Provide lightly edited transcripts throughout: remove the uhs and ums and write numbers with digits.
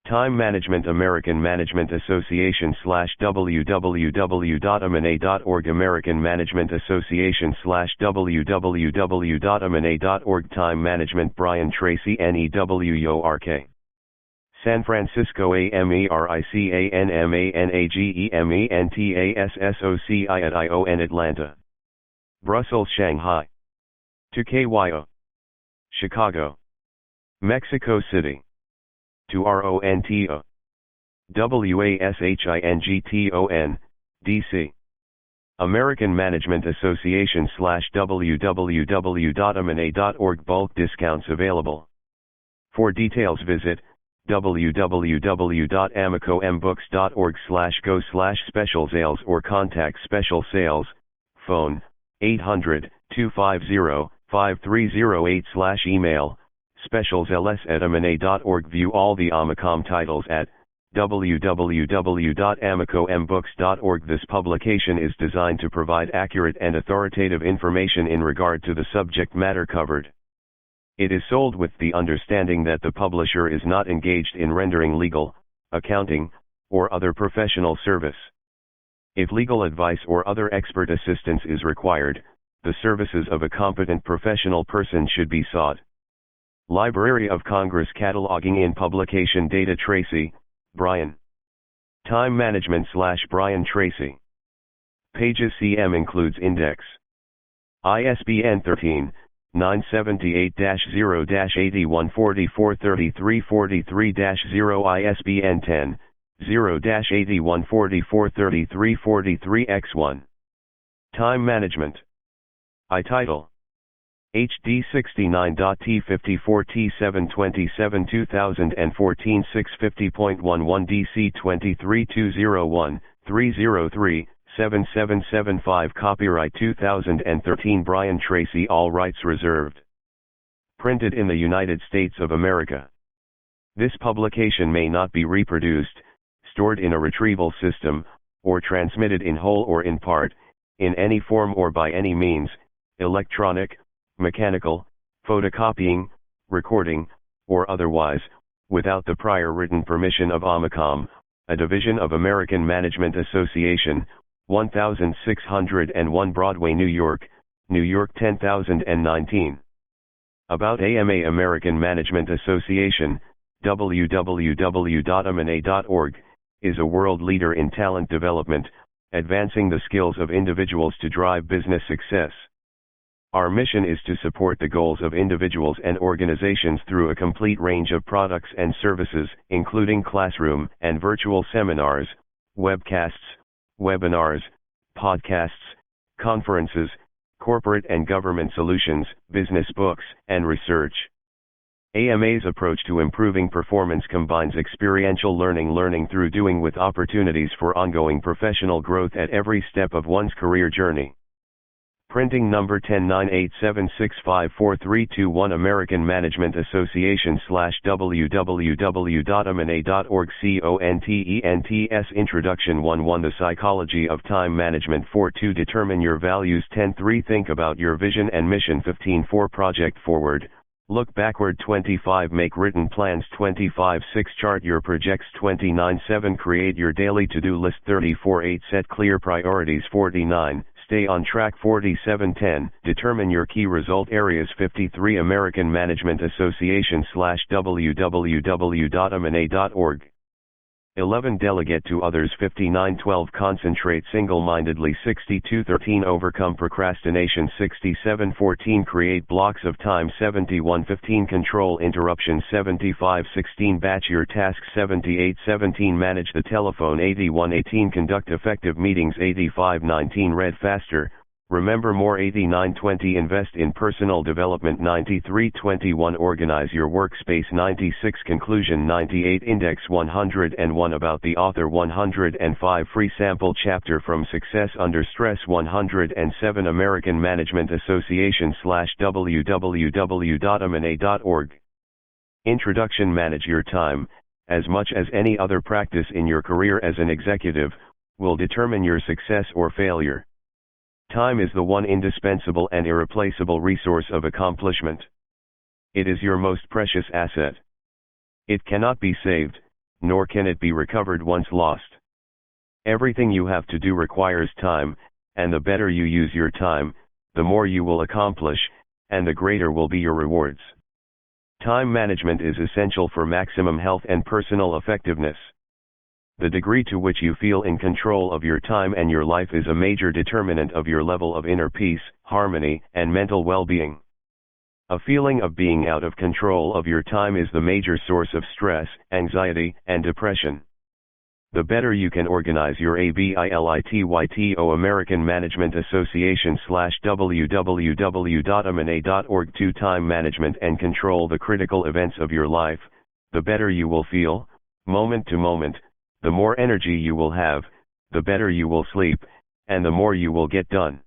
Time Management American Management Association www.amana.org American Management Association www.amana.org Time Management Brian Tracy NEWYORK San Francisco AMERICANMANAGEMENTASSOCIATION Atlanta Brussels Shanghai Tukyo Chicago Mexico City Toronto Washington DC American Management Association www.amana.org Bulk discounts available. For details visit www.amicombooks.org/go/special sales or contact special sales, phone, 800-250-5308/email, specialsls@amana.org. View all the Amicom titles at www.amicombooks.org. This publication is designed to provide accurate and authoritative information in regard to the subject matter covered. It is sold with the understanding that the publisher is not engaged in rendering legal, accounting, or other professional service. If legal advice or other expert assistance is required, the services of a competent professional person should be sought. Library of Congress Cataloging in Publication Data Tracy, Brian. Time Management /Brian Tracy. Pages CM includes index. ISBN 13-978-0-81443343-0 ISBN 10-0-81443343-X1. Time Management. I title. HD 69.T54T727 2014 650.11 DC 23201 303 7775 Copyright 2013 Brian Tracy All rights reserved. Printed in the United States of America. This publication may not be reproduced, stored in a retrieval system, or transmitted in whole or in part, in any form or by any means, electronic, mechanical, photocopying, recording, or otherwise, without the prior written permission of Amicom, a division of American Management Association, 1601 Broadway, New York, New York 10019. About AMA American Management Association, www.amana.org, is a world leader in talent development, advancing the skills of individuals to drive business success. Our mission is to support the goals of individuals and organizations through a complete range of products and services, including classroom and virtual seminars, webcasts, webinars, podcasts, conferences, corporate and government solutions, business books, and research. AMA's approach to improving performance combines experiential learning through doing with opportunities for ongoing professional growth at every step of one's career journey. Printing number 109876543321 American Management Association www.amana.org CONTENTS Introduction 1 The Psychology of Time Management 4 To determine your values 10 3 Think about your vision and mission 15 4 Project forward, look backward 25 Make written plans 25 6 Chart your projects 29 7 Create your daily to-do list 34 8 Set clear priorities 49 Stay on track 4710, determine your key result areas 53 American Management Association www.amana.org 11 Delegate to others 59 12 Concentrate single-mindedly 62 13 Overcome procrastination 67 14 Create blocks of time 71 15 Control interruptions 75 16 Batch your tasks 78 17 Manage the telephone 81 18 Conduct effective meetings 85 19 Read faster, remember more 89 20 Invest in personal development 93 21 Organize your workspace 96 Conclusion 98 Index 101 About the author 105 Free sample chapter from Success Under Stress 107 American Management Association www.amana.org Introduction Manage your time, as much as any other practice in your career as an executive, will determine your success or failure. Time is the one indispensable and irreplaceable resource of accomplishment. It is your most precious asset. It cannot be saved, nor can it be recovered once lost. Everything you have to do requires time, and the better you use your time, the more you will accomplish, and the greater will be your rewards. Time management is essential for maximum health and personal effectiveness. The degree to which you feel in control of your time and your life is a major determinant of your level of inner peace, harmony, and mental well-being. A feeling of being out of control of your time is the major source of stress, anxiety, and depression. The better you can organize your ABILITYTO American Management Association /www.amana.org to time management and control the critical events of your life, the better you will feel, moment to moment, the more energy you will have, the better you will sleep, and the more you will get done.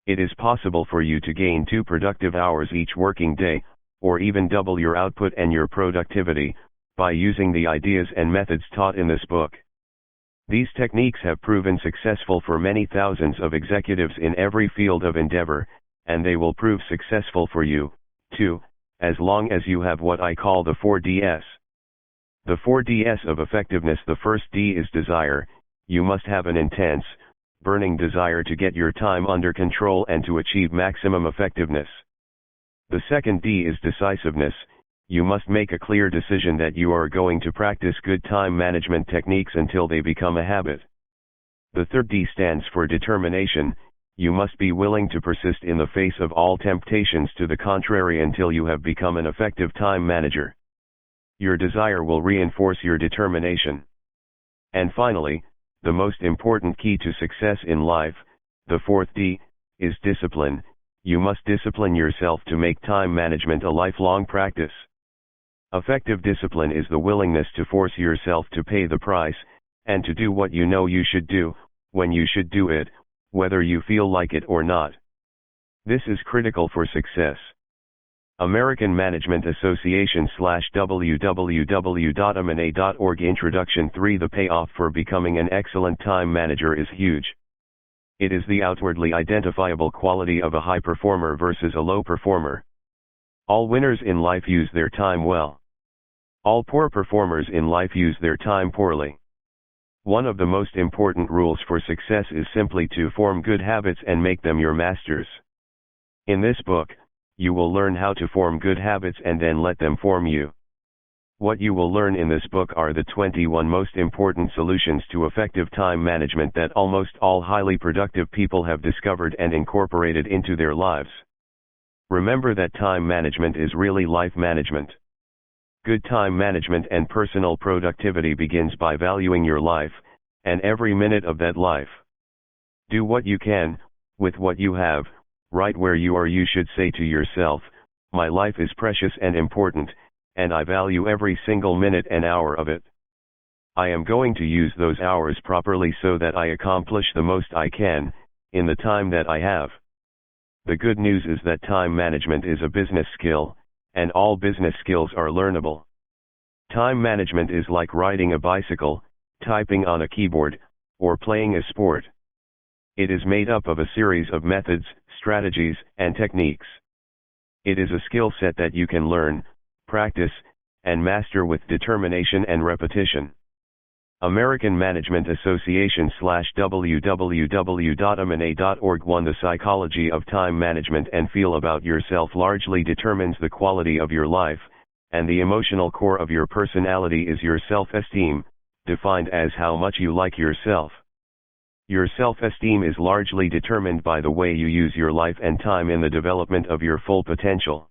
It is possible for you to gain 2 productive hours each working day, or even double your output and your productivity, by using the ideas and methods taught in this book. These techniques have proven successful for many thousands of executives in every field of endeavor, and they will prove successful for you, too, as long as you have what I call the 4Ds. The 4Ds of effectiveness. The first D is desire. You must have an intense, burning desire to get your time under control and to achieve maximum effectiveness. The second D is decisiveness. You must make a clear decision that you are going to practice good time management techniques until they become a habit. The third D stands for determination. You must be willing to persist in the face of all temptations to the contrary until you have become an effective time manager. Your desire will reinforce your determination. And finally, the most important key to success in life, the fourth D, is discipline. You must discipline yourself to make time management a lifelong practice. Effective discipline is the willingness to force yourself to pay the price, and to do what you know you should do, when you should do it, whether you feel like it or not. This is critical for success. American Management Association /www.amana.org Introduction 3. The payoff for becoming an excellent time manager is huge. It is the outwardly identifiable quality of a high performer versus a low performer. All winners in life use their time well. All poor performers in life use their time poorly. One of the most important rules for success is simply to form good habits and make them your masters. In this book, you will learn how to form good habits and then let them form you. What you will learn in this book are the 21 most important solutions to effective time management that almost all highly productive people have discovered and incorporated into their lives. Remember that time management is really life management. Good time management and personal productivity begins by valuing your life, and every minute of that life. Do what you can, with what you have, right where you are. You should say to yourself, my life is precious and important, and I value every single minute and hour of it. I am going to use those hours properly so that I accomplish the most I can, in the time that I have. The good news is that time management is a business skill, and all business skills are learnable. Time management is like riding a bicycle, typing on a keyboard, or playing a sport. It is made up of a series of methods, strategies, and techniques. It is a skill set that you can learn, practice, and master with determination and repetition. American Management Association /www.amana.org 1. The psychology of time management and feel about yourself largely determines the quality of your life, and the emotional core of your personality is your self-esteem, defined as how much you like yourself. Your self-esteem is largely determined by the way you use your life and time in the development of your full potential.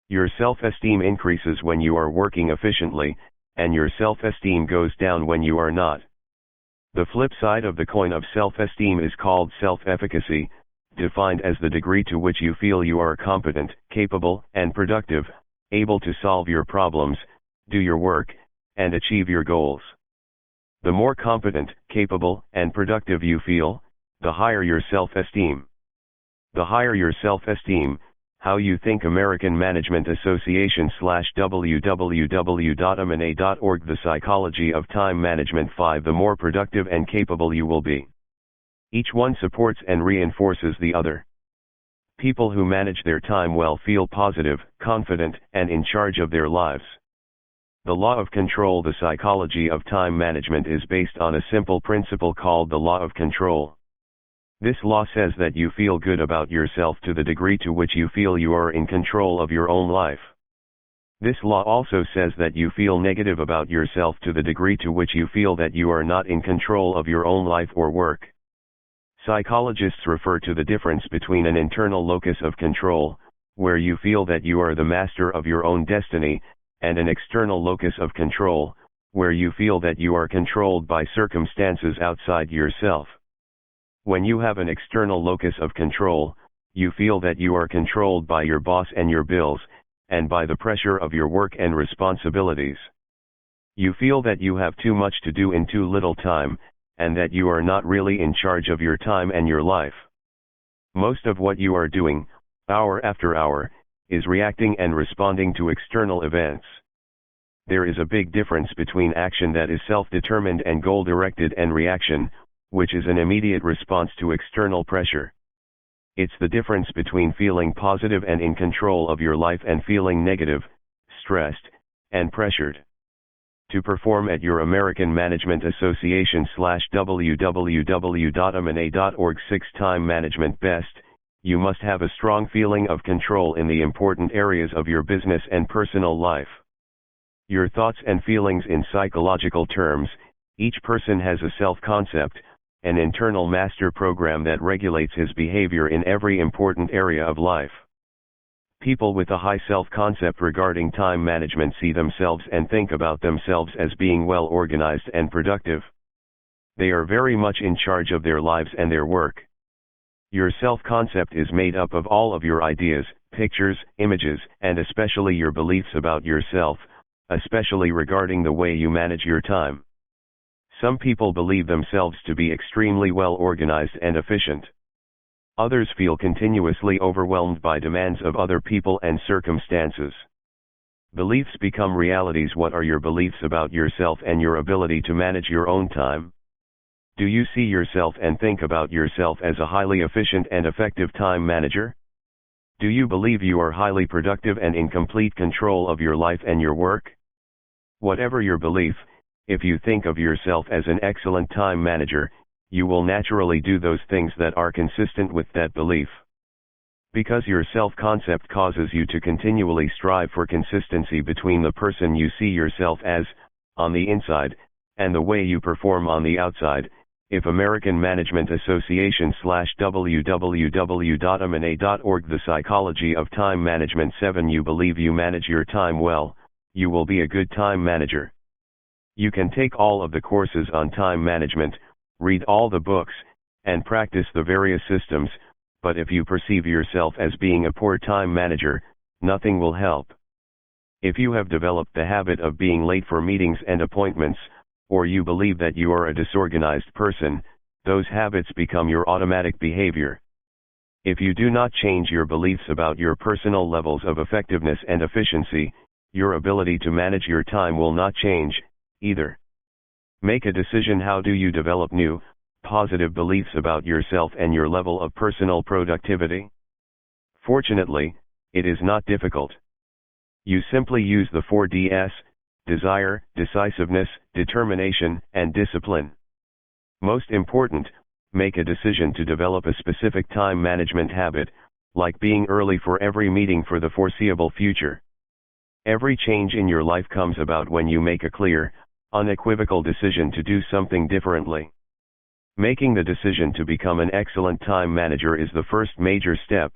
Your self-esteem increases when you are working efficiently, and your self-esteem goes down when you are not. The flip side of the coin of self-esteem is called self-efficacy, defined as the degree to which you feel you are competent, capable, and productive, able to solve your problems, do your work, and achieve your goals. The more competent, capable, and productive you feel, the higher your self-esteem. The higher your self-esteem, how you think. American Management Association /www.amana.org The psychology of time management 5. The more productive and capable you will be. Each one supports and reinforces the other. People who manage their time well feel positive, confident, and in charge of their lives. The law of control. The psychology of time management is based on a simple principle called the law of control. This law says that you feel good about yourself to the degree to which you feel you are in control of your own life. This law also says that you feel negative about yourself to the degree to which you feel that you are not in control of your own life or work. Psychologists refer to the difference between an internal locus of control, where you feel that you are the master of your own destiny, and an external locus of control, where you feel that you are controlled by circumstances outside yourself. When you have an external locus of control, you feel that you are controlled by your boss and your bills, and by the pressure of your work and responsibilities. You feel that you have too much to do in too little time, and that you are not really in charge of your time and your life. Most of what you are doing, hour after hour, is reacting and responding to external events. There is a big difference between action that is self-determined and goal-directed and reaction, which is an immediate response to external pressure. It's the difference between feeling positive and in control of your life and feeling negative, stressed, and pressured. To perform at your American Management Association /www.amana.org 6-time management best, you must have a strong feeling of control in the important areas of your business and personal life. Your thoughts and feelings in psychological terms. Each person has a self-concept, an internal master program that regulates his behavior in every important area of life. People with a high self-concept regarding time management see themselves and think about themselves as being well organized and productive. They are very much in charge of their lives and their work. Your self-concept is made up of all of your ideas, pictures, images, and especially your beliefs about yourself, especially regarding the way you manage your time. Some people believe themselves to be extremely well organized and efficient. Others feel continuously overwhelmed by demands of other people and circumstances. Beliefs become realities. What are your beliefs about yourself and your ability to manage your own time? Do you see yourself and think about yourself as a highly efficient and effective time manager? Do you believe you are highly productive and in complete control of your life and your work? Whatever your belief, if you think of yourself as an excellent time manager, you will naturally do those things that are consistent with that belief. Because your self-concept causes you to continually strive for consistency between the person you see yourself as, on the inside, and the way you perform on the outside. If American Management Association /www.amana.org The Psychology of Time Management 7 You believe you manage your time well, you will be a good time manager. You can take all of the courses on time management, read all the books, and practice the various systems, but if you perceive yourself as being a poor time manager, nothing will help. If you have developed the habit of being late for meetings and appointments, or you believe that you are a disorganized person, those habits become your automatic behavior. If you do not change your beliefs about your personal levels of effectiveness and efficiency, your ability to manage your time will not change, either. Make a decision. How do you develop new, positive beliefs about yourself and your level of personal productivity? Fortunately, it is not difficult. You simply use the 4 Ds: desire, decisiveness, determination, and discipline. Most important, make a decision to develop a specific time management habit, like being early for every meeting for the foreseeable future. Every change in your life comes about when you make a clear, unequivocal decision to do something differently. Making the decision to become an excellent time manager is the first major step.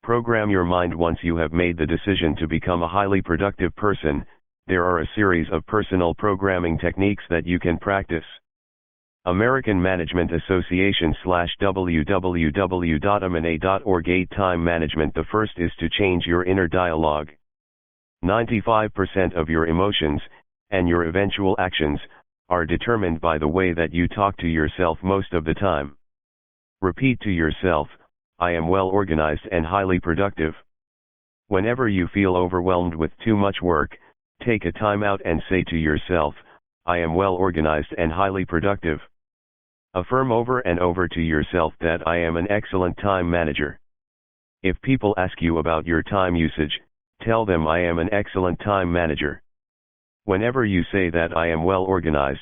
Program your mind. Once you have made the decision to become a highly productive person, there are a series of personal programming techniques that you can practice. American Management Association /www.amana.org 8 Time Management. The first is to change your inner dialogue. 95% of your emotions, and your eventual actions, are determined by the way that you talk to yourself most of the time. Repeat to yourself, "I am well organized and highly productive." Whenever you feel overwhelmed with too much work, take a time out and say to yourself, "I am well organized and highly productive." Affirm over and over to yourself that I am an excellent time manager. If people ask you about your time usage, tell them I am an excellent time manager. Whenever you say that I am well organized,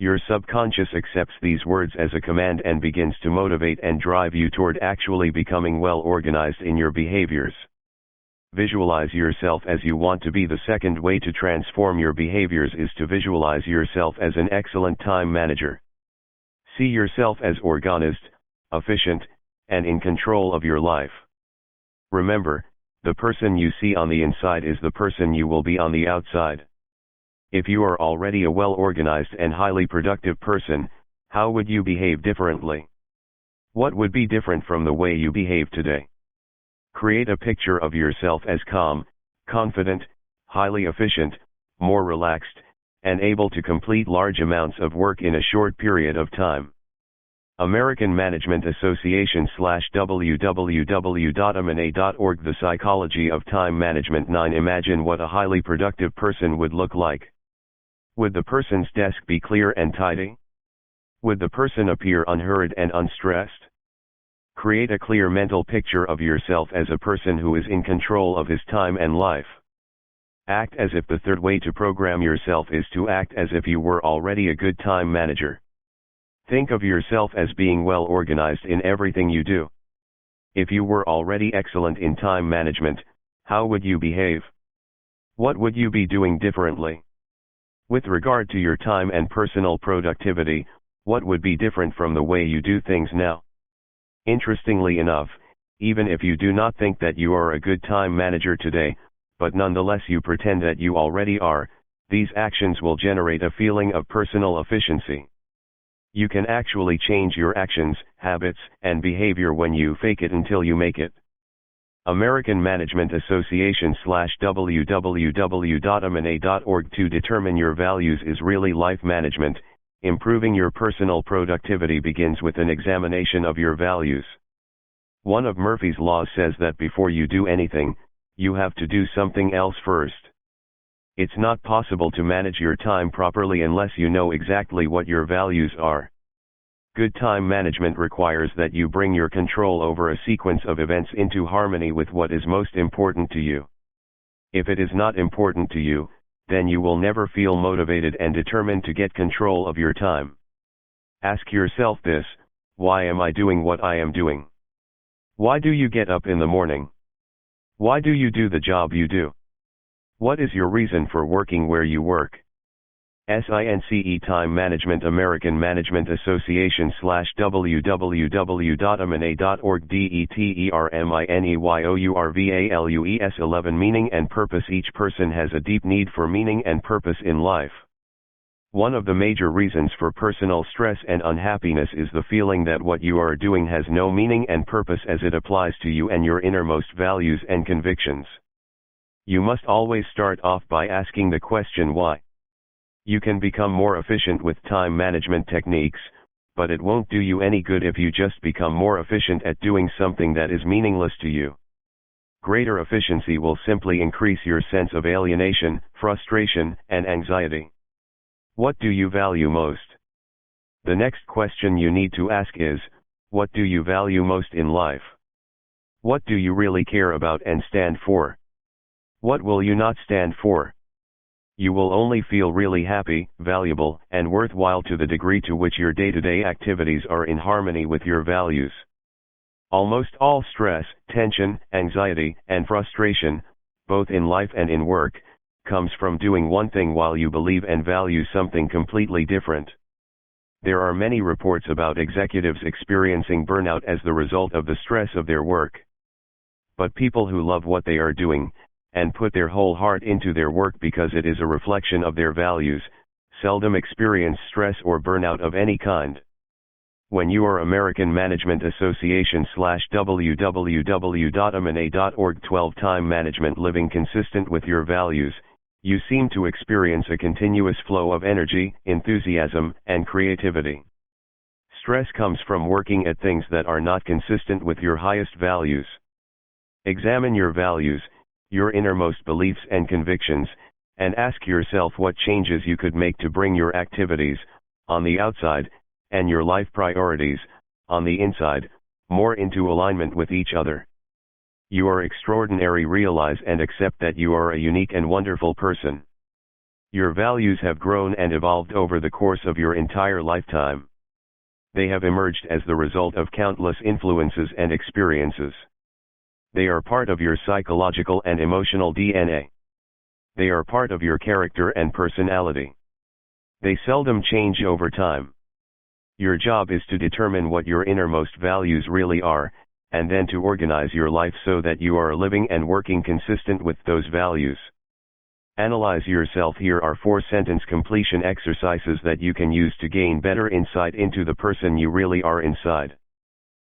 your subconscious accepts these words as a command and begins to motivate and drive you toward actually becoming well organized in your behaviors. Visualize yourself as you want to be. The second way to transform your behaviors is to visualize yourself as an excellent time manager. See yourself as organized, efficient, and in control of your life. Remember, the person you see on the inside is the person you will be on the outside. If you are already a well-organized and highly productive person, how would you behave differently? What would be different from the way you behave today? Create a picture of yourself as calm, confident, highly efficient, more relaxed, and able to complete large amounts of work in a short period of time. American Management Association /www.amana.org The Psychology of Time Management 9 Imagine what a highly productive person would look like. Would the person's desk be clear and tidy? Would the person appear unhurried and unstressed? Create a clear mental picture of yourself as a person who is in control of his time and life. Act as if. The third way to program yourself is to act as if you were already a good time manager. Think of yourself as being well organized in everything you do. If you were already excellent in time management, how would you behave? What would you be doing differently? With regard to your time and personal productivity, what would be different from the way you do things now? Interestingly enough, even if you do not think that you are a good time manager today, but nonetheless you pretend that you already are, these actions will generate a feeling of personal efficiency. You can actually change your actions, habits, and behavior when you fake it until you make it. American Management Association /www.amana.org To determine your values is really life management. Improving your personal productivity begins with an examination of your values. One of Murphy's laws says that before you do anything, you have to do something else first. It's not possible to manage your time properly unless you know exactly what your values are. Good time management requires that you bring your control over a sequence of events into harmony with what is most important to you. If it is not important to you, then you will never feel motivated and determined to get control of your time. Ask yourself this: why am I doing what I am doing? Why do you get up in the morning? Why do you do the job you do? What is your reason for working where you work? SINCE Time Management American Management Association /www.amana.org DETERMINEYOURVALUES 11 Meaning and Purpose Each person has a deep need for meaning and purpose in life. One of the major reasons for personal stress and unhappiness is the feeling that what you are doing has no meaning and purpose as it applies to you and your innermost values and convictions. You must always start off by asking the question why. You can become more efficient with time management techniques, but it won't do you any good if you just become more efficient at doing something that is meaningless to you. Greater efficiency will simply increase your sense of alienation, frustration, and anxiety. What do you value most? The next question you need to ask is, what do you value most in life? What do you really care about and stand for? What will you not stand for? You will only feel really happy, valuable, and worthwhile to the degree to which your day-to-day activities are in harmony with your values. Almost all stress, tension, anxiety, and frustration, both in life and in work, comes from doing one thing while you believe and value something completely different. There are many reports about executives experiencing burnout as the result of the stress of their work. But people who love what they are doing, and put their whole heart into their work because it is a reflection of their values, seldom experience stress or burnout of any kind. When you are American Management Association /www.amana.org 12 Time Management Living consistent with your values, you seem to experience a continuous flow of energy, enthusiasm, and creativity. Stress comes from working at things that are not consistent with your highest values. Examine your values, your innermost beliefs and convictions, and ask yourself what changes you could make to bring your activities, on the outside, and your life priorities, on the inside, more into alignment with each other. You are extraordinary. Realize and accept that you are a unique and wonderful person. Your values have grown and evolved over the course of your entire lifetime. They have emerged as the result of countless influences and experiences. They are part of your psychological and emotional DNA. They are part of your character and personality. They seldom change over time. Your job is to determine what your innermost values really are, and then to organize your life so that you are living and working consistent with those values. Analyze yourself. Here are 4-sentence completion exercises that you can use to gain better insight into the person you really are inside.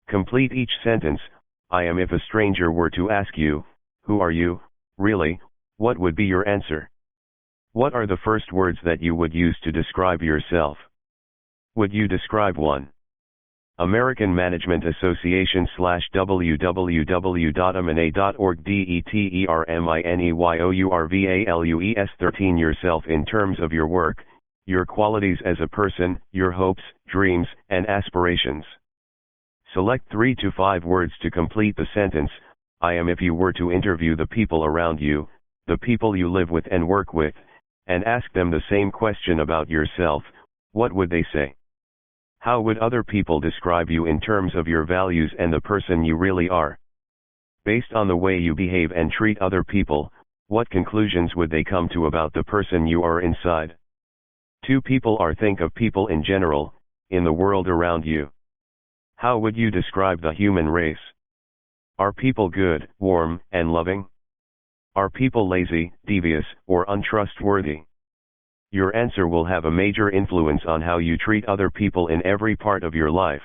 Complete each sentence. I am. If a stranger were to ask you, who are you, really, what would be your answer? What are the first words that you would use to describe yourself? Would you describe 1. American Management Association /www.amana.org DETERMINEYOURVALUES 13 Yourself in terms of your work, your qualities as a person, your hopes, dreams, and aspirations. Select 3 to 5 words to complete the sentence. I am. If you were to interview the people around you, the people you live with and work with, and ask them the same question about yourself, what would they say? How would other people describe you in terms of your values and the person you really are? Based on the way you behave and treat other people, what conclusions would they come to about the person you are inside? 2 People are. Think of people in general, in the world around you. How would you describe the human race? Are people good, warm, and loving? Are people lazy, devious, or untrustworthy? Your answer will have a major influence on how you treat other people in every part of your life.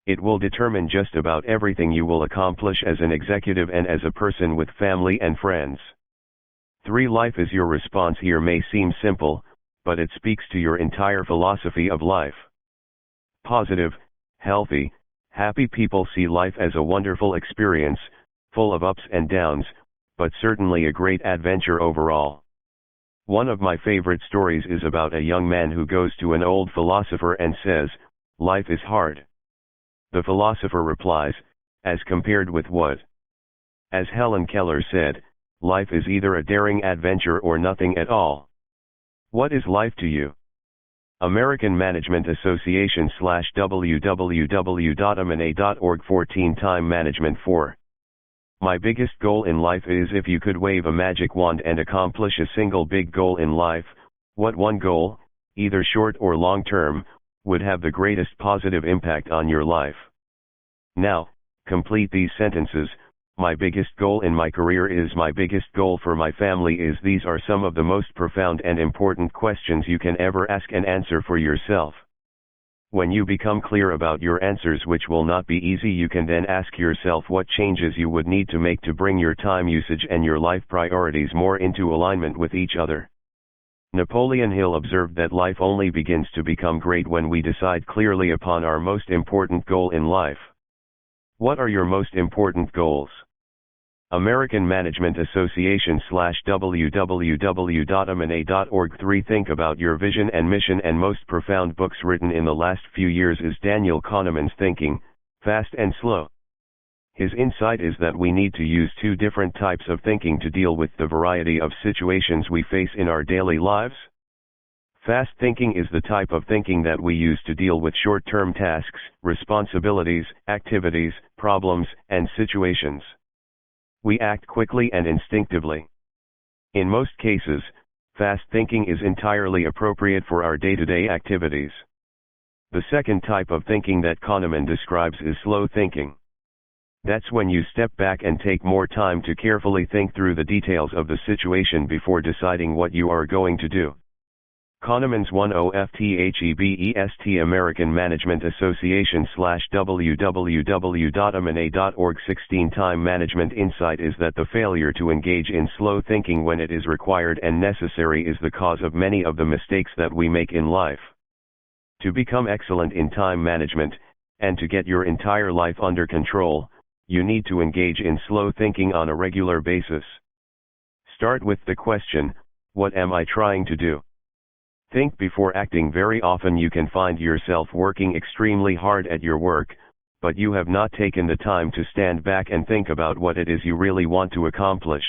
It will determine just about everything you will accomplish as an executive and as a person with family and friends. 3 Life is your response. Here may seem simple, but it speaks to your entire philosophy of life. Positive, healthy, happy people see life as a wonderful experience, full of ups and downs, but certainly a great adventure overall. One of my favorite stories is about a young man who goes to an old philosopher and says, "Life is hard." The philosopher replies, "As compared with what?" As Helen Keller said, life is either a daring adventure or nothing at all. What is life to you? American Management Association /www.amana.org 14 Time Management 4. My biggest goal in life is. If you could wave a magic wand and accomplish a single big goal in life, what one goal, either short or long term, would have the greatest positive impact on your life? Now, complete these sentences. My biggest goal in my career is. My biggest goal for my family is. These are some of the most profound and important questions you can ever ask and answer for yourself. When you become clear about your answers, which will not be easy, you can then ask yourself what changes you would need to make to bring your time usage and your life priorities more into alignment with each other. Napoleon Hill observed that life only begins to become great when we decide clearly upon our most important goal in life. What are your most important goals? American Management Association /www.amana.org 3 Think about your vision and mission and most profound books written in the last few years is Daniel Kahneman's Thinking, Fast and Slow. His insight is that we need to use 2 different types of thinking to deal with the variety of situations we face in our daily lives. Fast thinking is the type of thinking that we use to deal with short-term tasks, responsibilities, activities, problems, and situations. We act quickly and instinctively. In most cases, fast thinking is entirely appropriate for our day-to-day activities. The second type of thinking that Kahneman describes is slow thinking. That's when you step back and take more time to carefully think through the details of the situation before deciding what you are going to do. Kahneman's 1OFTHEBEST American Management Association /www.amana.org 16 Time Management Insight is that the failure to engage in slow thinking when it is required and necessary is the cause of many of the mistakes that we make in life. To become excellent in time management, and to get your entire life under control, you need to engage in slow thinking on a regular basis. Start with the question, what am I trying to do? Think before acting. Very often you can find yourself working extremely hard at your work, but you have not taken the time to stand back and think about what it is you really want to accomplish.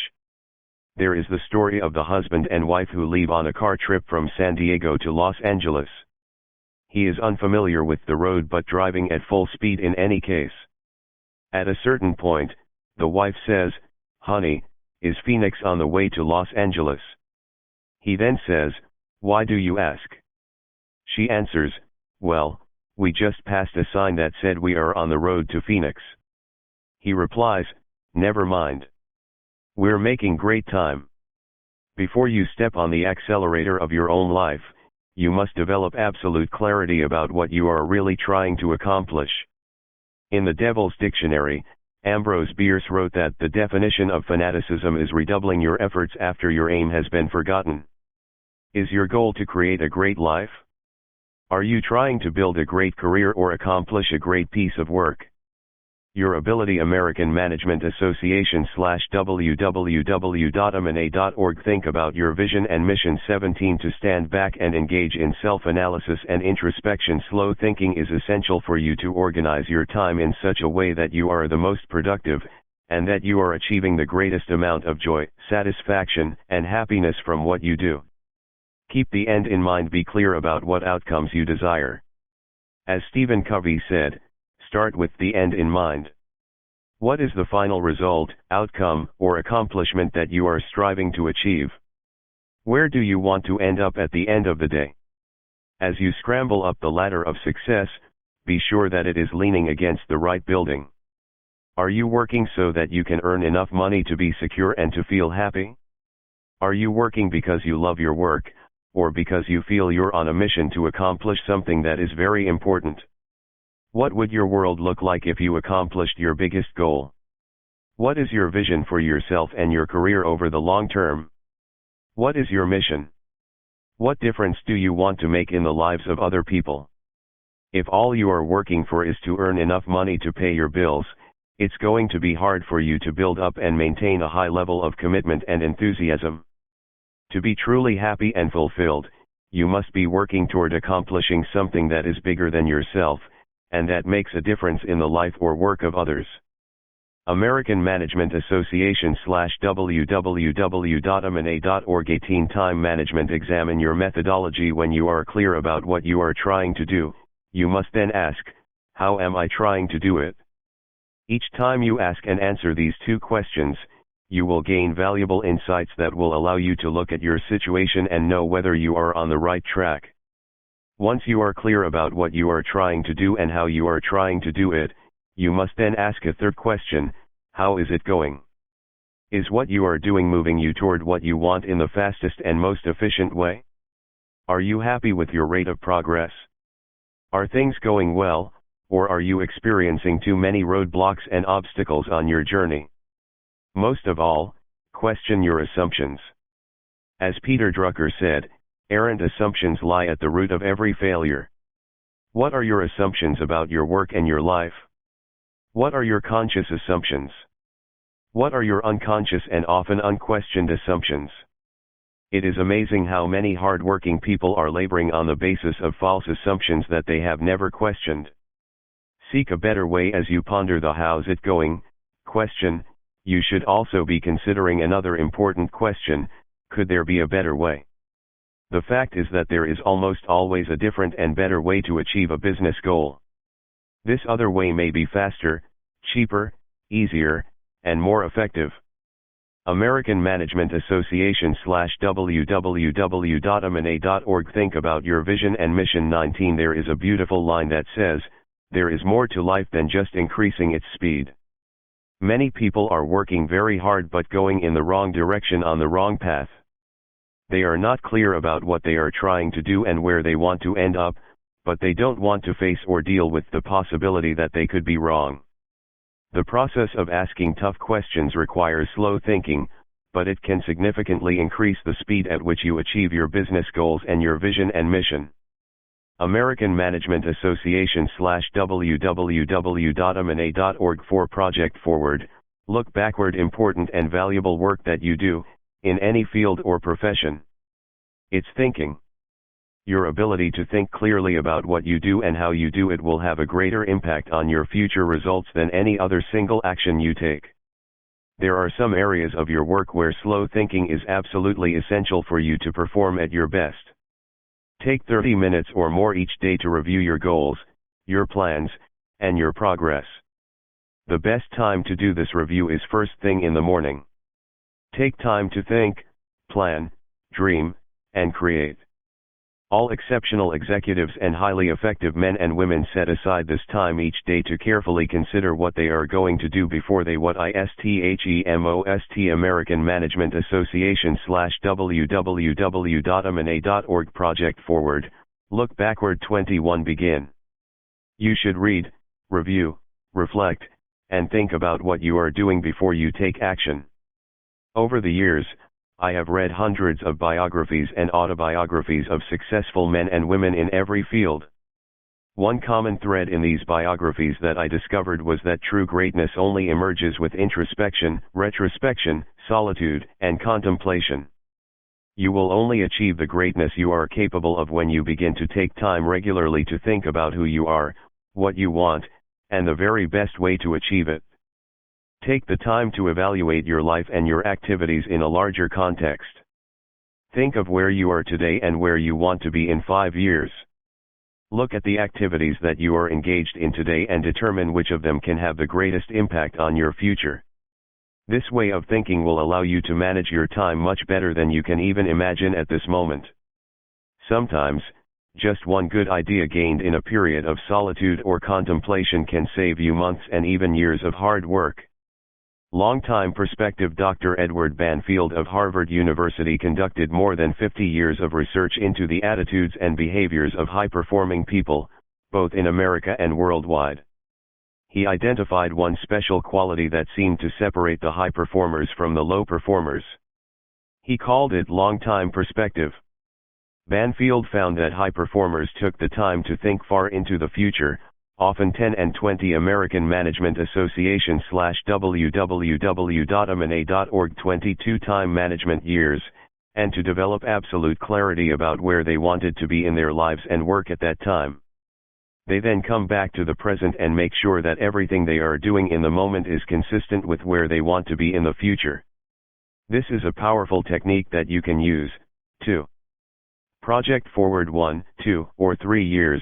There is the story of the husband and wife who leave on a car trip from San Diego to Los Angeles. He is unfamiliar with the road but driving at full speed in any case. At a certain point, the wife says, "Honey, is Phoenix on the way to Los Angeles?" He then says, "Why do you ask?" She answers, "Well, we just passed a sign that said we are on the road to Phoenix." He replies, "Never mind. We're making great time." Before you step on the accelerator of your own life, you must develop absolute clarity about what you are really trying to accomplish. In the Devil's Dictionary, Ambrose Bierce wrote that the definition of fanaticism is redoubling your efforts after your aim has been forgotten. Is your goal to create a great life? Are you trying to build a great career or accomplish a great piece of work? Your Ability. American Management Association /www.amana.org. Think about your vision and mission. 17 To stand back and engage in self-analysis and introspection. Slow thinking is essential for you to organize your time in such a way that you are the most productive, and that you are achieving the greatest amount of joy, satisfaction, and happiness from what you do. Keep the end in mind. Be clear about what outcomes you desire. As Stephen Covey said, start with the end in mind. What is the final result, outcome, or accomplishment that you are striving to achieve? Where do you want to end up at the end of the day? As you scramble up the ladder of success, be sure that it is leaning against the right building. Are you working so that you can earn enough money to be secure and to feel happy? Are you working because you love your work, or because you feel you're on a mission to accomplish something that is very important? What would your world look like if you accomplished your biggest goal? What is your vision for yourself and your career over the long term? What is your mission? What difference do you want to make in the lives of other people? If all you are working for is to earn enough money to pay your bills, it's going to be hard for you to build up and maintain a high level of commitment and enthusiasm. To be truly happy and fulfilled, you must be working toward accomplishing something that is bigger than yourself, and that makes a difference in the life or work of others. American Management Association /www.amana.org. 18 Time management. Examine your methodology. When you are clear about what you are trying to do, you must then ask, how am I trying to do it? Each time you ask and answer these two questions, you will gain valuable insights that will allow you to look at your situation and know whether you are on the right track. Once you are clear about what you are trying to do and how you are trying to do it, you must then ask a third question: how is it going? Is what you are doing moving you toward what you want in the fastest and most efficient way? Are you happy with your rate of progress? Are things going well, or are you experiencing too many roadblocks and obstacles on your journey? Most of all, question your assumptions. As Peter Drucker said, errant assumptions lie at the root of every failure. What are your assumptions about your work and your life? What are your conscious assumptions? What are your unconscious and often unquestioned assumptions? It is amazing how many hard-working people are laboring on the basis of false assumptions that they have never questioned. Seek a better way. As you ponder the how's it going question, you should also be considering another important question: could there be a better way? The fact is that there is almost always a different and better way to achieve a business goal. This other way may be faster, cheaper, easier, and more effective. American Management Association /www.amana.org. Think about your vision and mission. 19 There is a beautiful line that says, there is more to life than just increasing its speed. Many people are working very hard but going in the wrong direction on the wrong path. They are not clear about what they are trying to do and where they want to end up, but they don't want to face or deal with the possibility that they could be wrong. The process of asking tough questions requires slow thinking, but it can significantly increase the speed at which you achieve your business goals and your vision and mission. American Management Association /www.amana.org. For Project Forward, look backward. Important and valuable work that you do, in any field or profession. It's thinking. Your ability to think clearly about what you do and how you do it will have a greater impact on your future results than any other single action you take. There are some areas of your work where slow thinking is absolutely essential for you to perform at your best. Take 30 minutes or more each day to review your goals, your plans, and your progress. The best time to do this review is first thing in the morning. Take time to think, plan, dream, and create. All exceptional executives and highly effective men and women set aside this time each day to carefully consider what they are going to do before they what ISTHEMOST American Management Association /www.amana.org Project Forward, Look Backward 21 Begin. You should read, review, reflect, and think about what you are doing before you take action. Over the years, I have read hundreds of biographies and autobiographies of successful men and women in every field. One common thread in these biographies that I discovered was that true greatness only emerges with introspection, retrospection, solitude, and contemplation. You will only achieve the greatness you are capable of when you begin to take time regularly to think about who you are, what you want, and the very best way to achieve it. Take the time to evaluate your life and your activities in a larger context. Think of where you are today and where you want to be in 5 years. Look at the activities that you are engaged in today and determine which of them can have the greatest impact on your future. This way of thinking will allow you to manage your time much better than you can even imagine at this moment. Sometimes, just one good idea gained in a period of solitude or contemplation can save you months and even years of hard work. Longtime prospective Dr. Edward Banfield of Harvard University conducted more than 50 years of research into the attitudes and behaviors of high-performing people, both in America and worldwide. He identified one special quality that seemed to separate the high performers from the low performers. He called it long-time perspective. Banfield found that high performers took the time to think far into the future, often 10 and 20 American Management Association /www.amana.org 22 time management years, and to develop absolute clarity about where they wanted to be in their lives and work at that time. They then come back to the present and make sure that everything they are doing in the moment is consistent with where they want to be in the future. This is a powerful technique that you can use, to project forward 1, 2, or 3 years,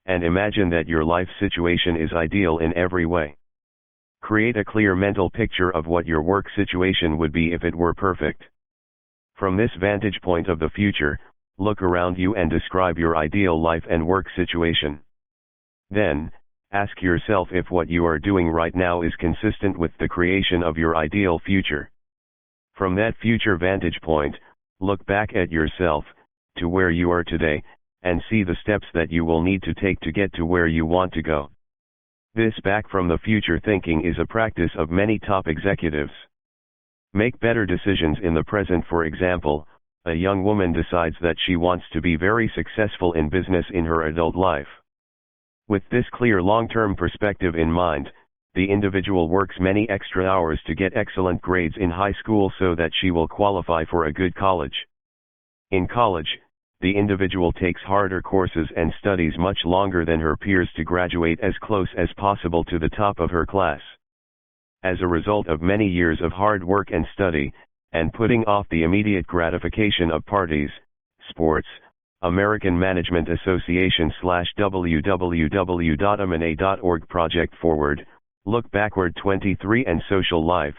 and imagine that your life situation is ideal in every way. Create a clear mental picture of what your work situation would be if it were perfect. From this vantage point of the future, look around you and describe your ideal life and work situation. Then, ask yourself if what you are doing right now is consistent with the creation of your ideal future. From that future vantage point, look back at yourself, to where you are today, and see the steps that you will need to take to get to where you want to go. This back from the future thinking is a practice of many top executives. Make better decisions in the present. For example, a young woman decides that she wants to be very successful in business in her adult life. With this clear long-term perspective in mind, the individual works many extra hours to get excellent grades in high school so that she will qualify for a good college. In college, the individual takes harder courses and studies much longer than her peers to graduate as close as possible to the top of her class. As a result of many years of hard work and study, and putting off the immediate gratification of parties, sports, American Management Association /www.amana.org Project Forward, Look Backward 23 and Social Life,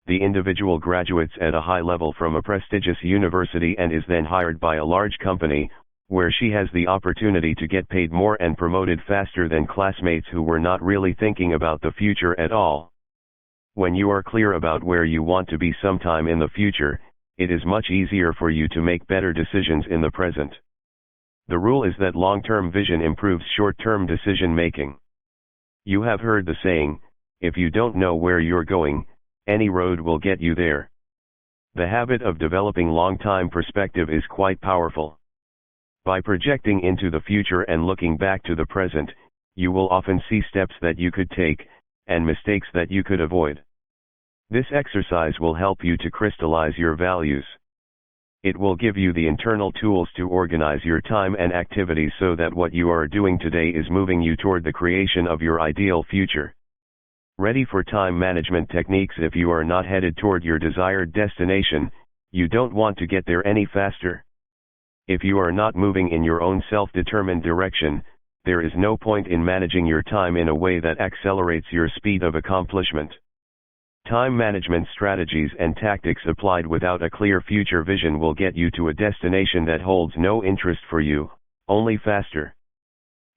the individual graduates at a high level from a prestigious university and is then hired by a large company, where she has the opportunity to get paid more and promoted faster than classmates who were not really thinking about the future at all. When you are clear about where you want to be sometime in the future, it is much easier for you to make better decisions in the present. The rule is that long-term vision improves short-term decision making. You have heard the saying, if you don't know where you're going, any road will get you there. The habit of developing long-time perspective is quite powerful. By projecting into the future and looking back to the present, you will often see steps that you could take, and mistakes that you could avoid. This exercise will help you to crystallize your values. It will give you the internal tools to organize your time and activities so that what you are doing today is moving you toward the creation of your ideal future. Ready for time management techniques. If you are not headed toward your desired destination, you don't want to get there any faster. If you are not moving in your own self-determined direction, there is no point in managing your time in a way that accelerates your speed of accomplishment. Time management strategies and tactics applied without a clear future vision will get you to a destination that holds no interest for you, only faster.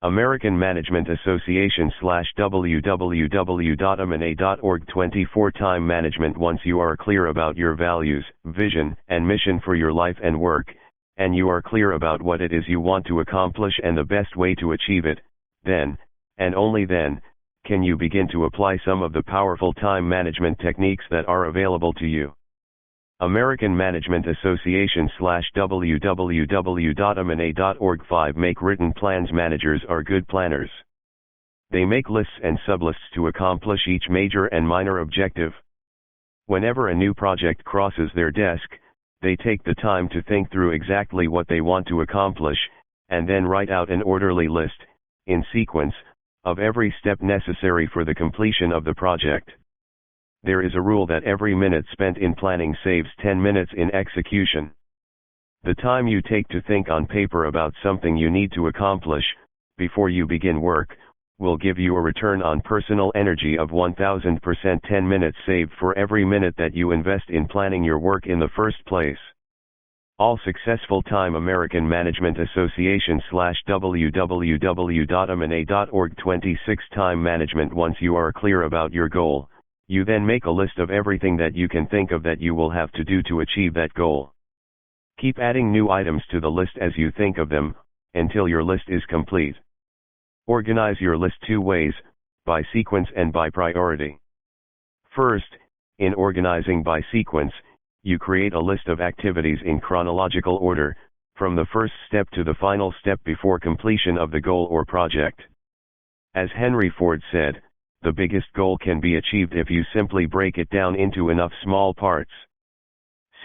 American Management Association /www.amana.org 24 Time management. Once you are clear about your values, vision, and mission for your life and work, and you are clear about what it is you want to accomplish and the best way to achieve it, then, and only then, can you begin to apply some of the powerful time management techniques that are available to you. American Management Association /www.amana.org 5 Make written plans. Managers are good planners. They make lists and sublists to accomplish each major and minor objective. Whenever a new project crosses their desk, they take the time to think through exactly what they want to accomplish, and then write out an orderly list, in sequence, of every step necessary for the completion of the project. There is a rule that every minute spent in planning saves 10 minutes in execution. The time you take to think on paper about something you need to accomplish, before you begin work, will give you a return on personal energy of 1000%. 10 minutes saved for every minute that you invest in planning your work in the first place. All successful time. American Management Association /www.amana.org 26 Time management. Once you are clear about your goal, you then make a list of everything that you can think of that you will have to do to achieve that goal. Keep adding new items to the list as you think of them, until your list is complete. Organize your list two ways, by sequence and by priority. First, in organizing by sequence, you create a list of activities in chronological order, from the first step to the final step before completion of the goal or project. As Henry Ford said, the biggest goal can be achieved if you simply break it down into enough small parts.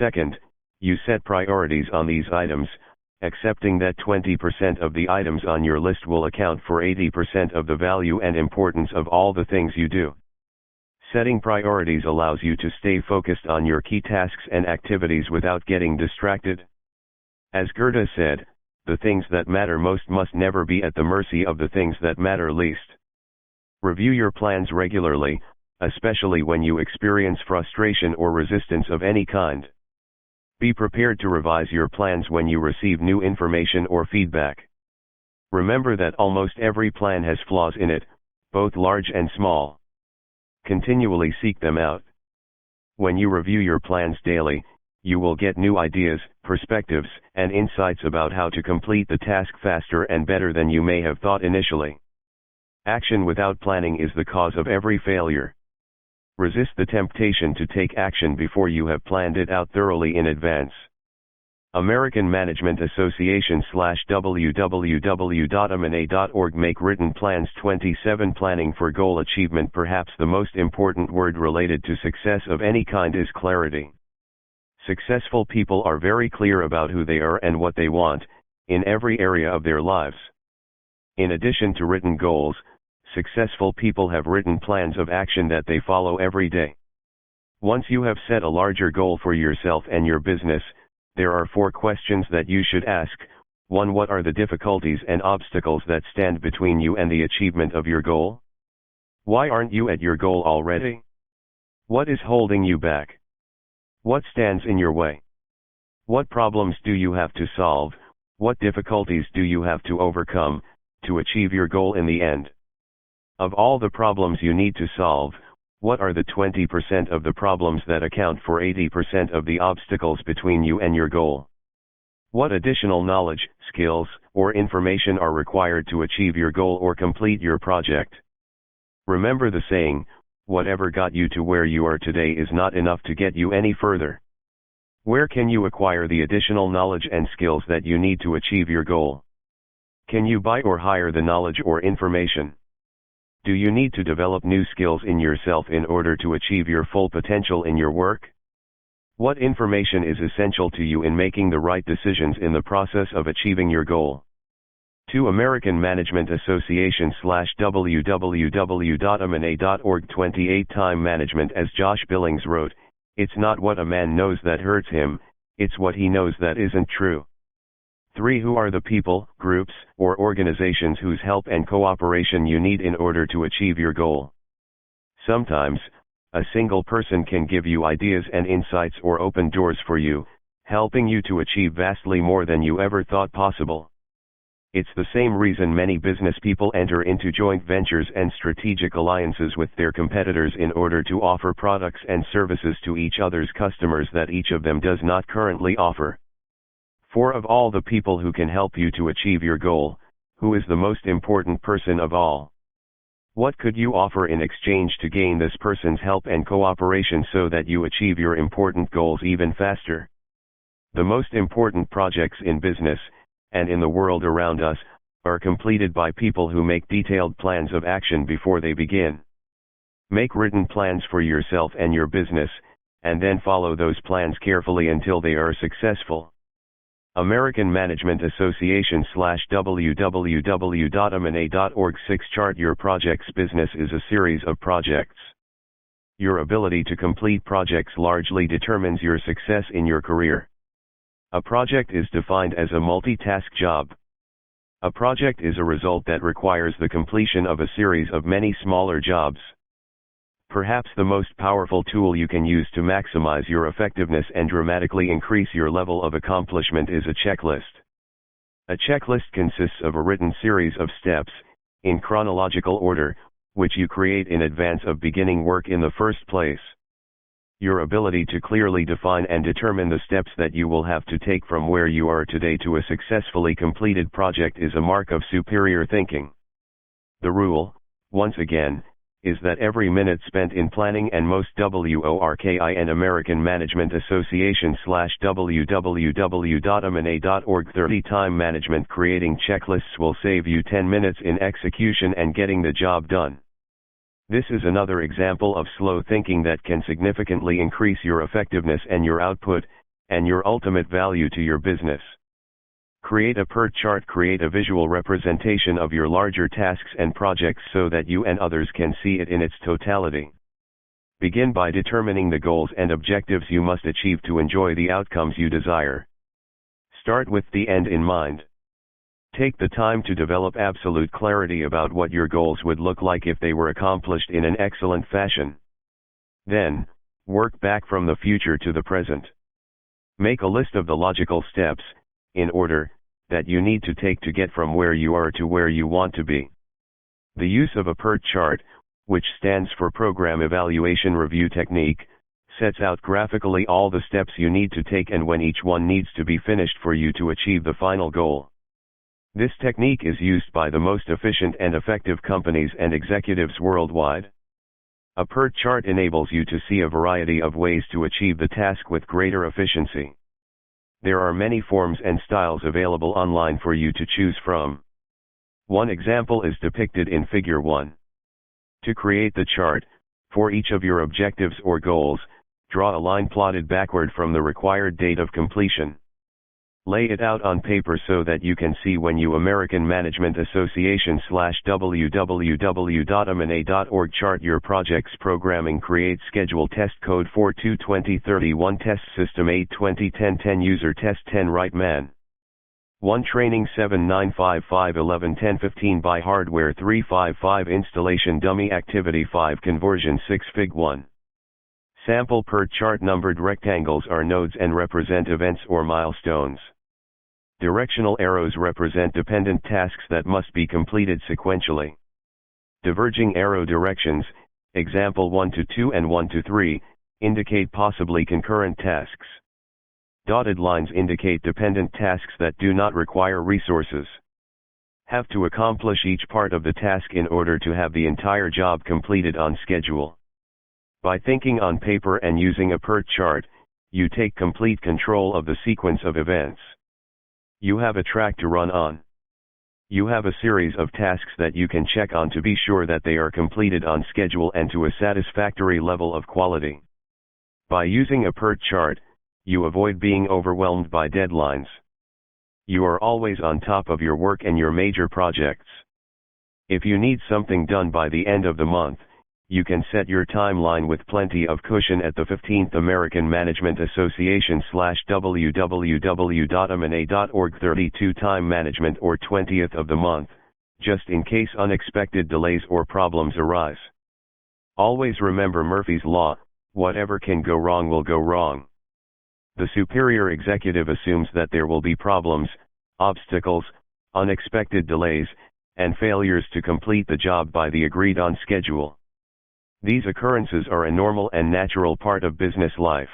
Second, you set priorities on these items, accepting that 20% of the items on your list will account for 80% of the value and importance of all the things you do. Setting priorities allows you to stay focused on your key tasks and activities without getting distracted. As Goethe said, the things that matter most must never be at the mercy of the things that matter least. Review your plans regularly, especially when you experience frustration or resistance of any kind. Be prepared to revise your plans when you receive new information or feedback. Remember that almost every plan has flaws in it, both large and small. Continually seek them out. When you review your plans daily, you will get new ideas, perspectives, and insights about how to complete the task faster and better than you may have thought initially. Action without planning is the cause of every failure. Resist the temptation to take action before you have planned it out thoroughly in advance. American Management Association /www.amana.org Make written plans. 27 Planning for goal achievement. Perhaps the most important word related to success of any kind is clarity. Successful people are very clear about who they are and what they want, in every area of their lives. In addition to written goals, successful people have written plans of action that they follow every day. Once you have set a larger goal for yourself and your business, there are 4 questions that you should ask. 1. What are the difficulties and obstacles that stand between you and the achievement of your goal? Why aren't you at your goal already? What is holding you back? What stands in your way? What problems do you have to solve? What difficulties do you have to overcome, to achieve your goal in the end? Of all the problems you need to solve, what are the 20% of the problems that account for 80% of the obstacles between you and your goal? What additional knowledge, skills, or information are required to achieve your goal or complete your project? Remember the saying, whatever got you to where you are today is not enough to get you any further. Where can you acquire the additional knowledge and skills that you need to achieve your goal? Can you buy or hire the knowledge or information? Do you need to develop new skills in yourself in order to achieve your full potential in your work? What information is essential to you in making the right decisions in the process of achieving your goal? To American Management Association /www.amana.org 28 Time management. As Josh Billings wrote, it's not what a man knows that hurts him, it's what he knows that isn't true. 3. Who are the people, groups, or organizations whose help and cooperation you need in order to achieve your goal? Sometimes, a single person can give you ideas and insights or open doors for you, helping you to achieve vastly more than you ever thought possible. It's the same reason many business people enter into joint ventures and strategic alliances with their competitors in order to offer products and services to each other's customers that each of them does not currently offer. 4. Of all the people who can help you to achieve your goal, who is the most important person of all? What could you offer in exchange to gain this person's help and cooperation so that you achieve your important goals even faster? The most important projects in business, and in the world around us, are completed by people who make detailed plans of action before they begin. Make written plans for yourself and your business, and then follow those plans carefully until they are successful. American Management Association /www.amana.org 6. Chart your projects. Business is a series of projects. Your ability to complete projects largely determines your success in your career. A project is defined as a multi-task job. A project is a result that requires the completion of a series of many smaller jobs. Perhaps the most powerful tool you can use to maximize your effectiveness and dramatically increase your level of accomplishment is a checklist. A checklist consists of a written series of steps, in chronological order, which you create in advance of beginning work in the first place. Your ability to clearly define and determine the steps that you will have to take from where you are today to a successfully completed project is a mark of superior thinking. The rule, once again, is that every minute spent in planning and most WORKIN American Management Association /www.amana.org 30 Time management. Creating checklists will save you 10 minutes in execution and getting the job done. This is another example of slow thinking that can significantly increase your effectiveness and your output, and your ultimate value to your business. Create a PERT chart. Create a visual representation of your larger tasks and projects so that you and others can see it in its totality. Begin by determining the goals and objectives you must achieve to enjoy the outcomes you desire. Start with the end in mind. Take the time to develop absolute clarity about what your goals would look like if they were accomplished in an excellent fashion. Then, work back from the future to the present. Make a list of the logical steps, in order, that you need to take to get from where you are to where you want to be. The use of a PERT chart, which stands for Program Evaluation Review Technique, sets out graphically all the steps you need to take and when each one needs to be finished for you to achieve the final goal. This technique is used by the most efficient and effective companies and executives worldwide. A PERT chart enables you to see a variety of ways to achieve the task with greater efficiency. There are many forms and styles available online for you to choose from. One example is depicted in Figure 1. To create the chart, for each of your objectives or goals, draw a line plotted backward from the required date of completion. Lay it out on paper so that you can see when you American Management Association /www.amana.org chart your project's programming. Create schedule. Test code 422031 test system 8201010 user test 10 right man 1 training 7955111015 buy hardware 355 installation dummy activity 5 conversion 6 fig 1 sample PERT chart. Numbered rectangles are nodes and represent events or milestones. Directional arrows represent dependent tasks that must be completed sequentially. Diverging arrow directions, example 1 to 2 and 1 to 3, indicate possibly concurrent tasks. Dotted lines indicate dependent tasks that do not require resources. Have to accomplish each part of the task in order to have the entire job completed on schedule. By thinking on paper and using a PERT chart, you take complete control of the sequence of events. You have a track to run on. You have a series of tasks that you can check on to be sure that they are completed on schedule and to a satisfactory level of quality. By using a PERT chart, you avoid being overwhelmed by deadlines. You are always on top of your work and your major projects. If you need something done by the end of the month, you can set your timeline with plenty of cushion at the 15th American Management Association /www.amana.org 32 time management or 20th of the month, just in case unexpected delays or problems arise. Always remember Murphy's Law, whatever can go wrong will go wrong. The superior executive assumes that there will be problems, obstacles, unexpected delays, and failures to complete the job by the agreed-on schedule. These occurrences are a normal and natural part of business life.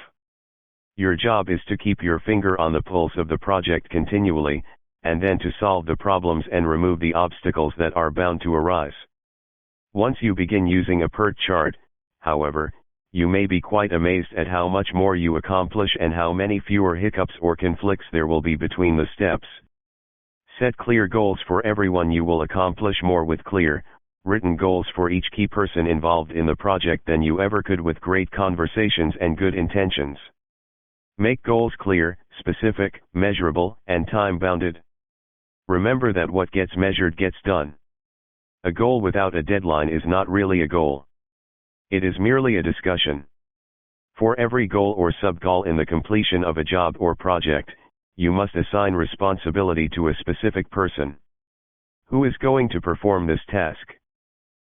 Your job is to keep your finger on the pulse of the project continually, and then to solve the problems and remove the obstacles that are bound to arise. Once you begin using a PERT chart, however, you may be quite amazed at how much more you accomplish and how many fewer hiccups or conflicts there will be between the steps. Set clear goals for everyone. You will accomplish more with clear, written goals for each key person involved in the project than you ever could with great conversations and good intentions. Make goals clear, specific, measurable, and time-bounded. Remember that what gets measured gets done. A goal without a deadline is not really a goal. It is merely a discussion. For every goal or sub-goal in the completion of a job or project, you must assign responsibility to a specific person. Who is going to perform this task?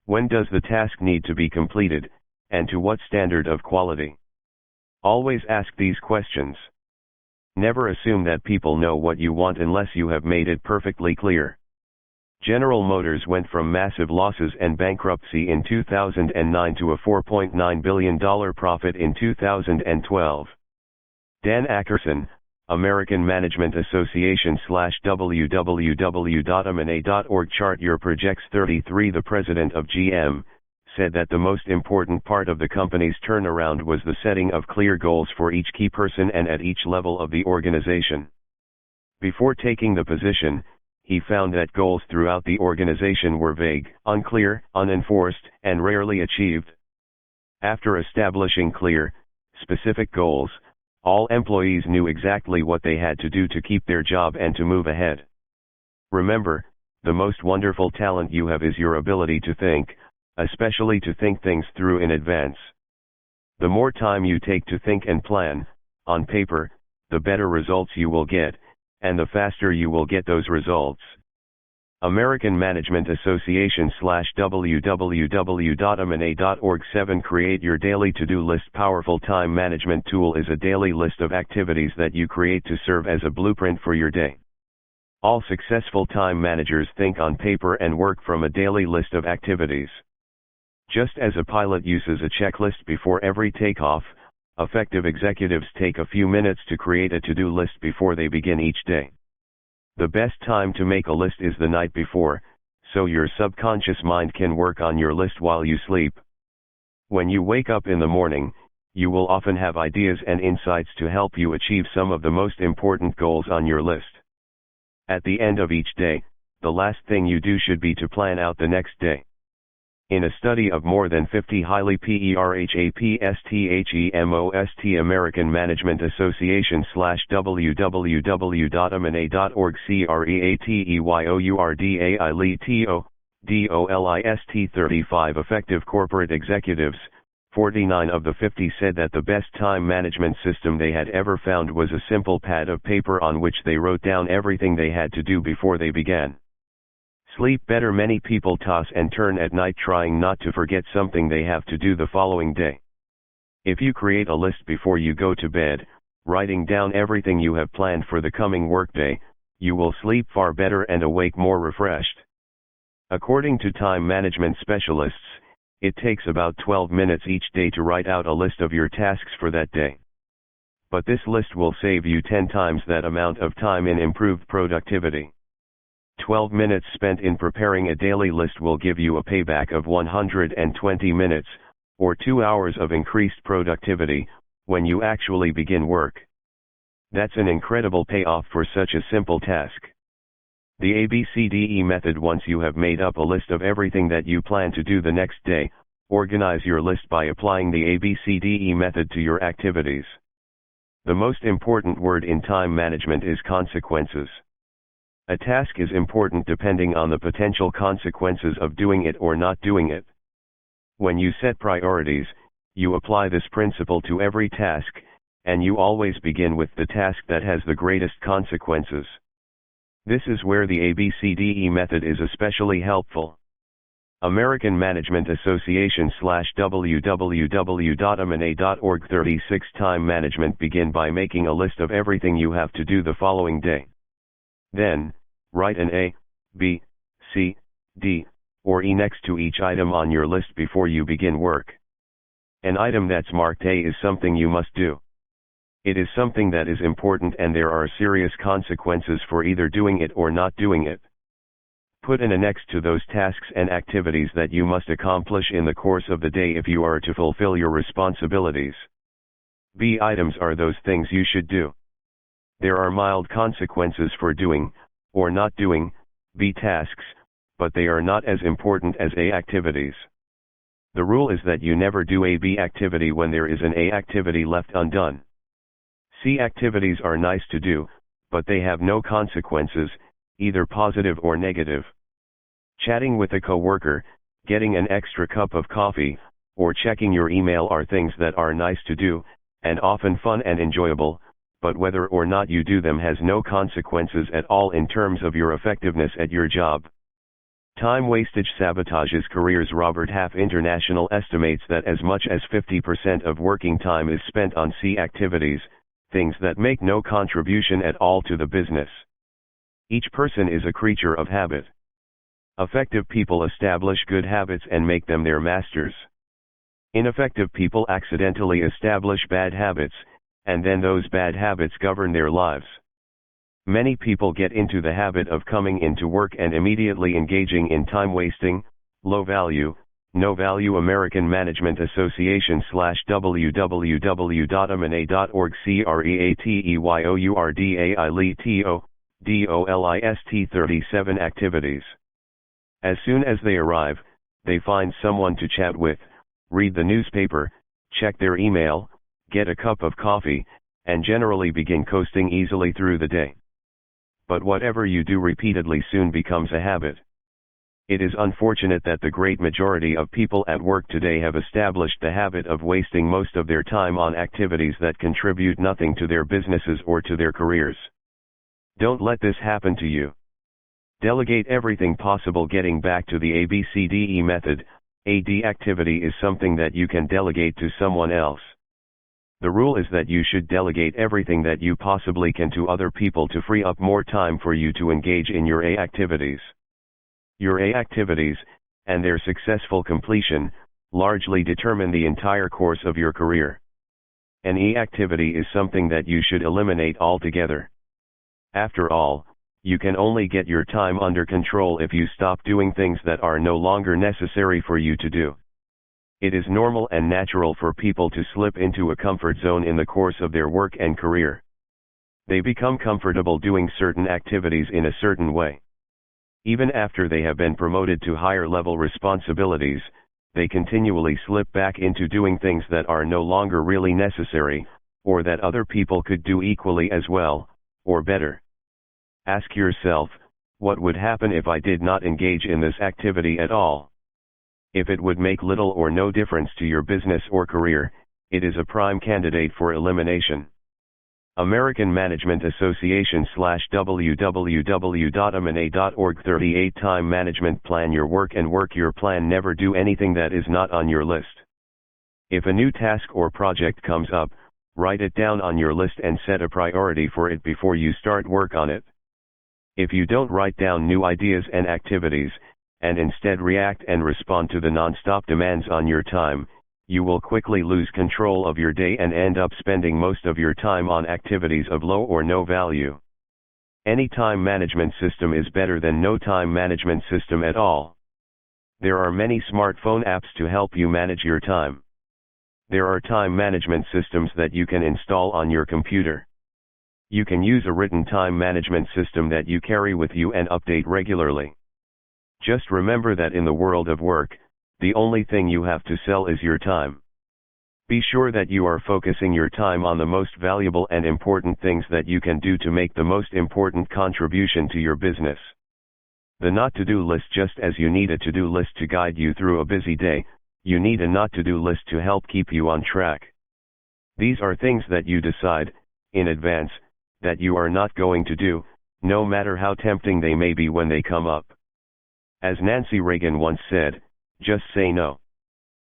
When does the task need to be completed, and to what standard of quality? Always ask these questions. Never assume that people know what you want unless you have made it perfectly clear. General Motors went from massive losses and bankruptcy in 2009 to a $4.9 billion profit in 2012. Dan Ackerson, American Management Association /www.amana.org chart year projects 33. The president of GM said that the most important part of the company's turnaround was the setting of clear goals for each key person and at each level of the organization. Before taking the position, he found that goals throughout the organization were vague, unclear, unenforced, and rarely achieved. After establishing clear, specific goals, all employees knew exactly what they had to do to keep their job and to move ahead. Remember, the most wonderful talent you have is your ability to think, especially to think things through in advance. The more time you take to think and plan, on paper, the better results you will get, and the faster you will get those results. American Management Association /www.amana.org 7 Create your daily to-do list. Powerful time management tool is a daily list of activities that you create to serve as a blueprint for your day. All successful time managers think on paper and work from a daily list of activities. Just as a pilot uses a checklist before every takeoff, effective executives take a few minutes to create a to-do list before they begin each day. The best time to make a list is the night before, so your subconscious mind can work on your list while you sleep. When you wake up in the morning, you will often have ideas and insights to help you achieve some of the most important goals on your list. At the end of each day, the last thing you do should be to plan out the next day. In a study of more than 50 highly PERHAPSTHEMOST American Management Association /www.amana.org CREATEYOURDAILETO, 35 effective corporate executives, 49 of the 50 said that the best time management system they had ever found was a simple pad of paper on which they wrote down everything they had to do before they began. Sleep better. Many people toss and turn at night trying not to forget something they have to do the following day. If you create a list before you go to bed, writing down everything you have planned for the coming workday, you will sleep far better and awake more refreshed. According to time management specialists, it takes about 12 minutes each day to write out a list of your tasks for that day. But this list will save you 10 times that amount of time in improved productivity. 12 minutes spent in preparing a daily list will give you a payback of 120 minutes, or 2 hours of increased productivity, when you actually begin work. That's an incredible payoff for such a simple task. The ABCDE method. Once you have made up a list of everything that you plan to do the next day, organize your list by applying the ABCDE method to your activities. The most important word in time management is consequences. A task is important depending on the potential consequences of doing it or not doing it. When you set priorities, you apply this principle to every task, and you always begin with the task that has the greatest consequences. This is where the ABCDE method is especially helpful. American Management Association /www.amana.org 36 Time management. Begin by making a list of everything you have to do the following day. Then, write an A, B, C, D, or E next to each item on your list before you begin work. An item that's marked A is something you must do. It is something that is important and there are serious consequences for either doing it or not doing it. Put an A next to those tasks and activities that you must accomplish in the course of the day if you are to fulfill your responsibilities. B items are those things you should do. There are mild consequences for doing, or not doing, B tasks, but they are not as important as A activities. The rule is that you never do a B activity when there is an A activity left undone. C activities are nice to do, but they have no consequences, either positive or negative. Chatting with a coworker, getting an extra cup of coffee, or checking your email are things that are nice to do, and often fun and enjoyable, but whether or not you do them has no consequences at all in terms of your effectiveness at your job. Time wastage sabotages careers. Robert Half International estimates that as much as 50% of working time is spent on C activities, things that make no contribution at all to the business. Each person is a creature of habit. Effective people establish good habits and make them their masters. Ineffective people accidentally establish bad habits, and then those bad habits govern their lives. Many people get into the habit of coming into work and immediately engaging in time-wasting, low-value, no-value. American Management Association /www.amana.org CREATEYOURDAILETO, DOLIST 37 activities. As soon as they arrive, they find someone to chat with, read the newspaper, check their email, get a cup of coffee, and generally begin coasting easily through the day. But whatever you do repeatedly soon becomes a habit. It is unfortunate that the great majority of people at work today have established the habit of wasting most of their time on activities that contribute nothing to their businesses or to their careers. Don't let this happen to you. Delegate everything possible. Getting back to the ABCDE method, a D activity is something that you can delegate to someone else. The rule is that you should delegate everything that you possibly can to other people to free up more time for you to engage in your A activities. Your A activities, and their successful completion, largely determine the entire course of your career. An E activity is something that you should eliminate altogether. After all, you can only get your time under control if you stop doing things that are no longer necessary for you to do. It is normal and natural for people to slip into a comfort zone in the course of their work and career. They become comfortable doing certain activities in a certain way. Even after they have been promoted to higher level responsibilities, they continually slip back into doing things that are no longer really necessary, or that other people could do equally as well, or better. Ask yourself, what would happen if I did not engage in this activity at all? If it would make little or no difference to your business or career, it is a prime candidate for elimination. American Management Association /www.amana.org 38 Time management. Plan your work and work your plan. Never do anything that is not on your list. If a new task or project comes up, write it down on your list and set a priority for it before you start work on it. If you don't write down new ideas and activities, and instead react and respond to the non-stop demands on your time, you will quickly lose control of your day and end up spending most of your time on activities of low or no value. Any time management system is better than no time management system at all. There are many smartphone apps to help you manage your time. There are time management systems that you can install on your computer. You can use a written time management system that you carry with you and update regularly. Just remember that in the world of work, the only thing you have to sell is your time. Be sure that you are focusing your time on the most valuable and important things that you can do to make the most important contribution to your business. The not-to-do list. Just as you need a to-do list to guide you through a busy day, you need a not-to-do list to help keep you on track. These are things that you decide, in advance, that you are not going to do, no matter how tempting they may be when they come up. As Nancy Reagan once said, just say no.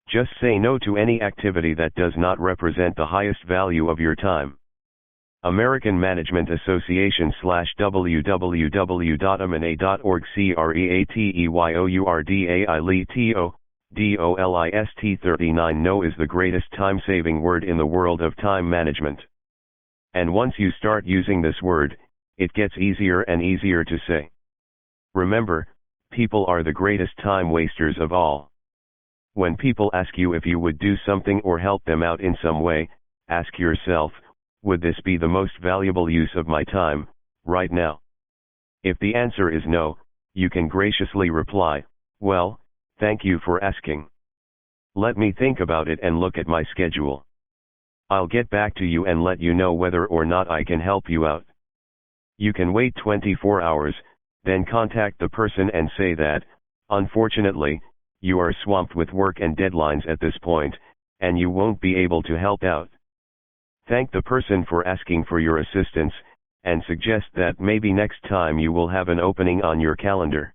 Just say no to any activity that does not represent the highest value of your time. American Management Association /www.amana.org CREATEYOURDAILETO DOLIST 39. No is the greatest time-saving word in the world of time management. And once you start using this word, it gets easier and easier to say. Remember, people are the greatest time wasters of all. When people ask you if you would do something or help them out in some way, ask yourself, would this be the most valuable use of my time, right now? If the answer is no, you can graciously reply, well, thank you for asking. Let me think about it and look at my schedule. I'll get back to you and let you know whether or not I can help you out. You can wait 24 hours, then contact the person and say that, unfortunately, you are swamped with work and deadlines at this point, and you won't be able to help out. Thank the person for asking for your assistance, and suggest that maybe next time you will have an opening on your calendar.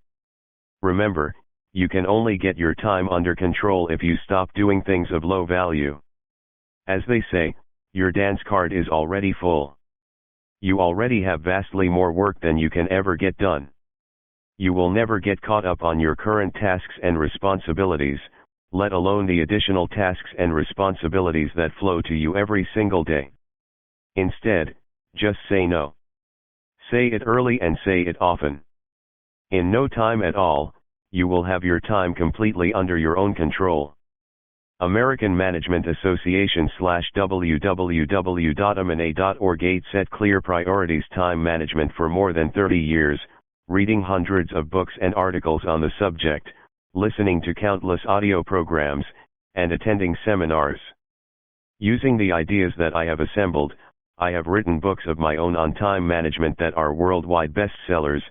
Remember, you can only get your time under control if you stop doing things of low value. As they say, your dance card is already full. You already have vastly more work than you can ever get done. You will never get caught up on your current tasks and responsibilities, let alone the additional tasks and responsibilities that flow to you every single day. Instead, just say no. Say it early and say it often. In no time at all, you will have your time completely under your own control. American Management Association /www.amana.org 8 Set clear priorities. Time management. For more than 30 years, reading hundreds of books and articles on the subject, listening to countless audio programs, and attending seminars. Using the ideas that I have assembled, I have written books of my own on time management that are worldwide bestsellers,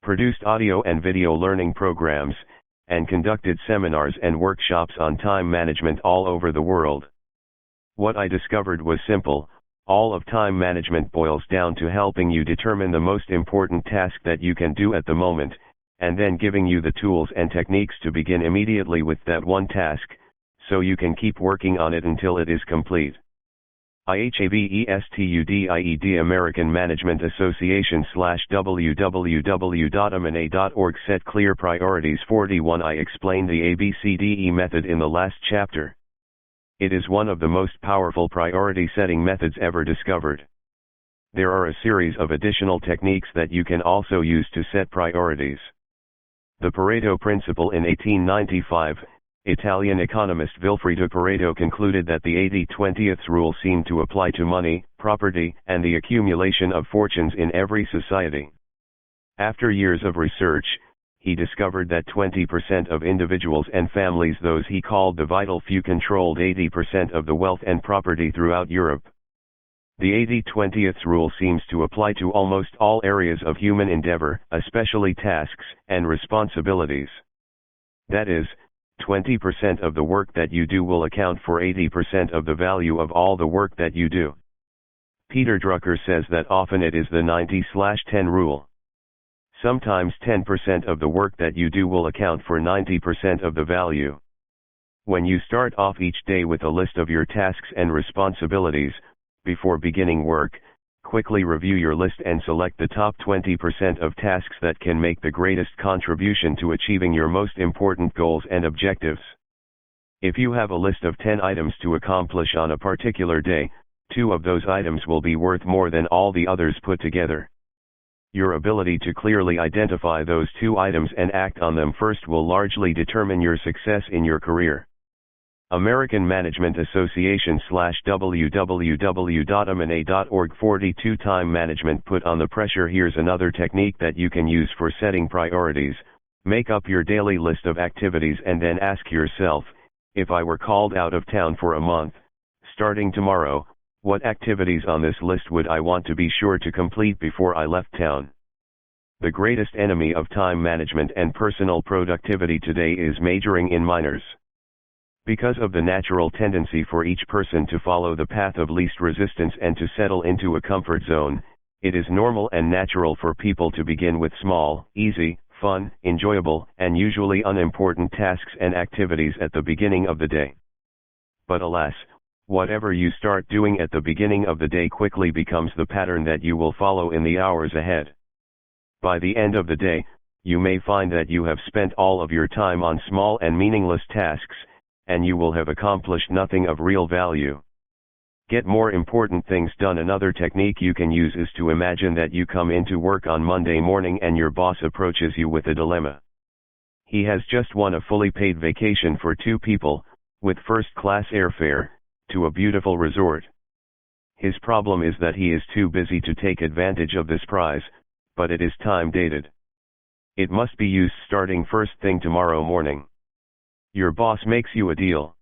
produced audio and video learning programs, and conducted seminars and workshops on time management all over the world. What I discovered was simple: all of time management boils down to helping you determine the most important task that you can do at the moment, and then giving you the tools and techniques to begin immediately with that one task, so you can keep working on it until it is complete. IHAVESTUDIED American Management Association /www.amana.org Set clear priorities. 41. I explained the ABCDE method in the last chapter. It is one of the most powerful priority setting methods ever discovered. There are a series of additional techniques that you can also use to set priorities. The Pareto Principle. In 1895, Italian economist Vilfredo Pareto concluded that the 80-20th rule seemed to apply to money, property, and the accumulation of fortunes in every society. After years of research, he discovered that 20% of individuals and families, those he called the vital few, controlled 80% of the wealth and property throughout Europe. The 80-20th rule seems to apply to almost all areas of human endeavor, especially tasks and responsibilities. That is, 20% of the work that you do will account for 80% of the value of all the work that you do. Peter Drucker says that often it is the 90/10 rule. Sometimes 10% of the work that you do will account for 90% of the value. When you start off each day with a list of your tasks and responsibilities, before beginning work, quickly review your list and select the top 20% of tasks that can make the greatest contribution to achieving your most important goals and objectives. If you have a list of 10 items to accomplish on a particular day, 2 of those items will be worth more than all the others put together. Your ability to clearly identify those 2 items and act on them first will largely determine your success in your career. American Management Association /www.amana.org 42. Time management put on the pressure. Here's another technique that you can use for setting priorities. Make up your daily list of activities and then ask yourself, if I were called out of town for a month, Starting tomorrow, what activities on this list would I want to be sure to complete before I left town? The greatest enemy of time management and personal productivity today is majoring in minors. Because of the natural tendency for each person to follow the path of least resistance and to settle into a comfort zone, it is normal and natural for people to begin with small, easy, fun, enjoyable, and usually unimportant tasks and activities at the beginning of the day. But alas, whatever you start doing at the beginning of the day quickly becomes the pattern that you will follow in the hours ahead. By the end of the day, you may find that you have spent all of your time on small and meaningless tasks, and you will have accomplished nothing of real value. Get more important things done. Another technique you can use is to imagine that you come into work on Monday morning and your boss approaches you with a dilemma. He has just won a fully paid vacation for 2 people, with first-class airfare, to a beautiful resort. His problem is that he is too busy to take advantage of this prize, but it is time-dated. It must be used starting first thing tomorrow morning. Your boss makes you a deal.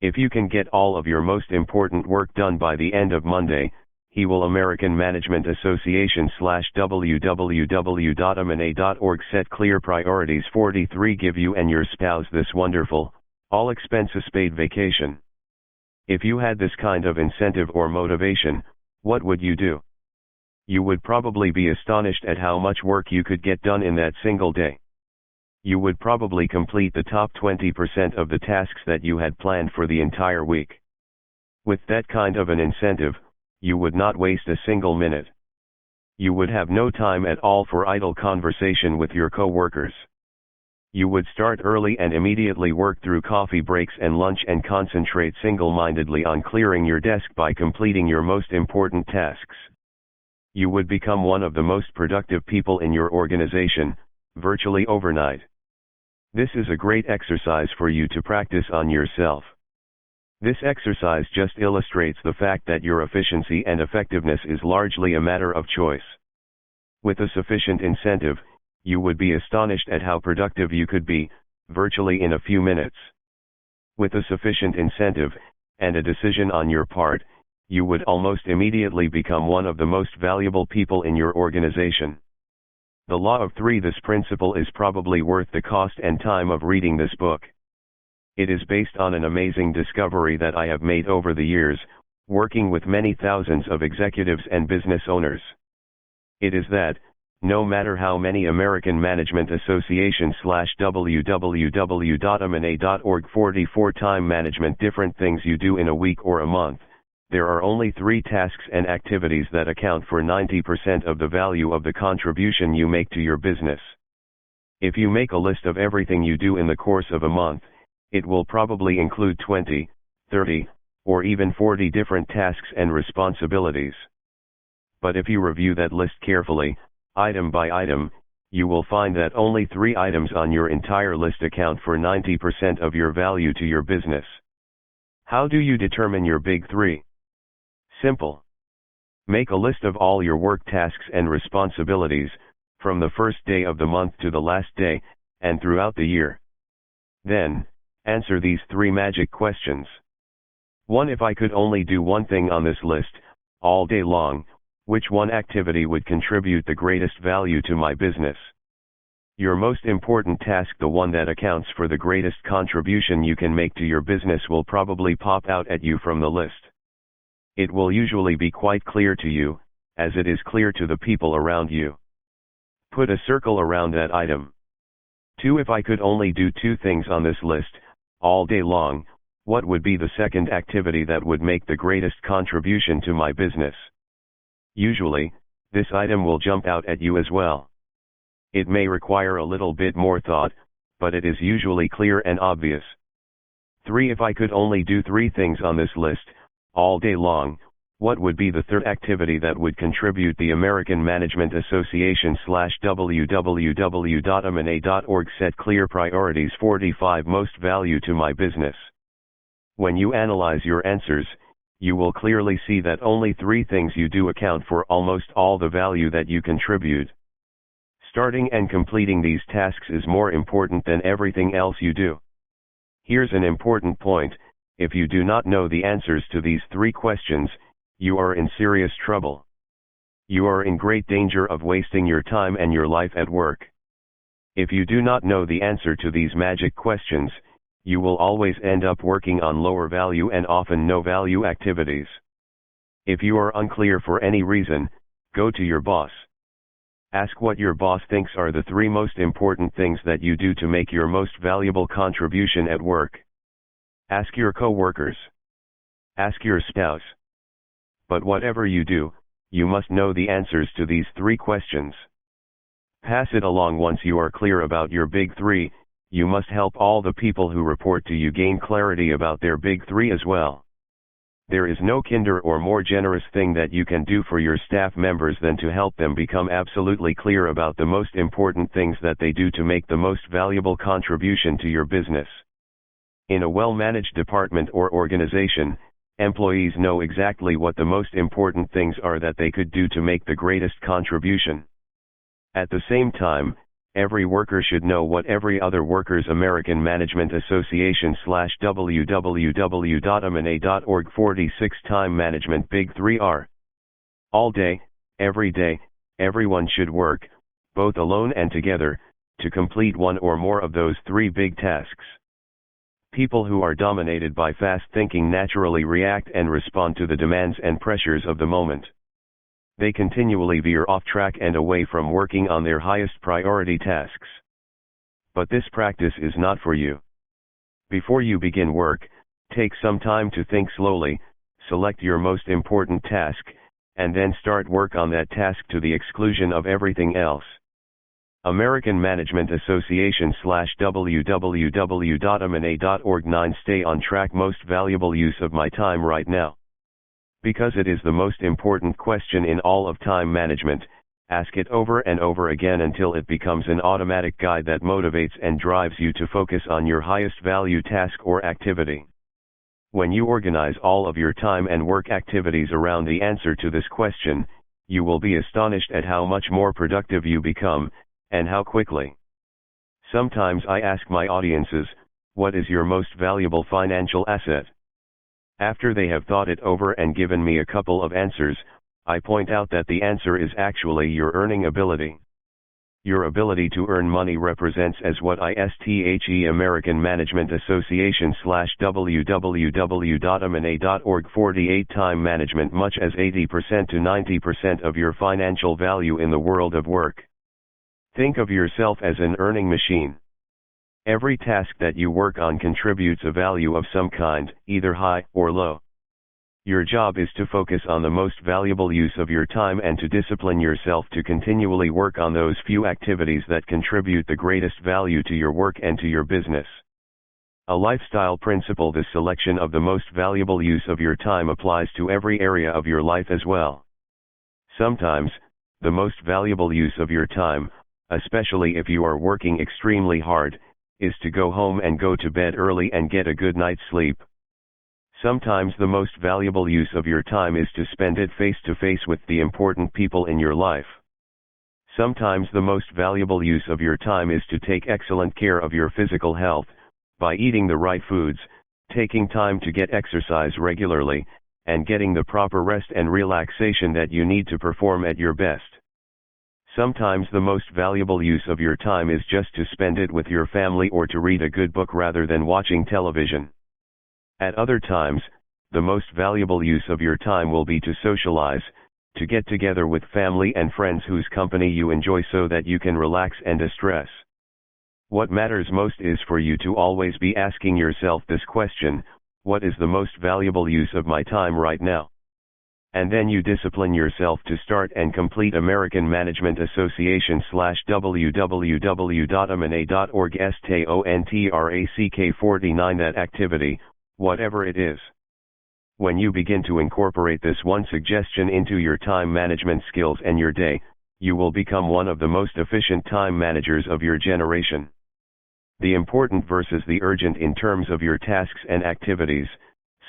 If you can get all of your most important work done by the end of Monday, he will American Management Association /www.amana.org set clear priorities 43 give you and your spouse this wonderful, all expenses paid vacation. If you had this kind of incentive or motivation, what would you do? You would probably be astonished at how much work you could get done in that single day. You would probably complete the top 20% of the tasks that you had planned for the entire week. With that kind of an incentive, you would not waste a single minute. You would have no time at all for idle conversation with your co-workers. You would start early and immediately work through coffee breaks and lunch and concentrate single-mindedly on clearing your desk by completing your most important tasks. You would become one of the most productive people in your organization, virtually overnight. This is a great exercise for you to practice on yourself. This exercise just illustrates the fact that your efficiency and effectiveness is largely a matter of choice. With a sufficient incentive, you would be astonished at how productive you could be, virtually in a few minutes. With a sufficient incentive, and a decision on your part, you would almost immediately become one of the most valuable people in your organization. The law of 3. This principle is probably worth the cost and time of reading this book. It is based on an amazing discovery that I have made over the years, working with many thousands of executives and business owners. It is that, no matter how many American Management Association /www.amana.org 44 time management different things you do in a week or a month, there are only 3 tasks and activities that account for 90% of the value of the contribution you make to your business. If you make a list of everything you do in the course of a month, it will probably include 20, 30, or even 40 different tasks and responsibilities. But if you review that list carefully, item by item, you will find that only 3 items on your entire list account for 90% of your value to your business. How do you determine your big 3? Simple. Make a list of all your work tasks and responsibilities, from the first day of the month to the last day, and throughout the year. Then, answer these 3 magic questions. 1. If I could only do one thing on this list, all day long, which one activity would contribute the greatest value to my business? Your most important task, the one that accounts for the greatest contribution you can make to your business, will probably pop out at you from the list. It will usually be quite clear to you, as it is clear to the people around you. Put a circle around that item. 2. If I could only do 2 things on this list, all day long, what would be the second activity that would make the greatest contribution to my business? Usually, this item will jump out at you as well. It may require a little bit more thought, but it is usually clear and obvious. 3. If I could only do 3 things on this list, all day long, what would be the third activity that would contribute the American Management Association /www.amana.org set clear priorities 45 most value to my business? When you analyze your answers, you will clearly see that only 3 things you do account for almost all the value that you contribute. Starting and completing these tasks is more important than everything else you do. Here's an important point: If you do not know the answers to these three questions, you are in serious trouble. You are in great danger of wasting your time and your life at work. If you do not know the answer to these magic questions, you will always end up working on lower value and often no value activities. If you are unclear for any reason, go to your boss. Ask what your boss thinks are the three most important things that you do to make your most valuable contribution at work. Ask your co-workers. Ask your spouse. But whatever you do, you must know the answers to these three questions. Pass it along. Once you are clear about your big three, you must help all the people who report to you gain clarity about their big three as well. There is no kinder or more generous thing that you can do for your staff members than to help them become absolutely clear about the most important things that they do to make the most valuable contribution to your business. In a well-managed department or organization, employees know exactly what the most important things are that they could do to make the greatest contribution. At the same time, every worker should know what every other workers American Management Association /www.amana.org 46 Time Management Big Three are. All day, every day, everyone should work, both alone and together, to complete one or more of those three big tasks. People who are dominated by fast thinking naturally react and respond to the demands and pressures of the moment. They continually veer off track and away from working on their highest priority tasks. But this practice is not for you. Before you begin work, take some time to think slowly, select your most important task, and then start work on that task to the exclusion of everything else. American Management Association /www.amana.org 9 Stay on track. Most valuable use of my time right now. Because it is the most important question in all of time management, ask it over and over again until it becomes an automatic guide that motivates and drives you to focus on your highest value task or activity. When you organize all of your time and work activities around the answer to this question, you will be astonished at how much more productive you become, and how quickly. Sometimes I ask my audiences, what is your most valuable financial asset? After they have thought it over and given me a couple of answers, I point out that the answer is actually your earning ability. Your ability to earn money represents as what ISTHE American Management Association /www.amana.org 48 time management much as 80% to 90% of your financial value in the world of work. Think of yourself as an earning machine. Every task that you work on contributes a value of some kind, either high or low. Your job is to focus on the most valuable use of your time and to discipline yourself to continually work on those few activities that contribute the greatest value to your work and to your business. A lifestyle principle. The selection of the most valuable use of your time applies to every area of your life as well. Sometimes, the most valuable use of your time, especially if you are working extremely hard, is to go home and go to bed early and get a good night's sleep. Sometimes the most valuable use of your time is to spend it face to face with the important people in your life. Sometimes the most valuable use of your time is to take excellent care of your physical health, by eating the right foods, taking time to get exercise regularly, and getting the proper rest and relaxation that you need to perform at your best. Sometimes the most valuable use of your time is just to spend it with your family or to read a good book rather than watching television. At other times, the most valuable use of your time will be to socialize, to get together with family and friends whose company you enjoy so that you can relax and de-stress. What matters most is for you to always be asking yourself this question, what is the most valuable use of my time right now? And then you discipline yourself to start and complete American Management Association /www.amana.org STONTRACK 49 that activity, whatever it is. When you begin to incorporate this one suggestion into your time management skills and your day, you will become one of the most efficient time managers of your generation. The important versus the urgent. In terms of your tasks and activities,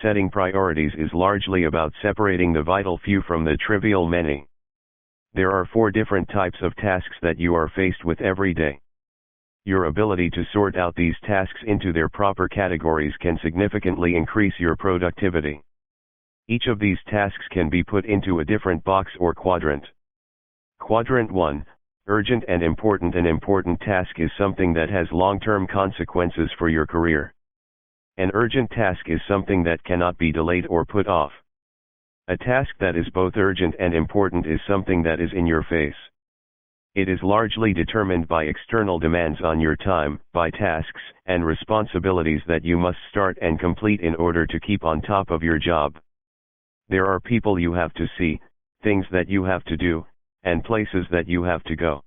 setting priorities is largely about separating the vital few from the trivial many. There are 4 different types of tasks that you are faced with every day. Your ability to sort out these tasks into their proper categories can significantly increase your productivity. Each of these tasks can be put into a different box or quadrant. Quadrant 1, urgent and important. An important task is something that has long-term consequences for your career. An urgent task is something that cannot be delayed or put off. A task that is both urgent and important is something that is in your face. It is largely determined by external demands on your time, by tasks and responsibilities that you must start and complete in order to keep on top of your job. There are people you have to see, things that you have to do, and places that you have to go.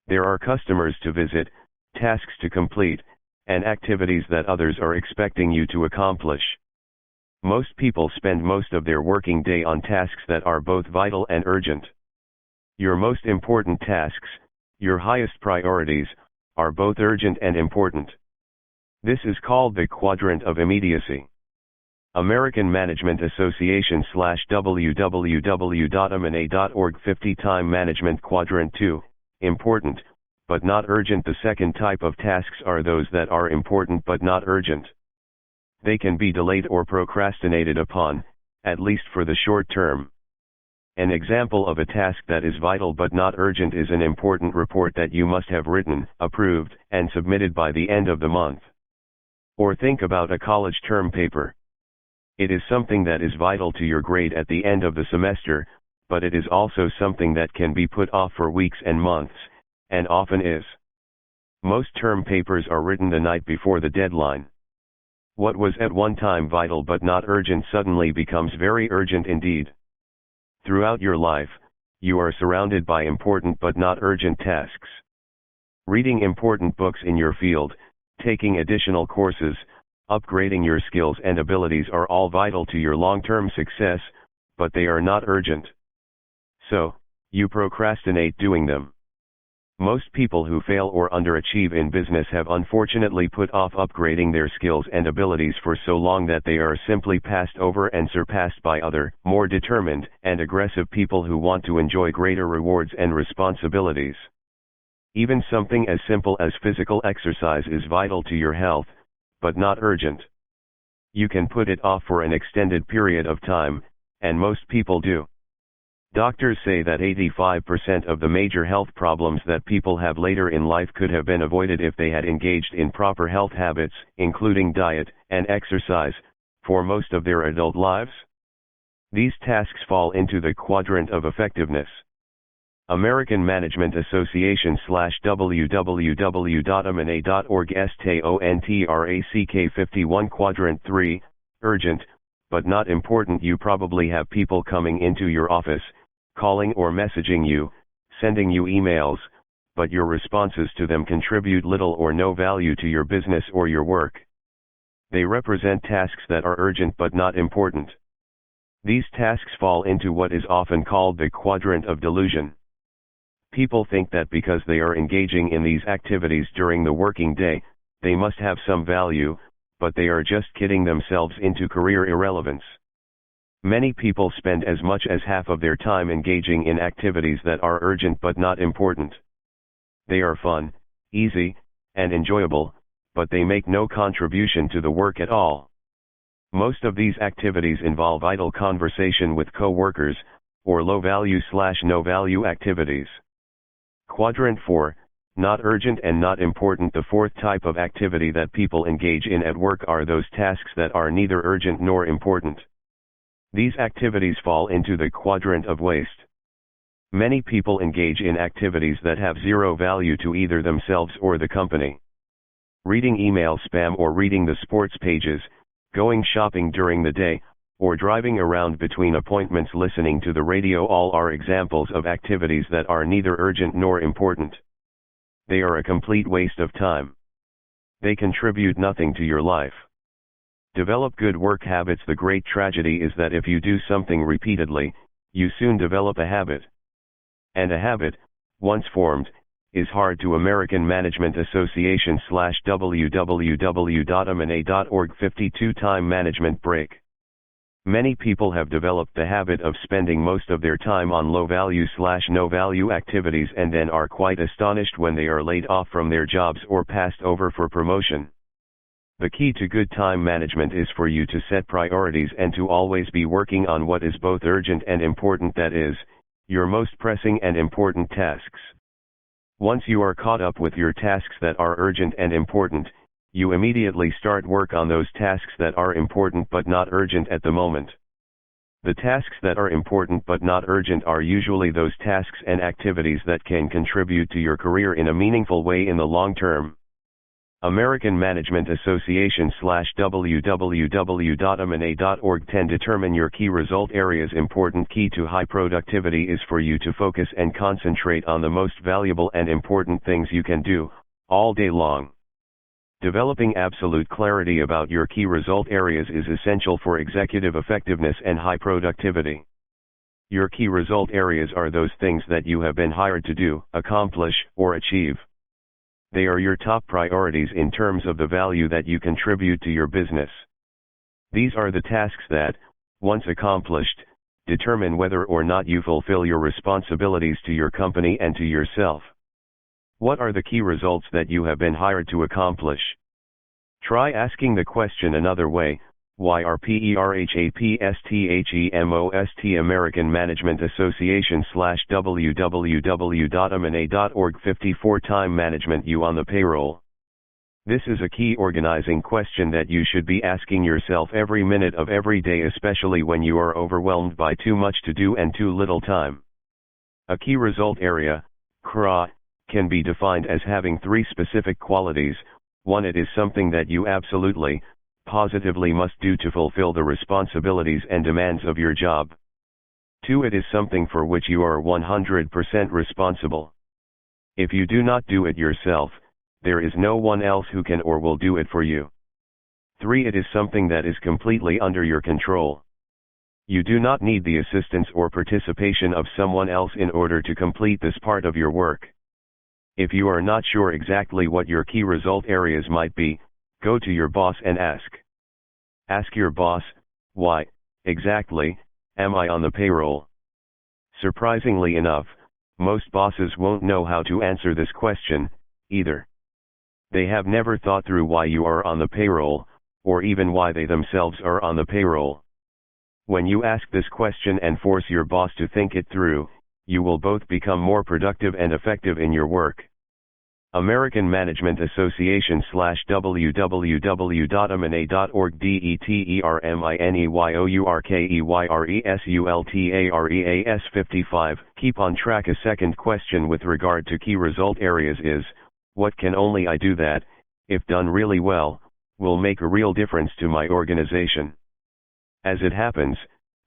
There are customers to visit, tasks to complete, and activities that others are expecting you to accomplish. Most people spend most of their working day on tasks that are both vital and urgent. Your most important tasks, your highest priorities, are both urgent and important. This is called the quadrant of immediacy. American Management Association /www.amana.org 50 Time Management Quadrant 2, important, but not urgent. The second type of tasks are those that are important but not urgent. They can be delayed or procrastinated upon, at least for the short term. An example of a task that is vital but not urgent is an important report that you must have written, approved, and submitted by the end of the month. Or think about a college term paper. It is something that is vital to your grade at the end of the semester, but it is also something that can be put off for weeks and months, and often is. Most term papers are written the night before the deadline. What was at one time vital but not urgent suddenly becomes very urgent indeed. Throughout your life, you are surrounded by important but not urgent tasks. Reading important books in your field, taking additional courses, upgrading your skills and abilities are all vital to your long-term success, but they are not urgent. So, you procrastinate doing them. Most people who fail or underachieve in business have unfortunately put off upgrading their skills and abilities for so long that they are simply passed over and surpassed by other, more determined and aggressive people who want to enjoy greater rewards and responsibilities. Even something as simple as physical exercise is vital to your health, but not urgent. You can put it off for an extended period of time, and most people do. Doctors say that 85% of the major health problems that people have later in life could have been avoided if they had engaged in proper health habits, including diet and exercise, for most of their adult lives. These tasks fall into the quadrant of effectiveness. American Management Association /www.amana.org STONTRACK 51 Quadrant 3, urgent, but not important. You probably have people coming into your office, calling or messaging you, sending you emails, but your responses to them contribute little or no value to your business or your work. They represent tasks that are urgent but not important. These tasks fall into what is often called the quadrant of delusion. People think that because they are engaging in these activities during the working day, they must have some value, but they are just kidding themselves into career irrelevance. Many people spend as much as half of their time engaging in activities that are urgent but not important. They are fun, easy, and enjoyable, but they make no contribution to the work at all. Most of these activities involve idle conversation with co-workers, or low-value/no-value activities. Quadrant 4, not urgent and not important. The fourth type of activity that people engage in at work are those tasks that are neither urgent nor important. These activities fall into the quadrant of waste. Many people engage in activities that have zero value to either themselves or the company. Reading email spam or reading the sports pages, going shopping during the day, or driving around between appointments listening to the radio all are examples of activities that are neither urgent nor important. They are a complete waste of time. They contribute nothing to your life. Develop good work habits. The great tragedy is that if you do something repeatedly, you soon develop a habit. And a habit, once formed, is hard to. American Management Association /www.amana.org 52 Time Management Break. Many people have developed the habit of spending most of their time on low-value/no value activities and then are quite astonished when they are laid off from their jobs or passed over for promotion. The key to good time management is for you to set priorities and to always be working on what is both urgent and important, that is, your most pressing and important tasks. Once you are caught up with your tasks that are urgent and important, you immediately start work on those tasks that are important but not urgent at the moment. The tasks that are important but not urgent are usually those tasks and activities that can contribute to your career in a meaningful way in the long term. American Management Association /www.amana.org 10 Determine your key result areas. Important key to high productivity is for you to focus and concentrate on the most valuable and important things you can do, all day long. Developing absolute clarity about your key result areas is essential for executive effectiveness and high productivity. Your key result areas are those things that you have been hired to do, accomplish, or achieve. They are your top priorities in terms of the value that you contribute to your business. These are the tasks that, once accomplished, determine whether or not you fulfill your responsibilities to your company and to yourself. What are the key results that you have been hired to accomplish? Try asking the question another way. Why are PERHAPSTHEMOST American Management Association /www.amana.org 54 Time management. You on the payroll. This is a key organizing question that you should be asking yourself every minute of every day, especially when you are overwhelmed by too much to do and too little time. A key result area, CRA, can be defined as having three specific qualities. 1. It is something that you absolutely, positively must do to fulfill the responsibilities and demands of your job. 2. It is something for which you are 100% responsible. If you do not do it yourself, there is no one else who can or will do it for you. 3. It is something that is completely under your control. You do not need the assistance or participation of someone else in order to complete this part of your work. If you are not sure exactly what your key result areas might be, go to your boss and ask. Ask your boss, why, exactly, am I on the payroll? Surprisingly enough, most bosses won't know how to answer this question, either. They have never thought through why you are on the payroll, or even why they themselves are on the payroll. When you ask this question and force your boss to think it through, you will both become more productive and effective in your work. American Management Association /www.amana.org DETERMINEYOURKEYRESULTAREAS 55 Keep on track. A second question with regard to key result areas is, what can only I do that, if done really well, will make a real difference to my organization? As it happens,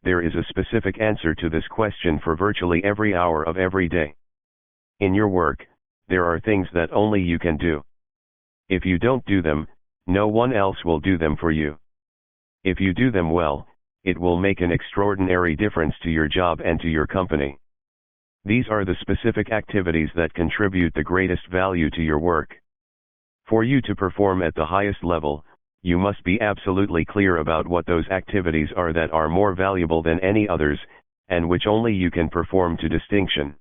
there is a specific answer to this question for virtually every hour of every day. In your work, there are things that only you can do. If you don't do them, no one else will do them for you. If you do them well, it will make an extraordinary difference to your job and to your company. These are the specific activities that contribute the greatest value to your work. For you to perform at the highest level, you must be absolutely clear about what those activities are that are more valuable than any others, and which only you can perform to distinction.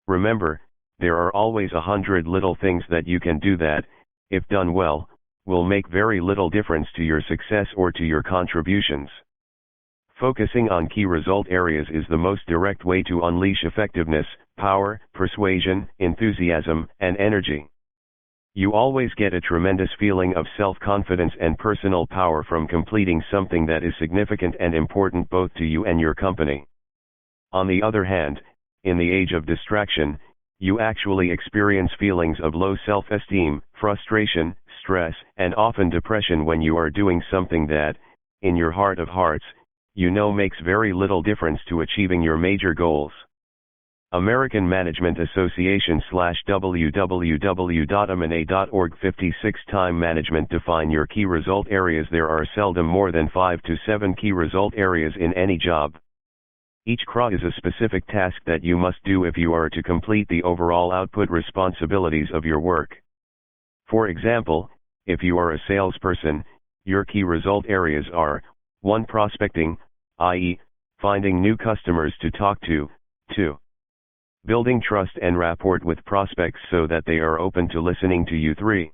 Remember, there are always 100 little things that you can do that, if done well, will make very little difference to your success or to your contributions. Focusing on key result areas is the most direct way to unleash effectiveness, power, persuasion, enthusiasm, and energy. You always get a tremendous feeling of self-confidence and personal power from completing something that is significant and important both to you and your company. On the other hand, in the age of distraction, you actually experience feelings of low self-esteem, frustration, stress, and often depression when you are doing something that, in your heart of hearts, you know makes very little difference to achieving your major goals. American Management Association /www.amana.org 56 Time management. Define your key result areas. There are seldom more than 5 to 7 key result areas in any job. Each CRA is a specific task that you must do if you are to complete the overall output responsibilities of your work. For example, if you are a salesperson, your key result areas are 1. Prospecting, i.e., finding new customers to talk to. 2. Building trust and rapport with prospects so that they are open to listening to you. 3.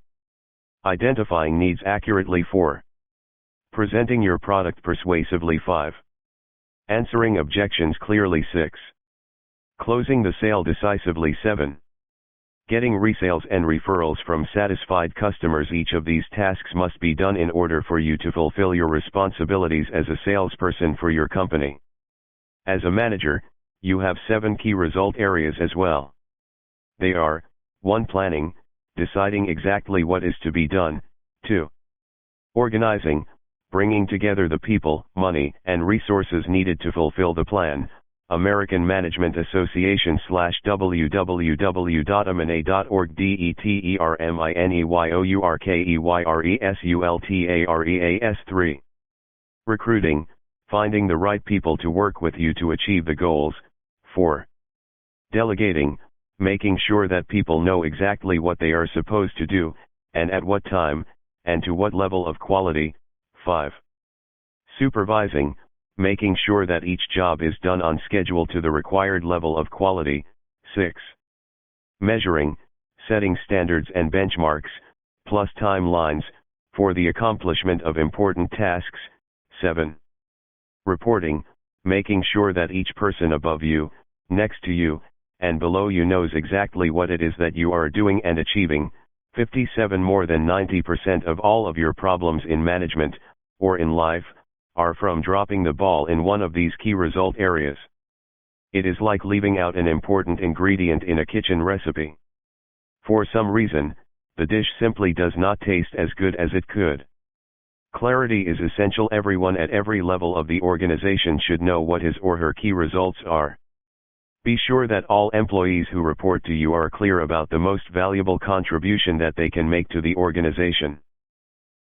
Identifying needs accurately. 4. Presenting your product persuasively. 5. Answering objections clearly. 6. Closing the sale decisively. 7. Getting resales and referrals from satisfied customers. Each of these tasks must be done in order for you to fulfill your responsibilities as a salesperson for your company. As a manager, you have 7 key result areas as well. They are: 1. Planning, deciding exactly what is to be done. 2. Organizing, bringing together the people, money, and resources needed to fulfill the plan. American Management Association /www.amana.org DETERMINEYOURKEYRESULTAREAS. 3. Recruiting, finding the right people to work with you to achieve the goals. 4. Delegating, making sure that people know exactly what they are supposed to do, and at what time, and to what level of quality. 5. Supervising, making sure that each job is done on schedule to the required level of quality. 6. Measuring, setting standards and benchmarks, plus timelines, for the accomplishment of important tasks. 7. Reporting, making sure that each person above you, next to you, and below you knows exactly what it is that you are doing and achieving. 57. More than 90% of all of your problems in management, or in life, are from dropping the ball in one of these key result areas. It is like leaving out an important ingredient in a kitchen recipe. For some reason, the dish simply does not taste as good as it could. Clarity is essential. Everyone at every level of the organization should know what his or her key results are. Be sure that all employees who report to you are clear about the most valuable contribution that they can make to the organization.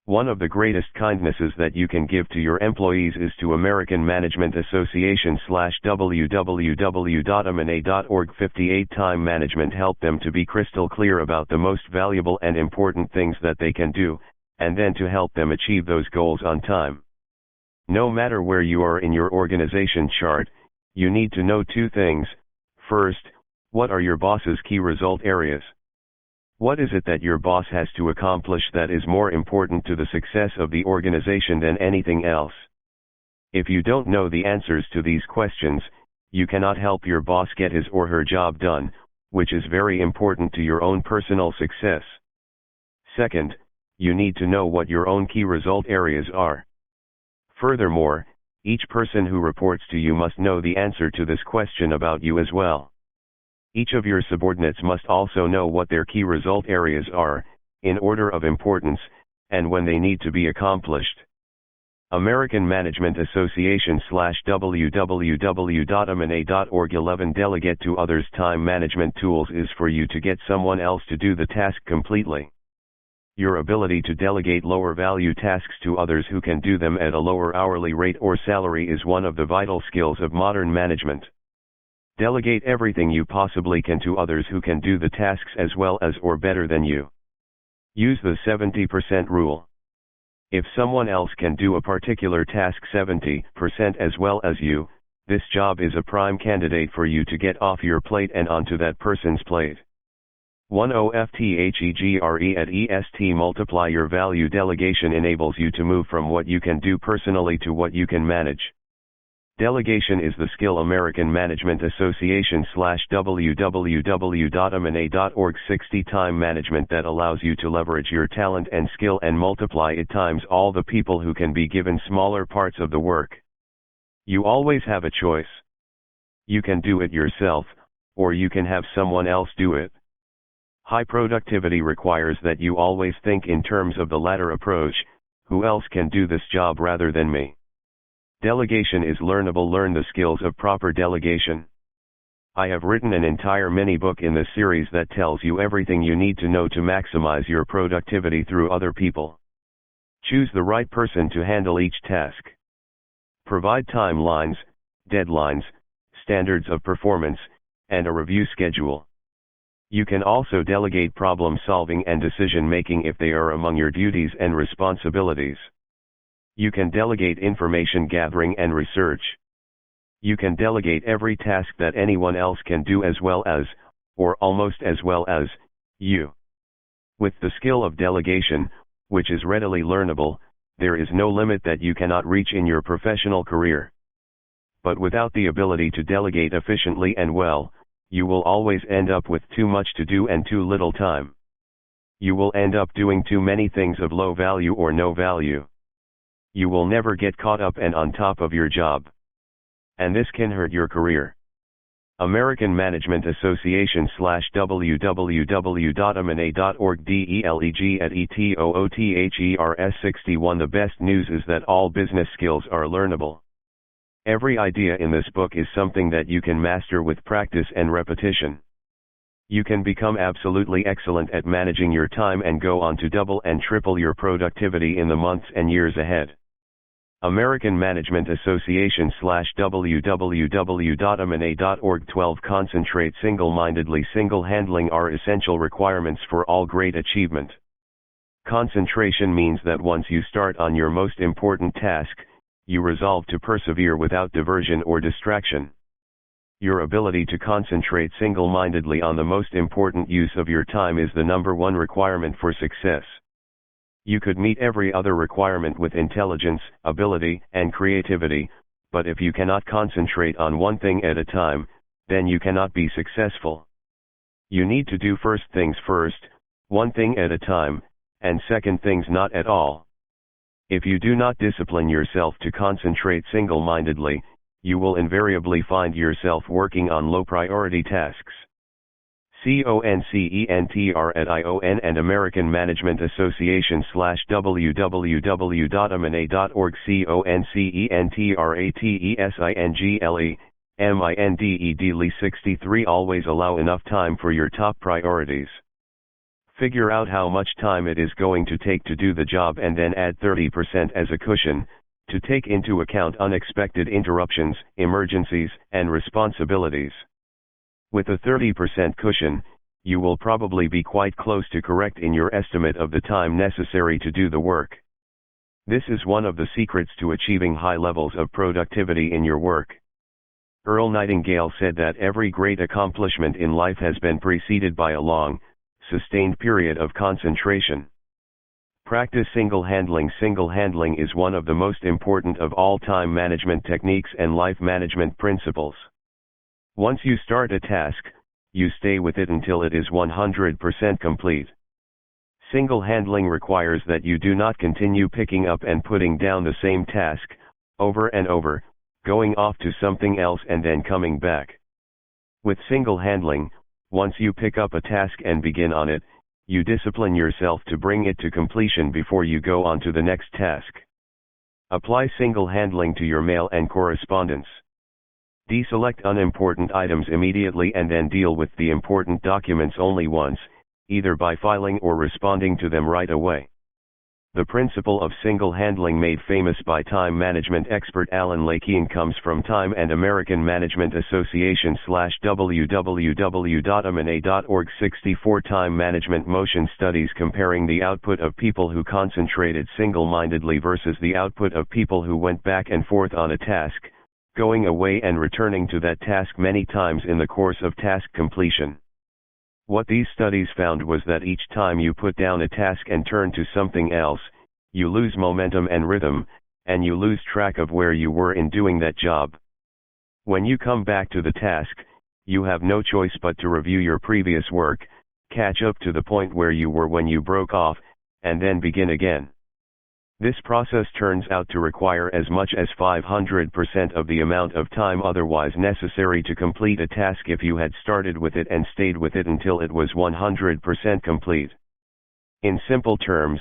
One of the greatest kindnesses that you can give to your employees is to American Management Association /www.amana.org. 58. Time management. Help them to be crystal clear about the most valuable and important things that they can do, and then to help them achieve those goals on time. No matter where you are in your organization chart, you need to know 2 things. First, what are your boss's key result areas? What is it that your boss has to accomplish that is more important to the success of the organization than anything else? If you don't know the answers to these questions, you cannot help your boss get his or her job done, which is very important to your own personal success. Second, you need to know what your own key result areas are. Furthermore, each person who reports to you must know the answer to this question about you as well. Each of your subordinates must also know what their key result areas are, in order of importance, and when they need to be accomplished. American Management Association /www.amana.org. 11. Delegate to others. Time management tools is for you to get someone else to do the task completely. Your ability to delegate lower value tasks to others who can do them at a lower hourly rate or salary is one of the vital skills of modern management. Delegate everything you possibly can to others who can do the tasks as well as or better than you. Use the 70% rule. If someone else can do a particular task 70% as well as you, this job is a prime candidate for you to get off your plate and onto that person's plate. 1. Multiply your value. Delegation enables you to move from what you can do personally to what you can manage. Delegation is the skill. American Management Association /www.amana.org. 60. Time management that allows you to leverage your talent and skill and multiply it times all the people who can be given smaller parts of the work. You always have a choice. You can do it yourself, or you can have someone else do it. High productivity requires that you always think in terms of the latter approach: who else can do this job rather than me? Delegation is learnable. Learn the skills of proper delegation. I have written an entire mini-book in this series that tells you everything you need to know to maximize your productivity through other people. Choose the right person to handle each task. Provide timelines, deadlines, standards of performance, and a review schedule. You can also delegate problem solving and decision making if they are among your duties and responsibilities. You can delegate information gathering and research. You can delegate every task that anyone else can do as well as, or almost as well as, you. With the skill of delegation, which is readily learnable, there is no limit that you cannot reach in your professional career. But without the ability to delegate efficiently and well, you will always end up with too much to do and too little time. You will end up doing too many things of low value or no value. You will never get caught up and on top of your job. And this can hurt your career. American Management Association /www.amana.org DELEG@ETOOTHERS 61. The best news is that all business skills are learnable. Every idea in this book is something that you can master with practice and repetition. You can become absolutely excellent at managing your time and go on to double and triple your productivity in the months and years ahead. American Management Association /www.amana.org 12 Concentrate single-mindedly. Single-handling are essential requirements for all great achievement. Concentration means that once you start on your most important task, you resolve to persevere without diversion or distraction. Your ability to concentrate single-mindedly on the most important use of your time is the number one requirement for success. You could meet every other requirement with intelligence, ability, and creativity, but if you cannot concentrate on one thing at a time, then you cannot be successful. You need to do first things first, one thing at a time, and second things not at all. If you do not discipline yourself to concentrate single-mindedly, you will invariably find yourself working on low-priority tasks. CONCENTRATION and American Management Association /www.amana.org CONCENTRATESINGLE, MINDEDLE 63. Always allow enough time for your top priorities. Figure out how much time it is going to take to do the job and then add 30% as a cushion, to take into account unexpected interruptions, emergencies, and responsibilities. With a 30% cushion, you will probably be quite close to correct in your estimate of the time necessary to do the work. This is one of the secrets to achieving high levels of productivity in your work. Earl Nightingale said that every great accomplishment in life has been preceded by a long, sustained period of concentration. Practice single-handling. Single-handling is one of the most important of all time management techniques and life management principles. Once you start a task, you stay with it until it is 100% complete. Single-handling requires that you do not continue picking up and putting down the same task, over and over, going off to something else and then coming back. With single-handling, once you pick up a task and begin on it, you discipline yourself to bring it to completion before you go on to the next task. Apply single-handling to your mail and correspondence. Deselect unimportant items immediately and then deal with the important documents only once, either by filing or responding to them right away. The principle of single-handling, made famous by time management expert Alan Lakean, comes from Time and American Management Association /www.amana.org 64 Time management motion studies comparing the output of people who concentrated single-mindedly versus the output of people who went back and forth on a task, going away and returning to that task many times in the course of task completion. What these studies found was that each time you put down a task and turn to something else, you lose momentum and rhythm, and you lose track of where you were in doing that job. When you come back to the task, you have no choice but to review your previous work, catch up to the point where you were when you broke off, and then begin again. This process turns out to require as much as 500% of the amount of time otherwise necessary to complete a task if you had started with it and stayed with it until it was 100% complete. In simple terms,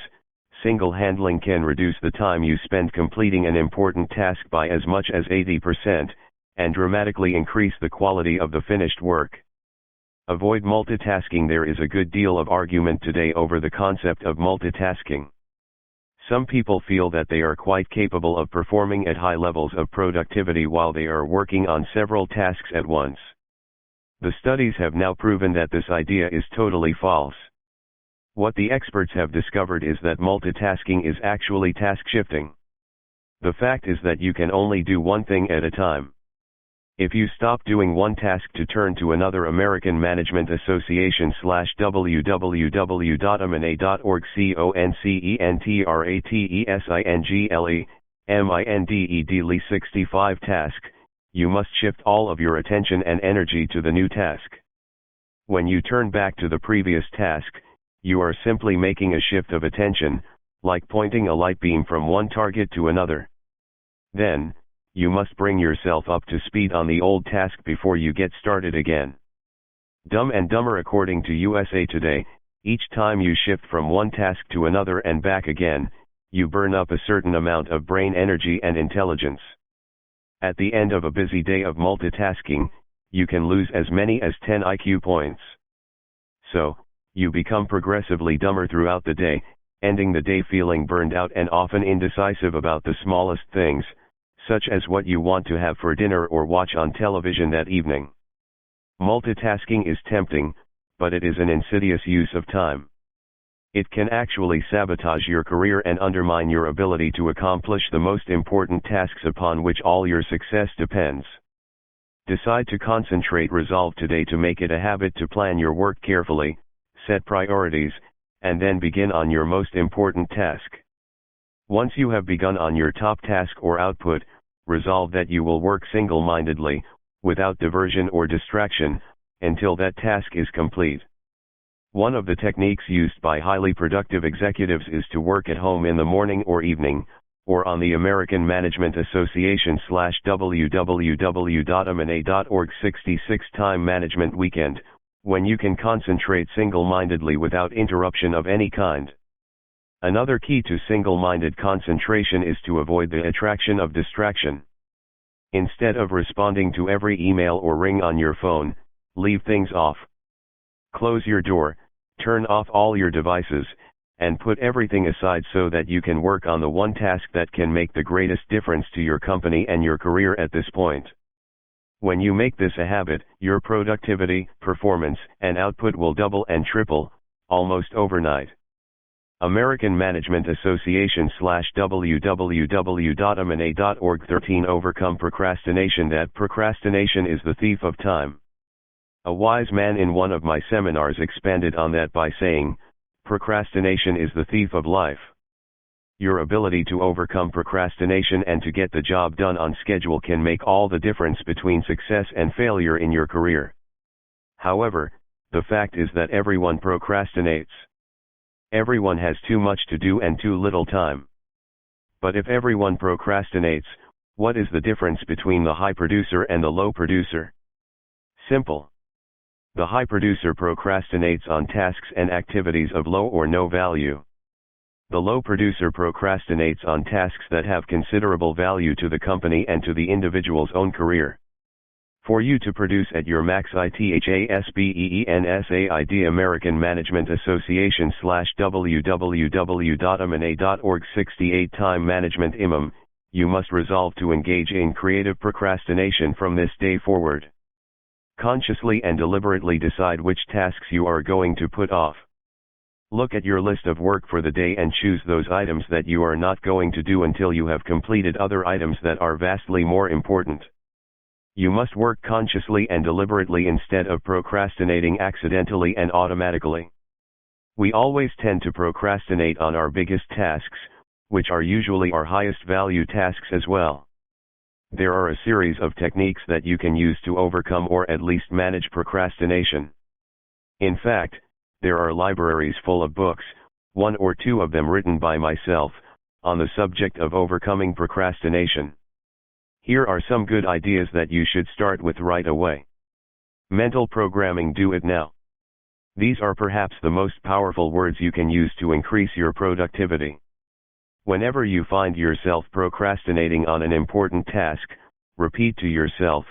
single-handling can reduce the time you spend completing an important task by as much as 80%, and dramatically increase the quality of the finished work. Avoid multitasking. There is a good deal of argument today over the concept of multitasking. Some people feel that they are quite capable of performing at high levels of productivity while they are working on several tasks at once. The studies have now proven that this idea is totally false. What the experts have discovered is that multitasking is actually task shifting. The fact is that you can only do one thing at a time. If you stop doing one task to turn to another, American Management Association www.amana.org concentratesingle 65 task, you must shift all of your attention and energy to the new task. When you turn back to the previous task, you are simply making a shift of attention, like pointing a light beam from one target to another. Then, you must bring yourself up to speed on the old task before you get started again. Dumb and Dumber. According to USA Today, each time you shift from one task to another and back again, you burn up a certain amount of brain energy and intelligence. At the end of a busy day of multitasking, you can lose as many as 10 IQ points. So, you become progressively dumber throughout the day, ending the day feeling burned out and often indecisive about the smallest things, such as what you want to have for dinner or watch on television that evening. Multitasking is tempting, but it is an insidious use of time. It can actually sabotage your career and undermine your ability to accomplish the most important tasks upon which all your success depends. Decide to concentrate. Resolve today to make it a habit to plan your work carefully, set priorities, and then begin on your most important task. Once you have begun on your top task or output, resolve that you will work single-mindedly, without diversion or distraction, until that task is complete. One of the techniques used by highly productive executives is to work at home in the morning or evening, or on the American Management Association www.amana.org 66 time management weekend, when you can concentrate single-mindedly without interruption of any kind. Another key to single-minded concentration is to avoid the attraction of distraction. Instead of responding to every email or ring on your phone, leave things off. Close your door, turn off all your devices, and put everything aside so that you can work on the one task that can make the greatest difference to your company and your career at this point. When you make this a habit, your productivity, performance, and output will double and triple, almost overnight. American Management Association www.amana.org 13 Overcome procrastination. That procrastination is the thief of time. A wise man in one of my seminars expanded on that by saying, procrastination is the thief of life. Your ability to overcome procrastination and to get the job done on schedule can make all the difference between success and failure in your career. However, the fact is that everyone procrastinates. Everyone has too much to do and too little time. But if everyone procrastinates, what is the difference between the high producer and the low producer? Simple. The high producer procrastinates on tasks and activities of low or no value. The low producer procrastinates on tasks that have considerable value to the company and to the individual's own career. For you to produce at your max ITHASBEENSAID American Management Association www.amana.org 68 time management IMM, you must resolve to engage in creative procrastination from this day forward. Consciously and deliberately decide which tasks you are going to put off. Look at your list of work for the day and choose those items that you are not going to do until you have completed other items that are vastly more important. You must work consciously and deliberately instead of procrastinating accidentally and automatically. We always tend to procrastinate on our biggest tasks, which are usually our highest value tasks as well. There are a series of techniques that you can use to overcome or at least manage procrastination. In fact, there are libraries full of books, one or two of them written by myself, on the subject of overcoming procrastination. Here are some good ideas that you should start with right away. Mental programming. Do it now. These are perhaps the most powerful words you can use to increase your productivity. Whenever you find yourself procrastinating on an important task, repeat to yourself,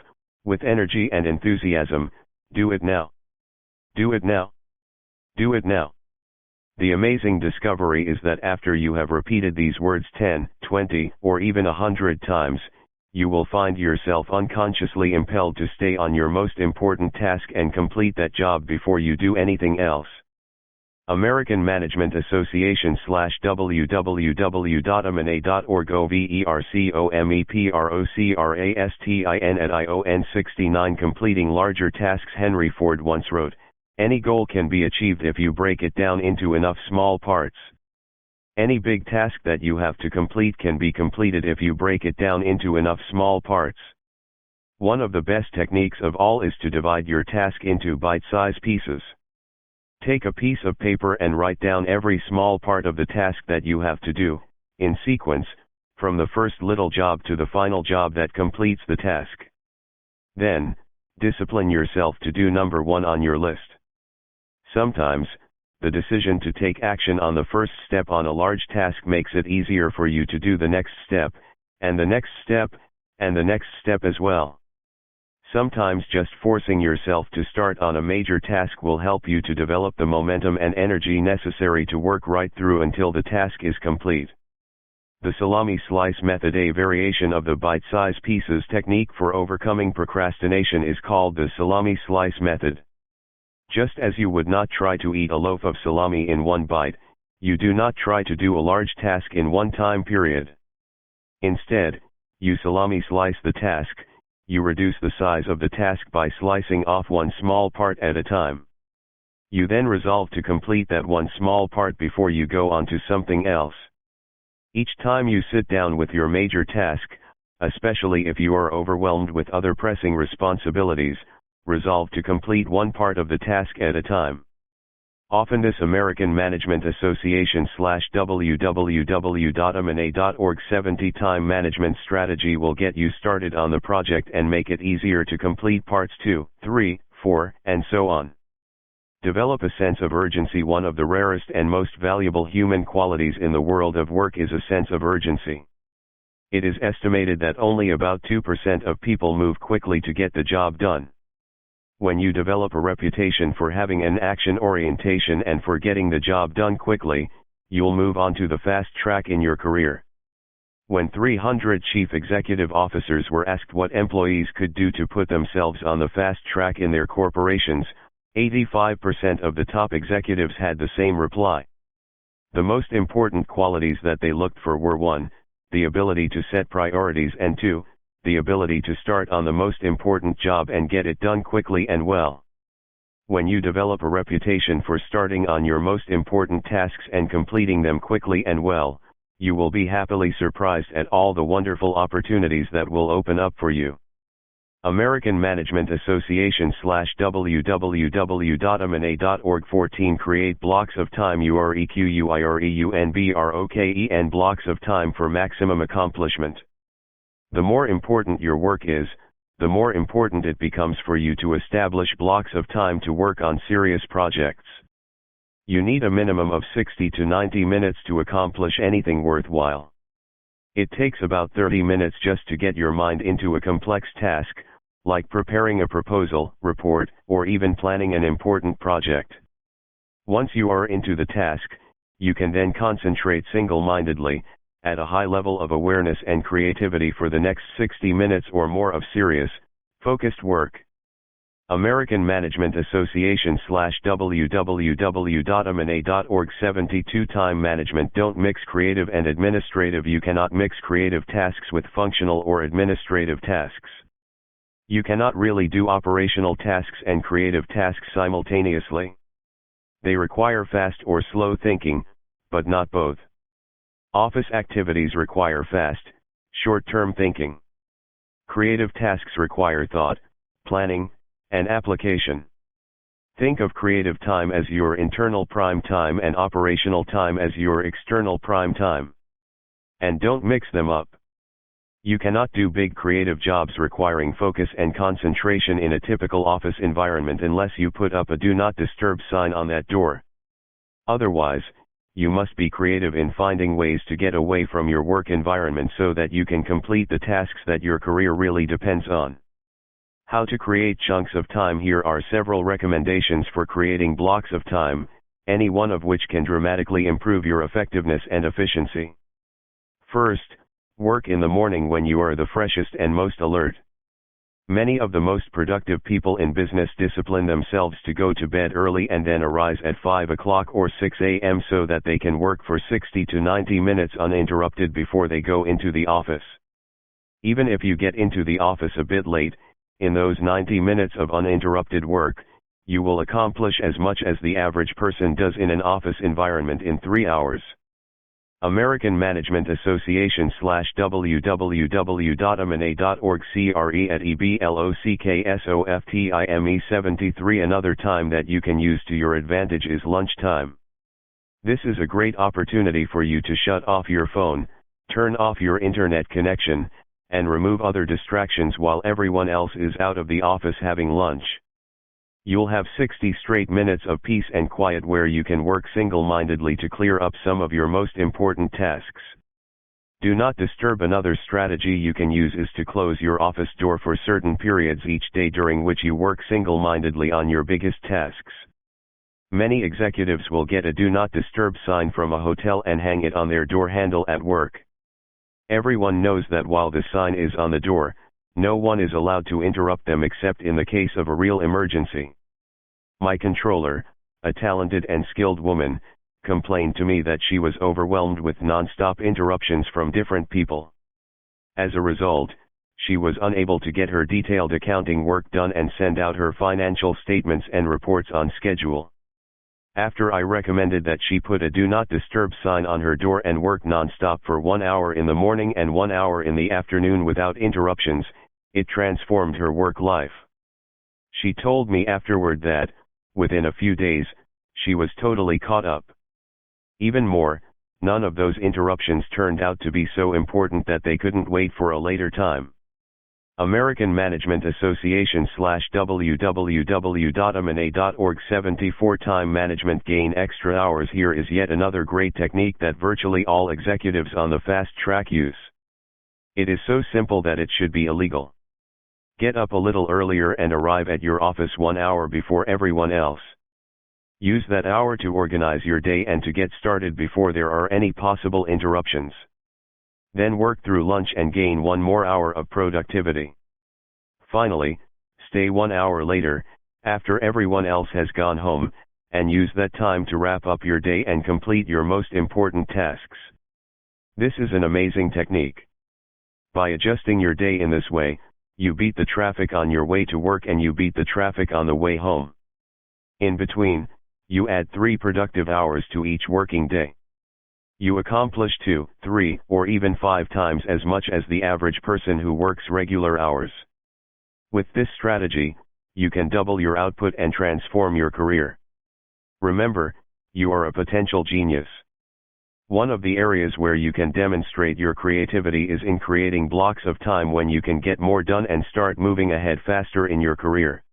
with energy and enthusiasm, do it now. Do it now. Do it now. The amazing discovery is that after you have repeated these words 10, 20, or even 100 times, you will find yourself unconsciously impelled to stay on your most important task and complete that job before you do anything else. American Management Association /www.amana.org overcomeprocrastination 69 Completing larger tasks. Henry Ford once wrote, "Any goal can be achieved if you break it down into enough small parts. Any big task that you have to complete can be completed if you break it down into enough small parts." One of the best techniques of all is to divide your task into bite-sized pieces. Take a piece of paper and write down every small part of the task that you have to do, in sequence, from the first little job to the final job that completes the task. Then, discipline yourself to do number one on your list. Sometimes, the decision to take action on the first step on a large task makes it easier for you to do the next step, and the next step, and the next step as well. Sometimes just forcing yourself to start on a major task will help you to develop the momentum and energy necessary to work right through until the task is complete. The salami slice method, a variation of the bite-sized pieces technique for overcoming procrastination, is called the salami slice method. Just as you would not try to eat a loaf of salami in one bite, you do not try to do a large task in one time period. Instead, you salami slice the task. You reduce the size of the task by slicing off one small part at a time. You then resolve to complete that one small part before you go on to something else. Each time you sit down with your major task, especially if you are overwhelmed with other pressing responsibilities, resolve to complete one part of the task at a time. Often this American Management Association /www.amana.org 70 time management strategy will get you started on the project and make it easier to complete parts 2, 3, 4, and so on. Develop a sense of urgency. One of the rarest and most valuable human qualities in the world of work is a sense of urgency. It is estimated that only about 2% of people move quickly to get the job done. When you develop a reputation for having an action orientation and for getting the job done quickly, you'll move on to the fast track in your career. When 300 chief executive officers were asked what employees could do to put themselves on the fast track in their corporations, 85% of the top executives had the same reply. The most important qualities that they looked for were 1, the ability to set priorities, and 2, the ability to start on the most important job and get it done quickly and well. When you develop a reputation for starting on your most important tasks and completing them quickly and well, you will be happily surprised at all the wonderful opportunities that will open up for you. American Management Association /www.amana.org 14 Create blocks of time. UREQUIREUNBROKEN blocks of time for maximum accomplishment. The more important your work is, the more important it becomes for you to establish blocks of time to work on serious projects. You need a minimum of 60 to 90 minutes to accomplish anything worthwhile. It takes about 30 minutes just to get your mind into a complex task, like preparing a proposal, report, or even planning an important project. Once you are into the task, you can then concentrate single-mindedly, at a high level of awareness and creativity for the next 60 minutes or more of serious, focused work. American Management Association /www.amana.org 72 Time management. Don't mix creative and administrative. You cannot mix creative tasks with functional or administrative tasks. You cannot really do operational tasks and creative tasks simultaneously. They require fast or slow thinking, but not both. Office activities require fast, short-term thinking. Creative tasks require thought, planning, and application. Think of creative time as your internal prime time and operational time as your external prime time. And don't mix them up. You cannot do big creative jobs requiring focus and concentration in a typical office environment unless you put up a "Do Not Disturb" sign on that door. Otherwise, you must be creative in finding ways to get away from your work environment so that you can complete the tasks that your career really depends on. How to create chunks of time. Here are several recommendations for creating blocks of time, any one of which can dramatically improve your effectiveness and efficiency. First, work in the morning when you are the freshest and most alert. Many of the most productive people in business discipline themselves to go to bed early and then arise at 5 o'clock or 6 a.m. so that they can work for 60 to 90 minutes uninterrupted before they go into the office. Even if you get into the office a bit late, in those 90 minutes of uninterrupted work, you will accomplish as much as the average person does in an office environment in 3 hours. American Management Association /www.amana.org CRE@EBLOCKSOFTIME73. Another time that you can use to your advantage is lunchtime. This is a great opportunity for you to shut off your phone, turn off your internet connection, and remove other distractions while everyone else is out of the office having lunch. You'll have 60 straight minutes of peace and quiet where you can work single-mindedly to clear up some of your most important tasks. Do not disturb. Another strategy you can use is to close your office door for certain periods each day during which you work single-mindedly on your biggest tasks. Many executives will get a do not disturb sign from a hotel and hang it on their door handle at work. Everyone knows that while the sign is on the door, no one is allowed to interrupt them except in the case of a real emergency. My controller, a talented and skilled woman, complained to me that she was overwhelmed with non-stop interruptions from different people. As a result, she was unable to get her detailed accounting work done and send out her financial statements and reports on schedule. After I recommended that she put a do not disturb sign on her door and work non-stop for 1 hour in the morning and 1 hour in the afternoon without interruptions, it transformed her work life. She told me afterward that, within a few days, she was totally caught up. Even more, none of those interruptions turned out to be so important that they couldn't wait for a later time. American Management Association /www.amana.org 74 Time management. Gain extra hours. Here is yet another great technique that virtually all executives on the fast track use. It is so simple that it should be illegal. Get up a little earlier and arrive at your office 1 hour before everyone else. Use that hour to organize your day and to get started before there are any possible interruptions. Then work through lunch and gain 1 more hour of productivity. Finally, stay 1 hour later, after everyone else has gone home, and use that time to wrap up your day and complete your most important tasks. This is an amazing technique. By adjusting your day in this way, you beat the traffic on your way to work and you beat the traffic on the way home. In between, you add 3 productive hours to each working day. You accomplish 2, 3, or even 5 times as much as the average person who works regular hours. With this strategy, you can double your output and transform your career. Remember, you are a potential genius. One of the areas where you can demonstrate your creativity is in creating blocks of time when you can get more done and start moving ahead faster in your career.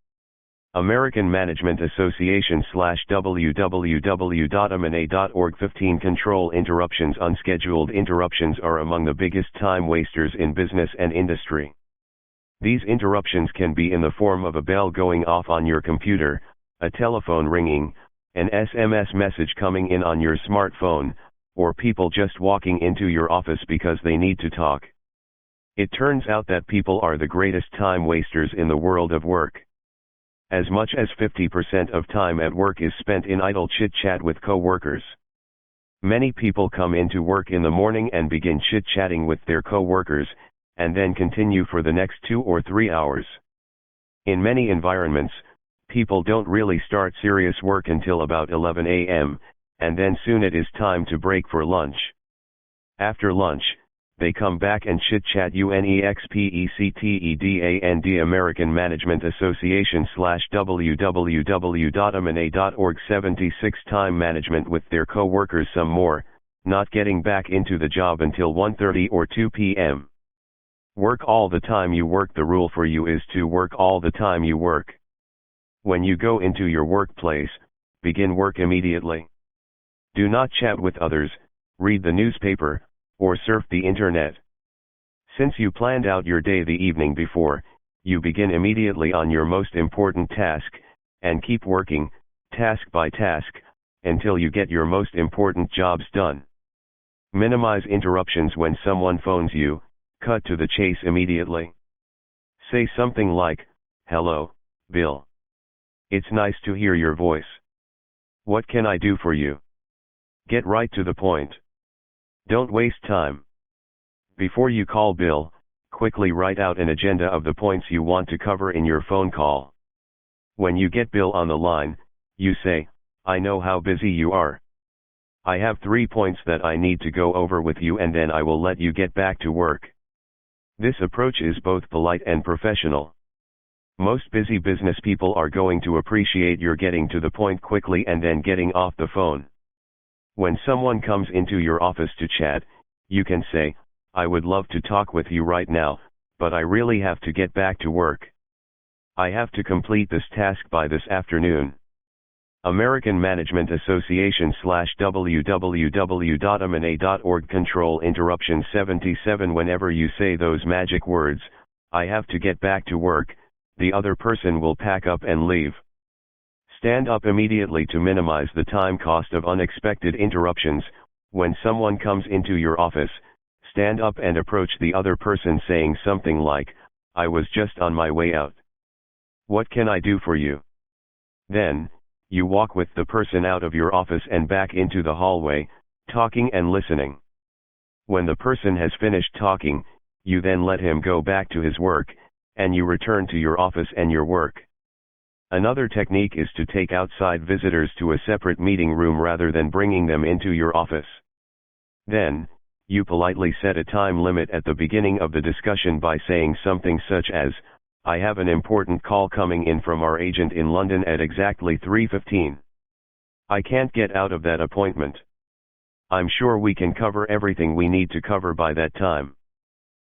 American Management Association /www.amana.org 15 Control interruptions. Unscheduled interruptions are among the biggest time wasters in business and industry. These interruptions can be in the form of a bell going off on your computer, a telephone ringing, an SMS message coming in on your smartphone, or people just walking into your office because they need to talk. It turns out that people are the greatest time wasters in the world of work. As much as 50% of time at work is spent in idle chit-chat with co-workers. Many people come into work in the morning and begin chit-chatting with their co-workers, and then continue for the next 2 or 3 hours. In many environments, people don't really start serious work until about 11 a.m., and then soon it is time to break for lunch. After lunch, they come back and chit-chat. UNEXPECTEDAND. American Management Association /www.amana.org 76 Time management with their co-workers. Some more, not getting back into the job until 1:30 or 2 p.m. Work all the time you work. The rule for you is to work all the time you work. When you go into your workplace, begin work immediately. Do not chat with others, read the newspaper, or surf the internet. Since you planned out your day the evening before, you begin immediately on your most important task, and keep working, task by task, until you get your most important jobs done. Minimize interruptions when someone phones you, cut to the chase immediately. Say something like, "Hello, Bill. It's nice to hear your voice. What can I do for you?" Get right to the point. Don't waste time. Before you call Bill, quickly write out an agenda of the points you want to cover in your phone call. When you get Bill on the line, you say, "I know how busy you are. I have 3 points that I need to go over with you and then I will let you get back to work." This approach is both polite and professional. Most busy business people are going to appreciate your getting to the point quickly and then getting off the phone. When someone comes into your office to chat, you can say, "I would love to talk with you right now, but I really have to get back to work. I have to complete this task by this afternoon." American Management Association /www.amana.org Control Interruption 77. Whenever you say those magic words, "I have to get back to work," the other person will pack up and leave. Stand up immediately to minimize the time cost of unexpected interruptions. When someone comes into your office, stand up and approach the other person saying something like, "I was just on my way out. What can I do for you?" Then, you walk with the person out of your office and back into the hallway, talking and listening. When the person has finished talking, you then let him go back to his work, and you return to your office and your work. Another technique is to take outside visitors to a separate meeting room rather than bringing them into your office. Then, you politely set a time limit at the beginning of the discussion by saying something such as, "I have an important call coming in from our agent in London at exactly 3:15. I can't get out of that appointment. I'm sure we can cover everything we need to cover by that time."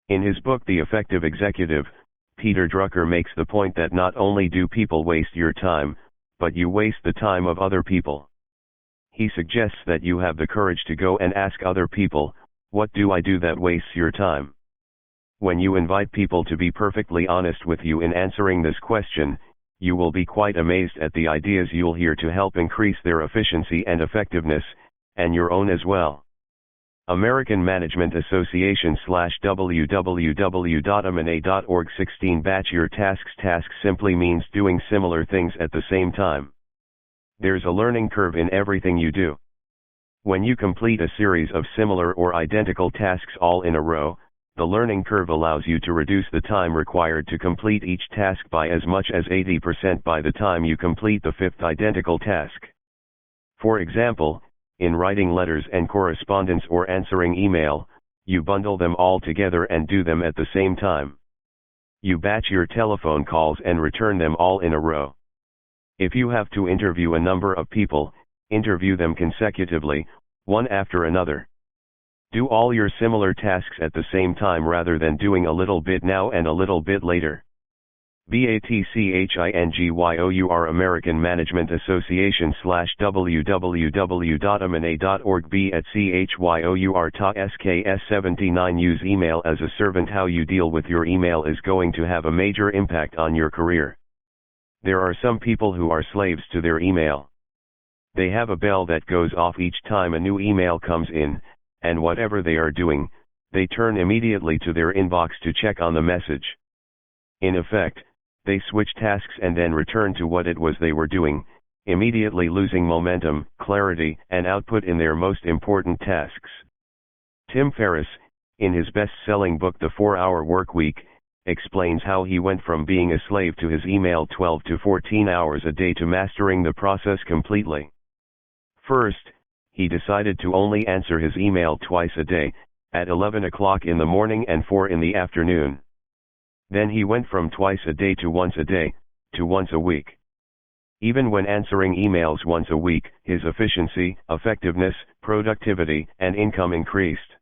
In his book The Effective Executive, Peter Drucker makes the point that not only do people waste your time, but you waste the time of other people. He suggests that you have the courage to go and ask other people, "What do I do that wastes your time?" When you invite people to be perfectly honest with you in answering this question, you will be quite amazed at the ideas you'll hear to help increase their efficiency and effectiveness, and your own as well. American Management Association /www.amana.org 16 Batch your tasks. Task simply means doing similar things at the same time. There's a learning curve in everything you do. When you complete a series of similar or identical tasks all in a row, the learning curve allows you to reduce the time required to complete each task by as much as 80% by the time you complete the fifth identical task. For example, in writing letters and correspondence or answering email, you bundle them all together and do them at the same time. You batch your telephone calls and return them all in a row. If you have to interview a number of people, interview them consecutively, one after another. Do all your similar tasks at the same time rather than doing a little bit now and a little bit later. BATCHINGYOUR American Management Association /www.amana.org BATCHYOUR Ta SKS 79 Use email as a servant. How you deal with your email is going to have a major impact on your career. There are some people who are slaves to their email. They have a bell that goes off each time a new email comes in, and whatever they are doing, they turn immediately to their inbox to check on the message. In effect, they switch tasks and then return to what it was they were doing, immediately losing momentum, clarity, and output in their most important tasks. Tim Ferriss, in his best-selling book The 4-Hour Workweek, explains how he went from being a slave to his email 12 to 14 hours a day to mastering the process completely. First, he decided to only answer his email twice a day, at 11 o'clock in the morning and 4 in the afternoon. Then he went from twice a day, to once a week. Even when answering emails once a week, his efficiency, effectiveness, productivity, and income increased.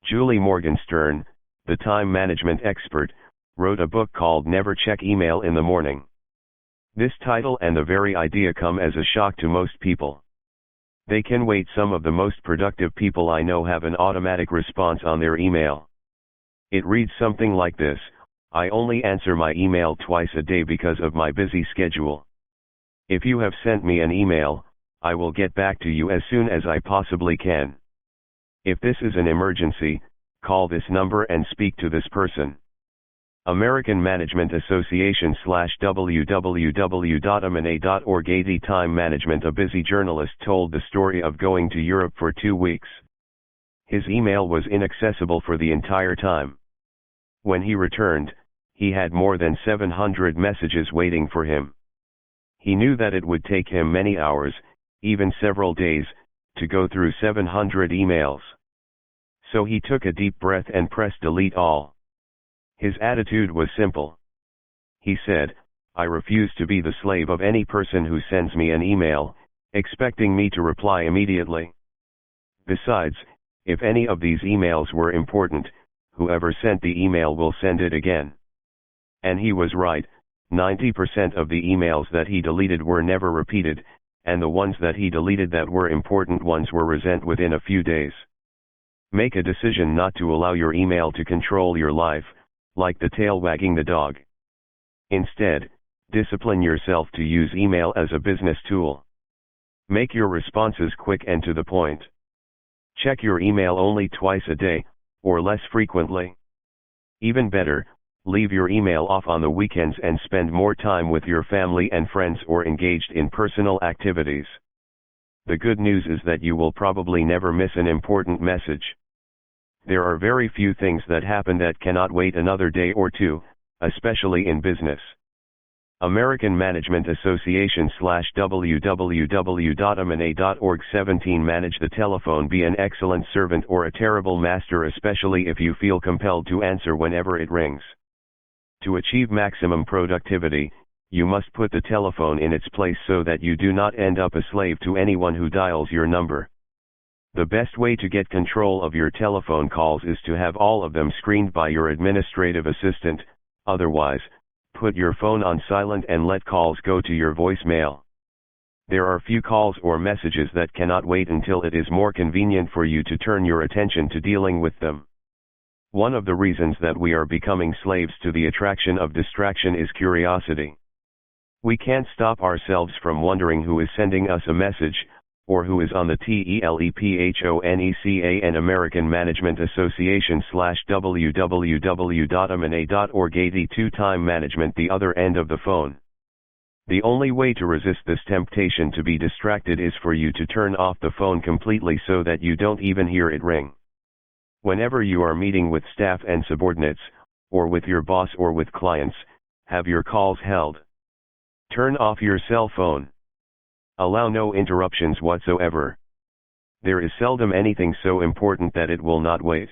Julie Morgenstern, the time management expert, wrote a book called Never Check Email in the Morning. This title and the very idea come as a shock to most people. They can wait. Some of the most productive people I know have an automatic response on their email. It reads something like this: "I only answer my email twice a day because of my busy schedule. If you have sent me an email, I will get back to you as soon as I possibly can. If this is an emergency, call this number and speak to this person." American Management Association /www.amana.org. 80 Time Management. A busy journalist told the story of going to Europe for 2 weeks. His email was inaccessible for the entire time. When he returned, he had more than 700 messages waiting for him. He knew that it would take him many hours, even several days, to go through 700 emails. So he took a deep breath and pressed delete all. His attitude was simple. He said, "I refuse to be the slave of any person who sends me an email, expecting me to reply immediately. Besides, if any of these emails were important, whoever sent the email will send it again." And he was right. 90% of the emails that he deleted were never repeated, and the ones that he deleted that were important ones were sent within a few days. Make a decision not to allow your email to control your life, like the tail wagging the dog. Instead, discipline yourself to use email as a business tool. Make your responses quick and to the point. Check your email only twice a day, or less frequently. Even better, leave your email off on the weekends and spend more time with your family and friends or engaged in personal activities. The good news is that you will probably never miss an important message. There are very few things that happen that cannot wait another day or two, especially in business. American Management Association /www.amana.org. 17 Manage the telephone. Be an excellent servant or a terrible master, especially if you feel compelled to answer whenever it rings. To achieve maximum productivity, you must put the telephone in its place so that you do not end up a slave to anyone who dials your number. The best way to get control of your telephone calls is to have all of them screened by your administrative assistant. Otherwise, put your phone on silent and let calls go to your voicemail. There are few calls or messages that cannot wait until it is more convenient for you to turn your attention to dealing with them. One of the reasons that we are becoming slaves to the attraction of distraction is curiosity. We can't stop ourselves from wondering who is sending us a message, or who is on the telephoneca. American Management Association /www.amana.org. 82 Time Management. The other end of the phone. The only way to resist this temptation to be distracted is for you to turn off the phone completely so that you don't even hear it ring. Whenever you are meeting with staff and subordinates, or with your boss or with clients, have your calls held. Turn off your cell phone. Allow no interruptions whatsoever. There is seldom anything so important that it will not wait.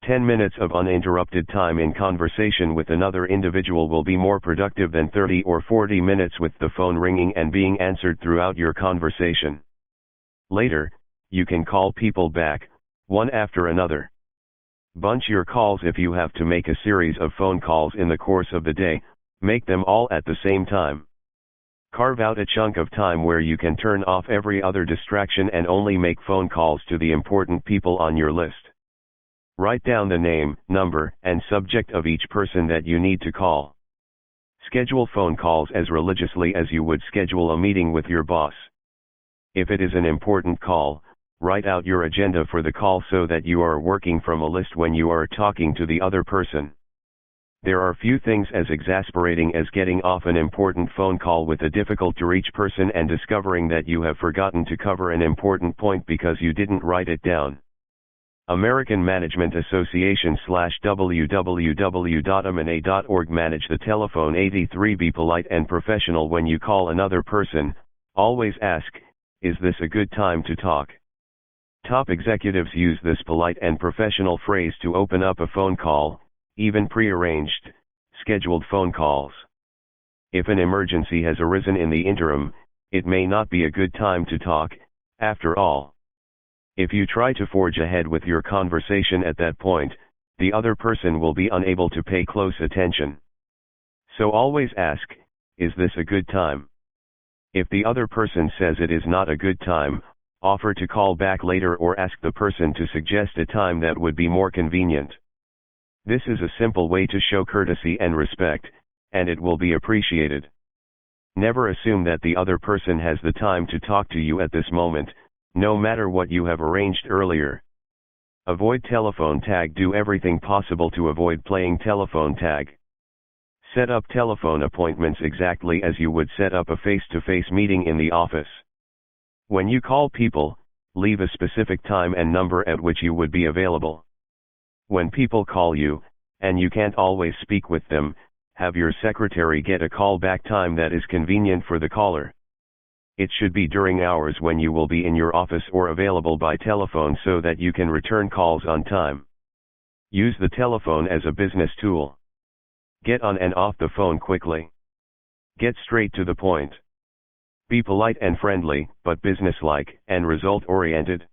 10 minutes of uninterrupted time in conversation with another individual will be more productive than 30 or 40 minutes with the phone ringing and being answered throughout your conversation. Later, you can call people back, one after another. Bunch your calls. If you have to make a series of phone calls in the course of the day, make them all at the same time. Carve out a chunk of time where you can turn off every other distraction and only make phone calls to the important people on your list. Write down the name, number, and subject of each person that you need to call. Schedule phone calls as religiously as you would schedule a meeting with your boss. If it is an important call, write out your agenda for the call so that you are working from a list when you are talking to the other person. There are few things as exasperating as getting off an important phone call with a difficult-to-reach person and discovering that you have forgotten to cover an important point because you didn't write it down. American Management Association /www.amana.org. Manage the telephone. 83 Be polite and professional when you call another person. Always ask, "Is this a good time to talk?" Top executives use this polite and professional phrase to open up a phone call, even pre-arranged, scheduled phone calls. If an emergency has arisen in the interim, it may not be a good time to talk, after all. If you try to forge ahead with your conversation at that point, the other person will be unable to pay close attention. So always ask, "Is this a good time?" If the other person says it is not a good time, offer to call back later or ask the person to suggest a time that would be more convenient. This is a simple way to show courtesy and respect, and it will be appreciated. Never assume that the other person has the time to talk to you at this moment, no matter what you have arranged earlier. Avoid telephone tag. Do everything possible to avoid playing telephone tag. Set up telephone appointments exactly as you would set up a face-to-face meeting in the office. When you call people, leave a specific time and number at which you would be available. When people call you, and you can't always speak with them, have your secretary get a callback time that is convenient for the caller. It should be during hours when you will be in your office or available by telephone so that you can return calls on time. Use the telephone as a business tool. Get on and off the phone quickly. Get straight to the point. Be polite and friendly, but businesslike and result-oriented.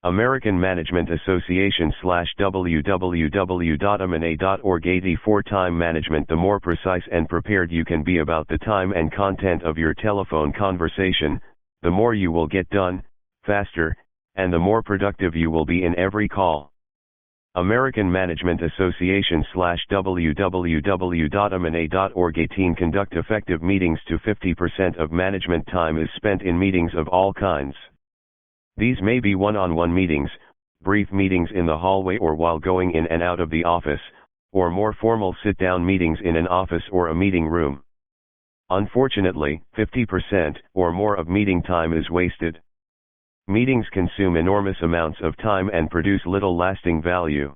American Management Association /www.amana.org 84 Time management. The more precise and prepared you can be about the time and content of your telephone conversation, the more you will get done, faster, and the more productive you will be in every call. American Management Association /www.amana.org 18 Conduct effective meetings. To 50% of management time is spent in meetings of all kinds. These may be one-on-one meetings, brief meetings in the hallway or while going in and out of the office, or more formal sit-down meetings in an office or a meeting room. Unfortunately, 50% or more of meeting time is wasted. Meetings consume enormous amounts of time and produce little lasting value.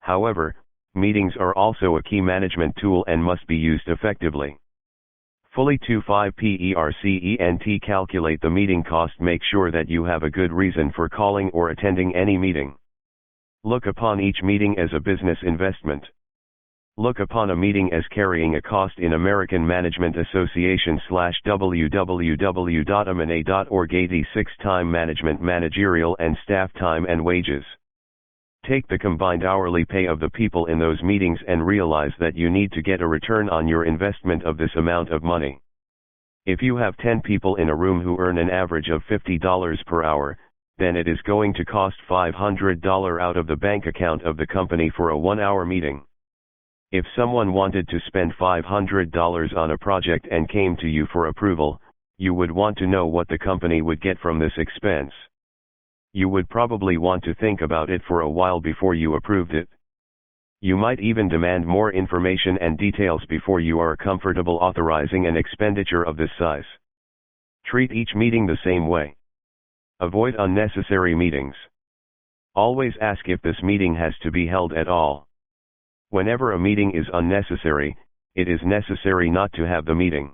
However, meetings are also a key management tool and must be used effectively. Fully 25%. Calculate the meeting cost. Make sure that you have a good reason for calling or attending any meeting. Look upon each meeting as a business investment. Look upon a meeting as carrying a cost. In American Management Association /www.amana.org 86 Time management. Managerial and staff time and wages. Take the combined hourly pay of the people in those meetings and realize that you need to get a return on your investment of this amount of money. If you have 10 people in a room who earn an average of $50 per hour, then it is going to cost $500 out of the bank account of the company for a 1-hour meeting. If someone wanted to spend $500 on a project and came to you for approval, you would want to know what the company would get from this expense. You would probably want to think about it for a while before you approved it. You might even demand more information and details before you are comfortable authorizing an expenditure of this size. Treat each meeting the same way. Avoid unnecessary meetings. Always ask if this meeting has to be held at all. Whenever a meeting is unnecessary, it is necessary not to have the meeting.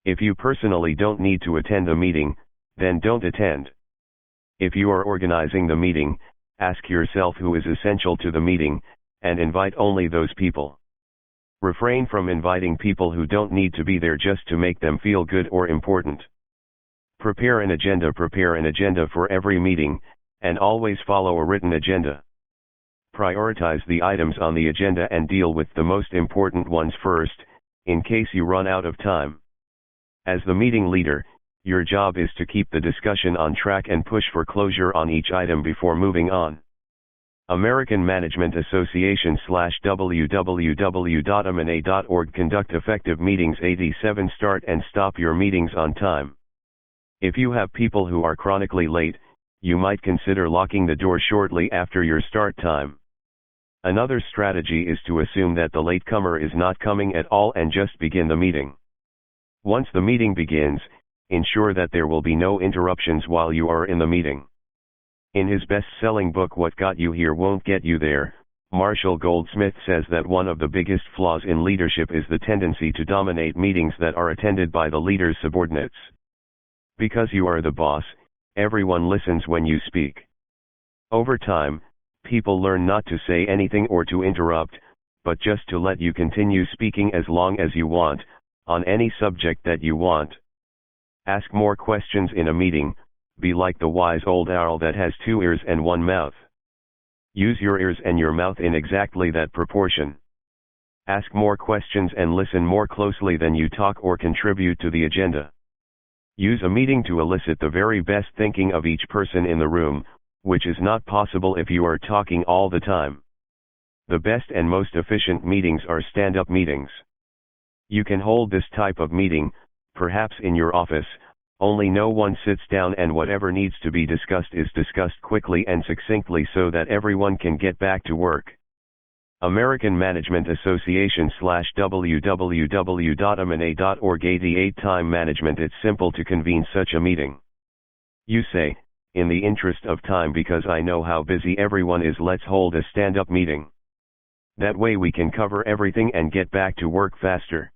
If you personally don't need to attend a meeting, then don't attend. If you are organizing the meeting, ask yourself who is essential to the meeting, and invite only those people. Refrain from inviting people who don't need to be there just to make them feel good or important. Prepare an agenda. Prepare an agenda for every meeting, and always follow a written agenda. Prioritize the items on the agenda and deal with the most important ones first, in case you run out of time. As the meeting leader, your job is to keep the discussion on track and push for closure on each item before moving on. American Management Association /www.amana.org Conduct effective meetings. 87 Start and stop your meetings on time. If you have people who are chronically late, you might consider locking the door shortly after your start time. Another strategy is to assume that the latecomer is not coming at all and just begin the meeting. Once the meeting begins, ensure that there will be no interruptions while you are in the meeting. In his best-selling book What Got You Here Won't Get You There, Marshall Goldsmith says that one of the biggest flaws in leadership is the tendency to dominate meetings that are attended by the leader's subordinates. Because you are the boss, everyone listens when you speak. Over time, people learn not to say anything or to interrupt, but just to let you continue speaking as long as you want, on any subject that you want. Ask more questions in a meeting. Be like the wise old owl that has 2 ears and 1 mouth. Use your ears and your mouth in exactly that proportion. Ask more questions and listen more closely than you talk or contribute to the agenda. Use a meeting to elicit the very best thinking of each person in the room, which is not possible if you are talking all the time. The best and most efficient meetings are stand-up meetings. You can hold this type of meeting, perhaps in your office, only no one sits down and whatever needs to be discussed is discussed quickly and succinctly so that everyone can get back to work. American Management Association /www.amana.org 88 Time management. It's simple to convene such a meeting. You say, in the interest of time, because I know how busy everyone is, let's hold a stand-up meeting. That way we can cover everything and get back to work faster.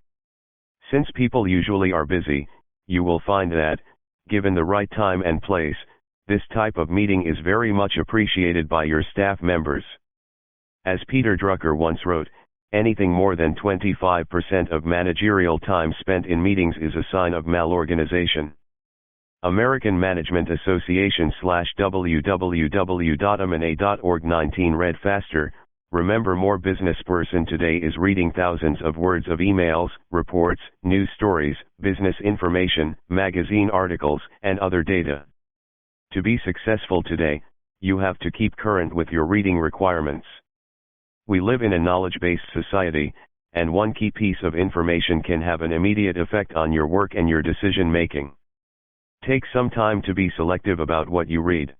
Since people usually are busy, you will find that, given the right time and place, this type of meeting is very much appreciated by your staff members. As Peter Drucker once wrote, anything more than 25% of managerial time spent in meetings is a sign of malorganization. American Management Association /www.amana.org 19 Read faster. Remember, more business person today is reading thousands of words of emails, reports, news stories, business information, magazine articles, and other data. To be successful today, you have to keep current with your reading requirements. We live in a knowledge-based society, and one key piece of information can have an immediate effect on your work and your decision-making. Take some time to be selective about what you read.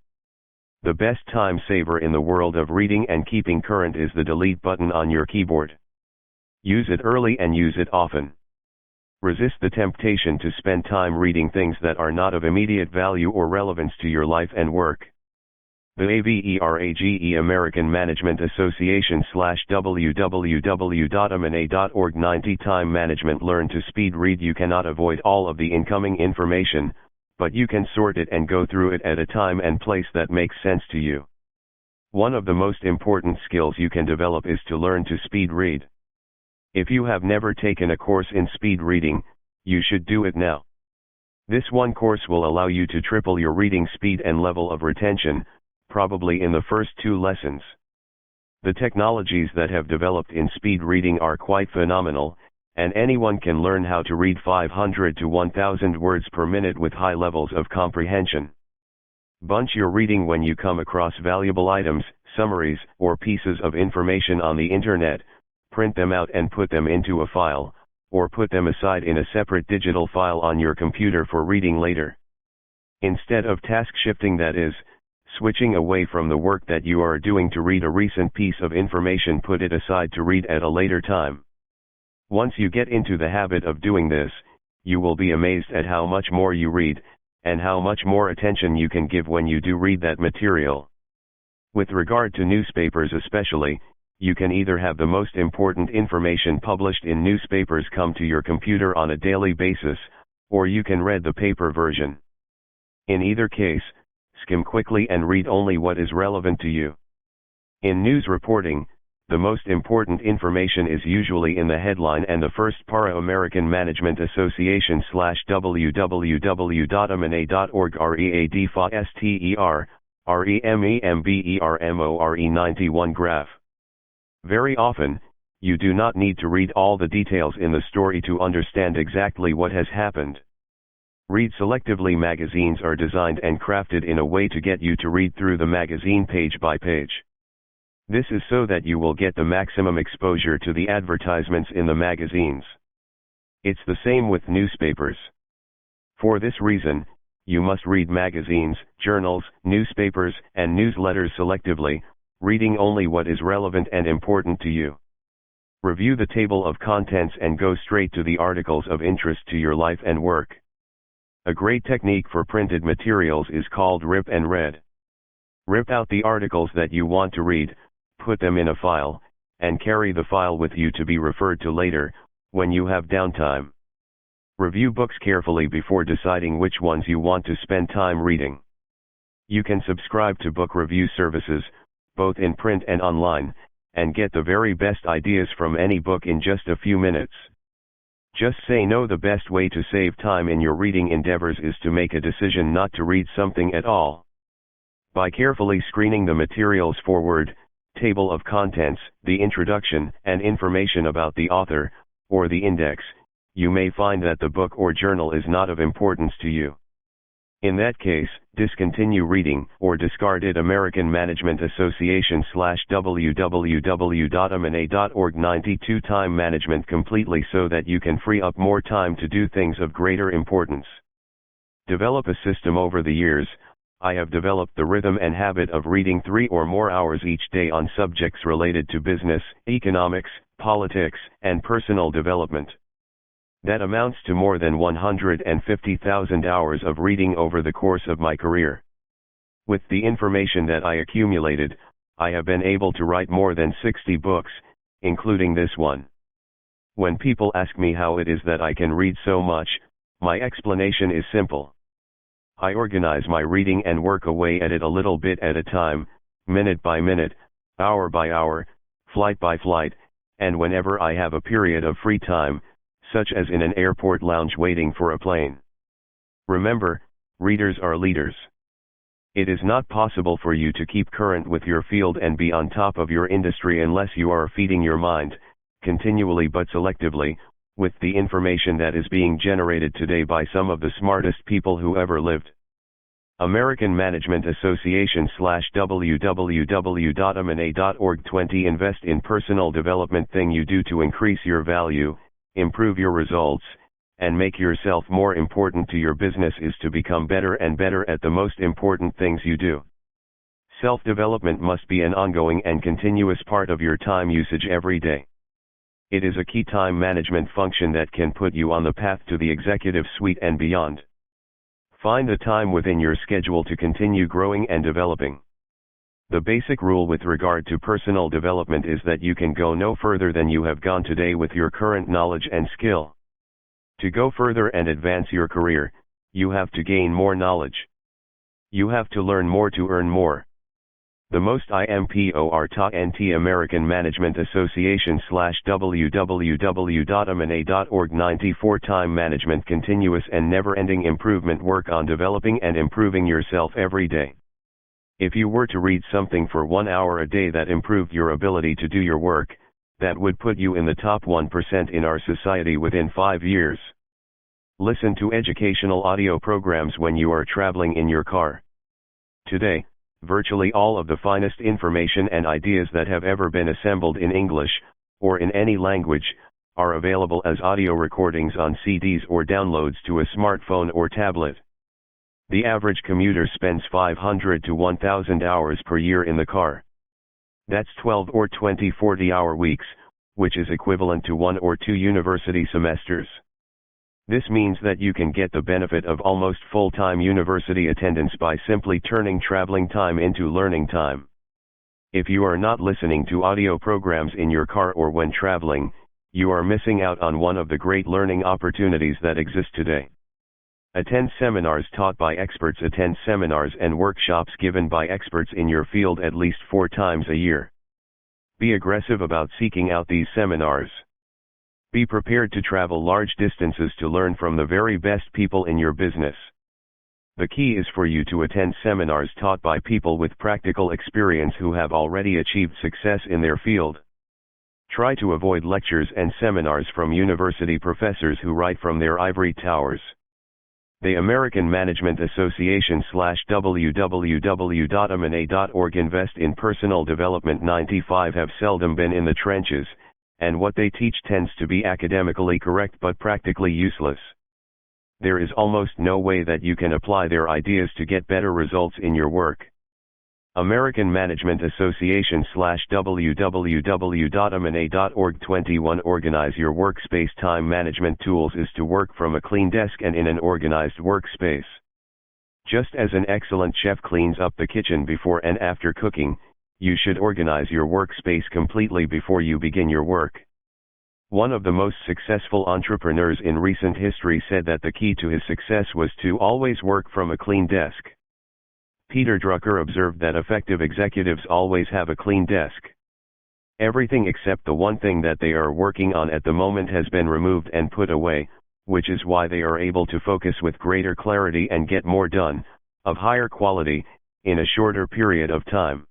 The best time saver in the world of reading and keeping current is the delete button on your keyboard. Use it early and use it often. Resist the temptation to spend time reading things that are not of immediate value or relevance to your life and work. The AVERAGE American Management Association /www.amana.org 90 Time management. Learn to speed read. You cannot avoid all of the incoming information, but you can sort it and go through it at a time and place that makes sense to you. One of the most important skills you can develop is to learn to speed read. If you have never taken a course in speed reading, you should do it now. This one course will allow you to triple your reading speed and level of retention, probably in the first 2 lessons. The technologies that have developed in speed reading are quite phenomenal, and anyone can learn how to read 500 to 1000 words per minute with high levels of comprehension. Bunch your reading when you come across valuable items, summaries, or pieces of information on the internet. Print them out and put them into a file, or put them aside in a separate digital file on your computer for reading later. Instead of task shifting, that is, switching away from the work that you are doing to read a recent piece of information, put it aside to read at a later time. Once you get into the habit of doing this, you will be amazed at how much more you read, and how much more attention you can give when you do read that material. With regard to newspapers especially, you can either have the most important information published in newspapers come to your computer on a daily basis, or you can read the paper version. In either case, skim quickly and read only what is relevant to you. In news reporting, the most important information is usually in the headline and the first para. American Management Association /www.amana.org READFASTER 91 Graph. Very often, you do not need to read all the details in the story to understand exactly what has happened. Read selectively. Magazines are designed and crafted in a way to get you to read through the magazine page by page. This is so that you will get the maximum exposure to the advertisements in the magazines. It's the same with newspapers. For this reason, you must read magazines, journals, newspapers, and newsletters selectively, reading only what is relevant and important to you. Review the table of contents and go straight to the articles of interest to your life and work. A great technique for printed materials is called rip and read. Rip out the articles that you want to read, put them in a file, and carry the file with you to be referred to later, when you have downtime. Review books carefully before deciding which ones you want to spend time reading. You can subscribe to book review services, both in print and online, and get the very best ideas from any book in just a few minutes. Just say no. The best way to save time in your reading endeavors is to make a decision not to read something at all. By carefully screening the material's foreword, table of contents, the introduction, and information about the author, or the index, you may find that the book or journal is not of importance to you. In that case, discontinue reading, or discard it. American Management Association /www.amana.org 92 Time management completely so that you can free up more time to do things of greater importance. Develop a system. Over the years, I have developed the rhythm and habit of reading 3 or more hours each day on subjects related to business, economics, politics, and personal development. That amounts to more than 150,000 hours of reading over the course of my career. With the information that I accumulated, I have been able to write more than 60 books, including this one. When people ask me how it is that I can read so much, my explanation is simple. I organize my reading and work away at it a little bit at a time, minute by minute, hour by hour, flight by flight, and whenever I have a period of free time, such as in an airport lounge waiting for a plane. Remember, readers are leaders. It is not possible for you to keep current with your field and be on top of your industry unless you are feeding your mind, continually but selectively, with the information that is being generated today by some of the smartest people who ever lived. American Management Association /www.amana.org 20 Invest in personal development. Thing you do to increase your value, improve your results, and make yourself more important to your business is to become better and better at the most important things you do. Self-development must be an ongoing and continuous part of your time usage every day. It is a key time management function that can put you on the path to the executive suite and beyond. Find the time within your schedule to continue growing and developing. The basic rule with regard to personal development is that you can go no further than you have gone today with your current knowledge and skill. To go further and advance your career, you have to gain more knowledge. You have to learn more to earn more. The most important American Management Association /www.amana.org 94 Time management. Continuous and never-ending improvement. Work on developing and improving yourself every day. If you were to read something for 1 hour a day that improved your ability to do your work, that would put you in the top 1% in our society within 5 years. Listen to educational audio programs when you are traveling in your car. Today, virtually all of the finest information and ideas that have ever been assembled in English, or in any language, are available as audio recordings on CDs or downloads to a smartphone or tablet. The average commuter spends 500 to 1,000 hours per year in the car. That's 12 or 20 40-hour weeks, which is equivalent to 1 or 2 university semesters. This means that you can get the benefit of almost full-time university attendance by simply turning traveling time into learning time. If you are not listening to audio programs in your car or when traveling, you are missing out on one of the great learning opportunities that exist today. Attend seminars taught by experts. Attend seminars and workshops given by experts in your field at least 4 times a year. Be aggressive about seeking out these seminars. Be prepared to travel large distances to learn from the very best people in your business. The key is for you to attend seminars taught by people with practical experience who have already achieved success in their field. Try to avoid lectures and seminars from university professors who write from their ivory towers. The American Management Association /www.amana.org Invest in personal development. 95 have seldom been in the trenches, and what they teach tends to be academically correct but practically useless. There is almost no way that you can apply their ideas to get better results in your work. American Management Association /www.amana.org 21 Organize your workspace. Time management tools is to work from a clean desk and in an organized workspace. Just as an excellent chef cleans up the kitchen before and after cooking, you should organize your workspace completely before you begin your work. One of the most successful entrepreneurs in recent history said that the key to his success was to always work from a clean desk. Peter Drucker observed that effective executives always have a clean desk. Everything except the one thing that they are working on at the moment has been removed and put away, which is why they are able to focus with greater clarity and get more done, of higher quality, in a shorter period of time.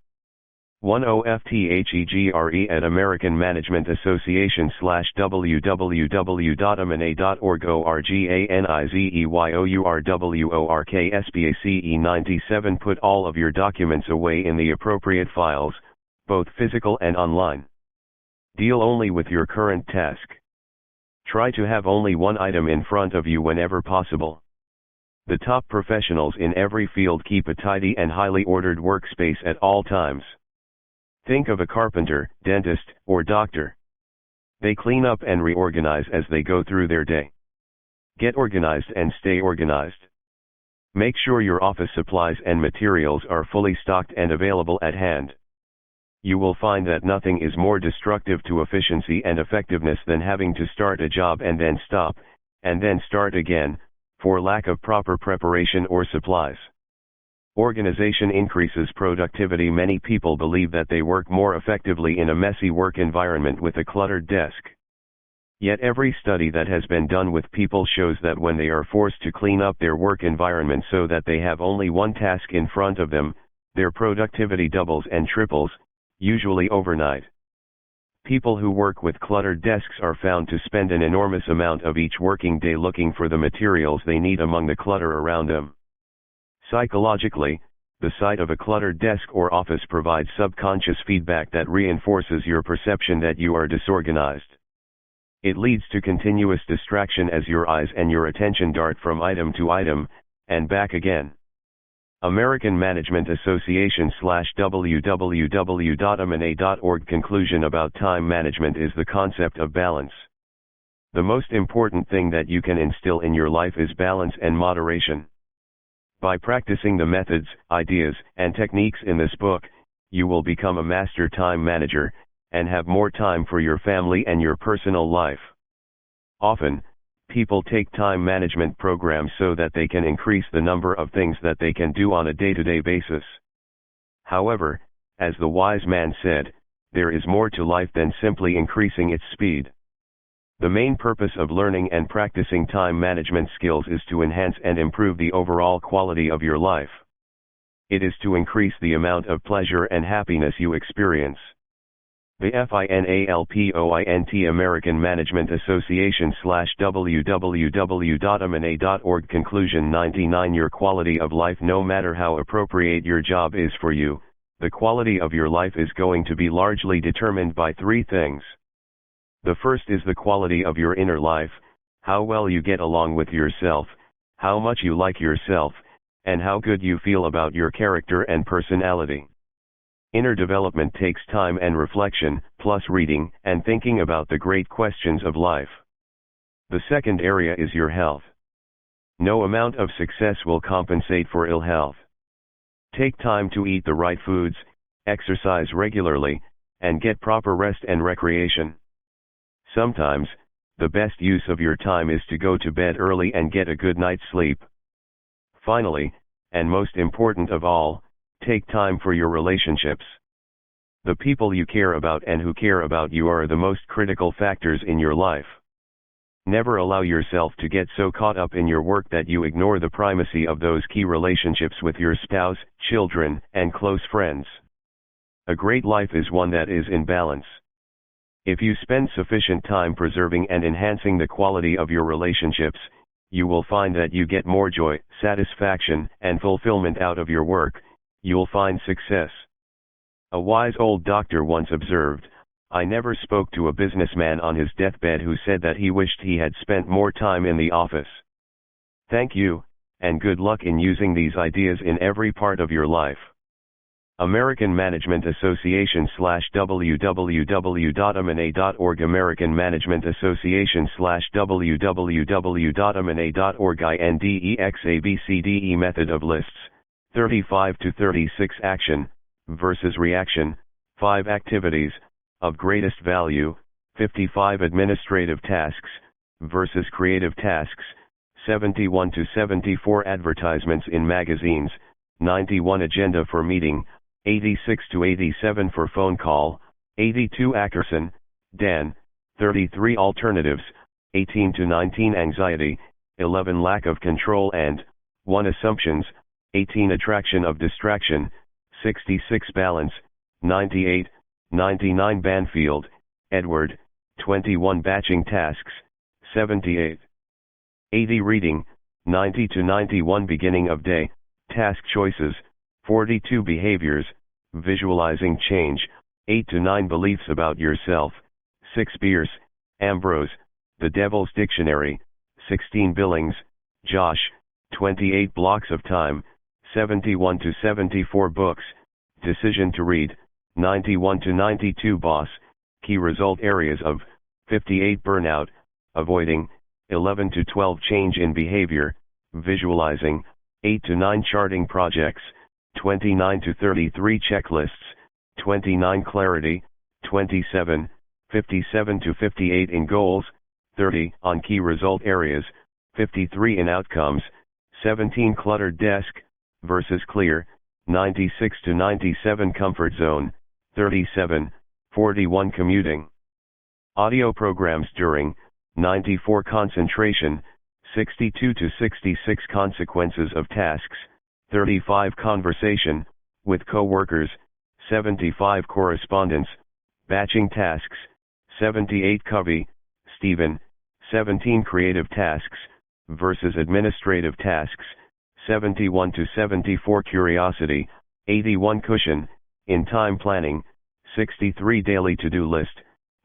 10FTHEGRE at American Management Association /www.amana.org ORGANIZEYOURWORKSPACE 97 Put all of your documents away in the appropriate files, both physical and online. Deal only with your current task. Try to have only one item in front of you whenever possible. The top professionals in every field keep a tidy and highly ordered workspace at all times. Think of a carpenter, dentist, or doctor. They clean up and reorganize as they go through their day. Get organized and stay organized. Make sure your office supplies and materials are fully stocked and available at hand. You will find that nothing is more destructive to efficiency and effectiveness than having to start a job and then stop, and then start again, for lack of proper preparation or supplies. Organization increases productivity. Many people believe that they work more effectively in a messy work environment with a cluttered desk. Yet every study that has been done with people shows that when they are forced to clean up their work environment so that they have only one task in front of them, their productivity doubles and triples, usually overnight. People who work with cluttered desks are found to spend an enormous amount of each working day looking for the materials they need among the clutter around them. Psychologically, the sight of a cluttered desk or office provides subconscious feedback that reinforces your perception that you are disorganized. It leads to continuous distraction as your eyes and your attention dart from item to item, and back again. American Management Association /www.amana.org Conclusion about time management is the concept of balance. The most important thing that you can instill in your life is balance and moderation. By practicing the methods, ideas, and techniques in this book, you will become a master time manager, and have more time for your family and your personal life. Often, people take time management programs so that they can increase the number of things that they can do on a day-to-day basis. However, as the wise man said, there is more to life than simply increasing its speed. The main purpose of learning and practicing time management skills is to enhance and improve the overall quality of your life. It is to increase the amount of pleasure and happiness you experience. The FINALPOINT American Management Association /www.amana.org Conclusion 99 Your quality of life. No matter how appropriate your job is for you, the quality of your life is going to be largely determined by three things. The first is the quality of your inner life, how well you get along with yourself, how much you like yourself, and how good you feel about your character and personality. Inner development takes time and reflection, plus reading and thinking about the great questions of life. The second area is your health. No amount of success will compensate for ill health. Take time to eat the right foods, exercise regularly, and get proper rest and recreation. Sometimes, the best use of your time is to go to bed early and get a good night's sleep. Finally, and most important of all, take time for your relationships. The people you care about and who care about you are the most critical factors in your life. Never allow yourself to get so caught up in your work that you ignore the primacy of those key relationships with your spouse, children, and close friends. A great life is one that is in balance. If you spend sufficient time preserving and enhancing the quality of your relationships, you will find that you get more joy, satisfaction, and fulfillment out of your work. You'll find success. A wise old doctor once observed, "I never spoke to a businessman on his deathbed who said that he wished he had spent more time in the office." Thank you, and good luck in using these ideas in every part of your life. American Management Association /www.amana.org American Management Association /www.amana.org INDEXABCDE Method of Lists 35 to 36 Action versus Reaction 5 Activities of greatest value 55 Administrative tasks versus creative tasks 71 to 74 Advertisements in magazines 91 Agenda for meeting 86 to 87 for phone call 82 Ackerson, Dan 33 Alternatives 18 to 19 Anxiety 11 Lack of control and 1 Assumptions 18 Attraction of distraction 66 Balance 98, 99 Banfield, Edward 21 Batching tasks 78, 80 Reading 90 to 91 Beginning of day, task choices 42 Behaviors, visualizing change 8 to 9 Beliefs about yourself 6 Bierce, Ambrose, The Devil's Dictionary 16 Billings, Josh 28 blocks of time, 71 to 74 books, decision to read, 91 to 92 boss, key result areas of, 58 burnout, avoiding, 11 to 12 change in behavior, visualizing, 8 to 9 charting projects, 29 to 33 checklists, 29 clarity, 27, 57 to 58 in goals, 30 on key result areas, 53 in outcomes, 17 cluttered desk, versus clear, 96 to 97 comfort zone, 37, 41 commuting. Audio programs during, 94 concentration, 62 to 66 consequences of tasks, 35 conversation, with co-workers, 75 correspondence, batching tasks, 78 Covey, Stephen, 17 creative tasks, versus administrative tasks, 71 to 74 curiosity, 81 cushion, in time planning, 63 daily to-do list,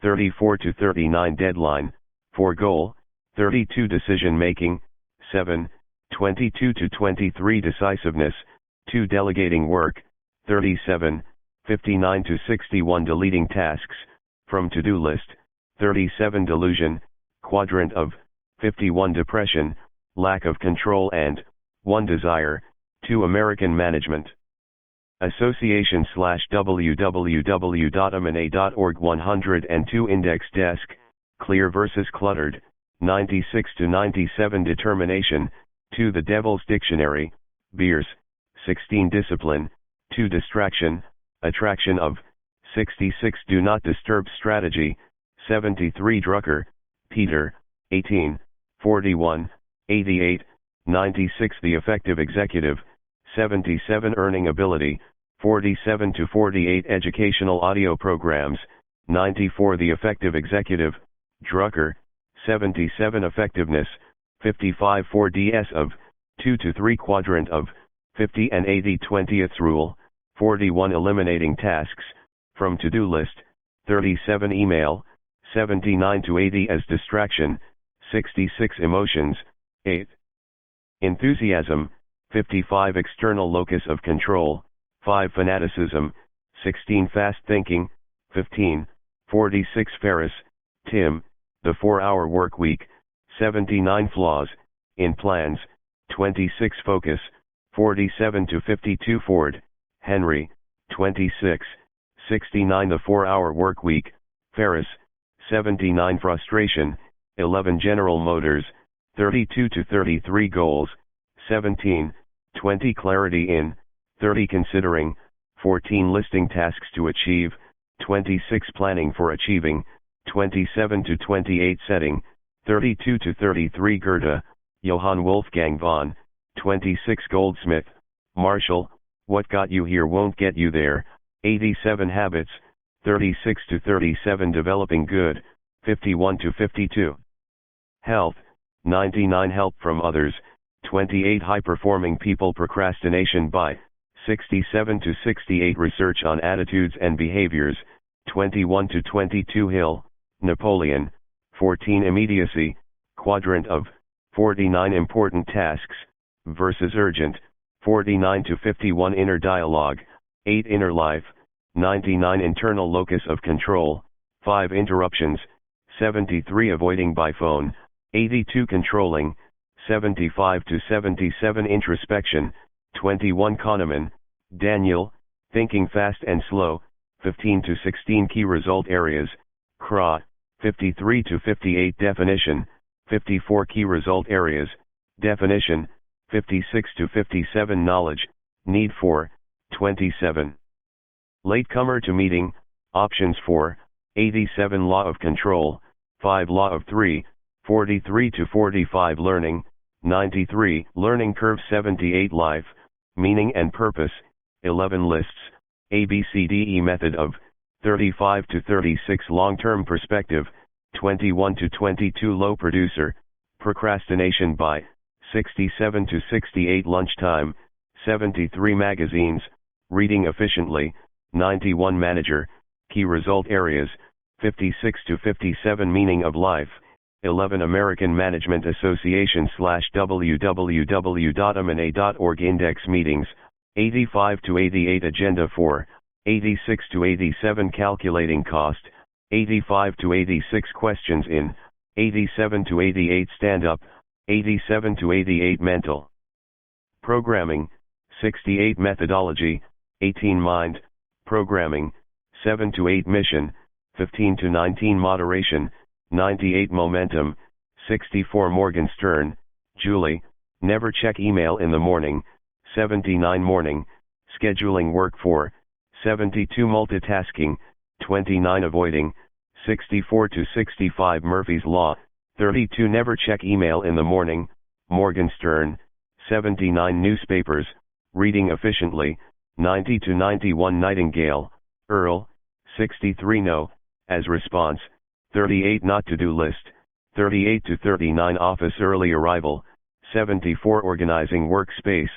34 to 39 deadline, 4 goal, 32 decision making, 7, 22 to 23 decisiveness, 2 delegating work, 37, 59 to 61 deleting tasks, from to-do list, 37 delusion, quadrant of, 51 depression, lack of control and, 1 desire, 2 American management. Association/www.amana.org 102 Index desk, clear versus cluttered, 96 to 97 determination, 2 The Devil's Dictionary, Beers, 16 discipline, 2 distraction, attraction of, 66 do not disturb strategy, 73 Drucker, Peter, 18, 41, 88, 96 The effective executive, 77 earning ability, 47 to 48 educational audio programs, 94 The effective executive, Drucker, 77 effectiveness, 55 4DS of, 2 to 3 quadrant of, 50 and 80 20th rule, 41 eliminating tasks, from to-do list, 37 email, 79 to 80 as distraction, 66 emotions, 8. Enthusiasm, 55 external locus of control, 5 fanaticism, 16 fast thinking, 15, 46 Ferris, Tim, the 4-hour work week, 79 flaws, in plans, 26 focus, 47 to 52 Ford, Henry, 26, 69 the 4-hour work week, Ferris, 79 frustration, 11 General Motors, 32 to 33 goals, 17, 20 clarity in, 30 considering, 14 listing tasks to achieve, 26 planning for achieving, 27 to 28 setting, 32 to 33 Goethe, Johann Wolfgang von, 26 Goldsmith, Marshall, what got you here won't get you there, 87 habits, 36 to 37 developing good, 51 to 52. Health, 99 help from others, 28 high-performing people procrastination by, 67 to 68 research on attitudes and behaviors, 21 to 22 Hill, Napoleon, 14 immediacy, quadrant of, 49 important tasks, versus urgent, 49 to 51 inner dialogue, 8 inner life, 99 internal locus of control, 5 interruptions, 73 avoiding by phone, 82 controlling, 75 to 77 introspection, 21 Kahneman, Daniel, thinking fast and slow, 15 to 16 key result areas, Cra, 53 to 58 definition, 54 key result areas, definition, 56 to 57 knowledge, need for, 27. Latecomer to meeting, options for, 87 law of control, 5 law of 3, 43 to 45 learning, 93 learning curve 78 life, meaning and purpose, 11 lists, ABCDE method of, 35 to 36 long-term perspective, 21 to 22 low producer, procrastination by, 67 to 68 lunchtime, 73 magazines, reading efficiently, 91 manager, key result areas, 56 to 57 meaning of life, 11 American Management Association /www.amana.org Index Meetings, 85 to 88 Agenda 4, 86 to 87 Calculating Cost, 85 to 86 Questions in, 87 to 88 Stand Up, 87 to 88 Mental Programming, 68 Methodology, 18 Mind, Programming, 7 to 8 Mission, 15 to 19 Moderation, 98 Momentum, 64 Morgan Stern, Julie, Never check email in the morning, 79 Morning, Scheduling work for, 72 Multitasking, 29 Avoiding, 64 to 65 Murphy's Law, 32 Never check email in the morning, Morgan Stern, 79 Newspapers, Reading efficiently, 90 to 91 Nightingale, Earl, 63 No, as response, 38 Not to-do list, 38 to 39 Office early arrival, 74 Organizing workspace,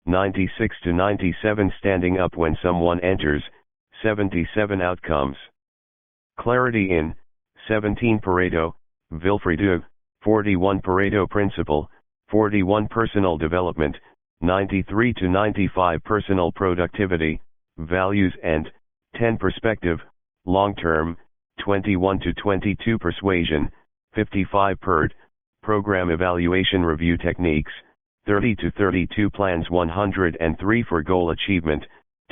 96 to 97 Standing up when someone enters, 77 Outcomes. Clarity in, 17 Pareto, Wilfredo, 41 Pareto Principle, 41 Personal Development, 93 to 95 Personal Productivity, Values and, 10 Perspective, Long Term, 21 to 22 Persuasion, 55 PERD, Program Evaluation Review Techniques, 30 to 32 Plans 103 for Goal Achievement,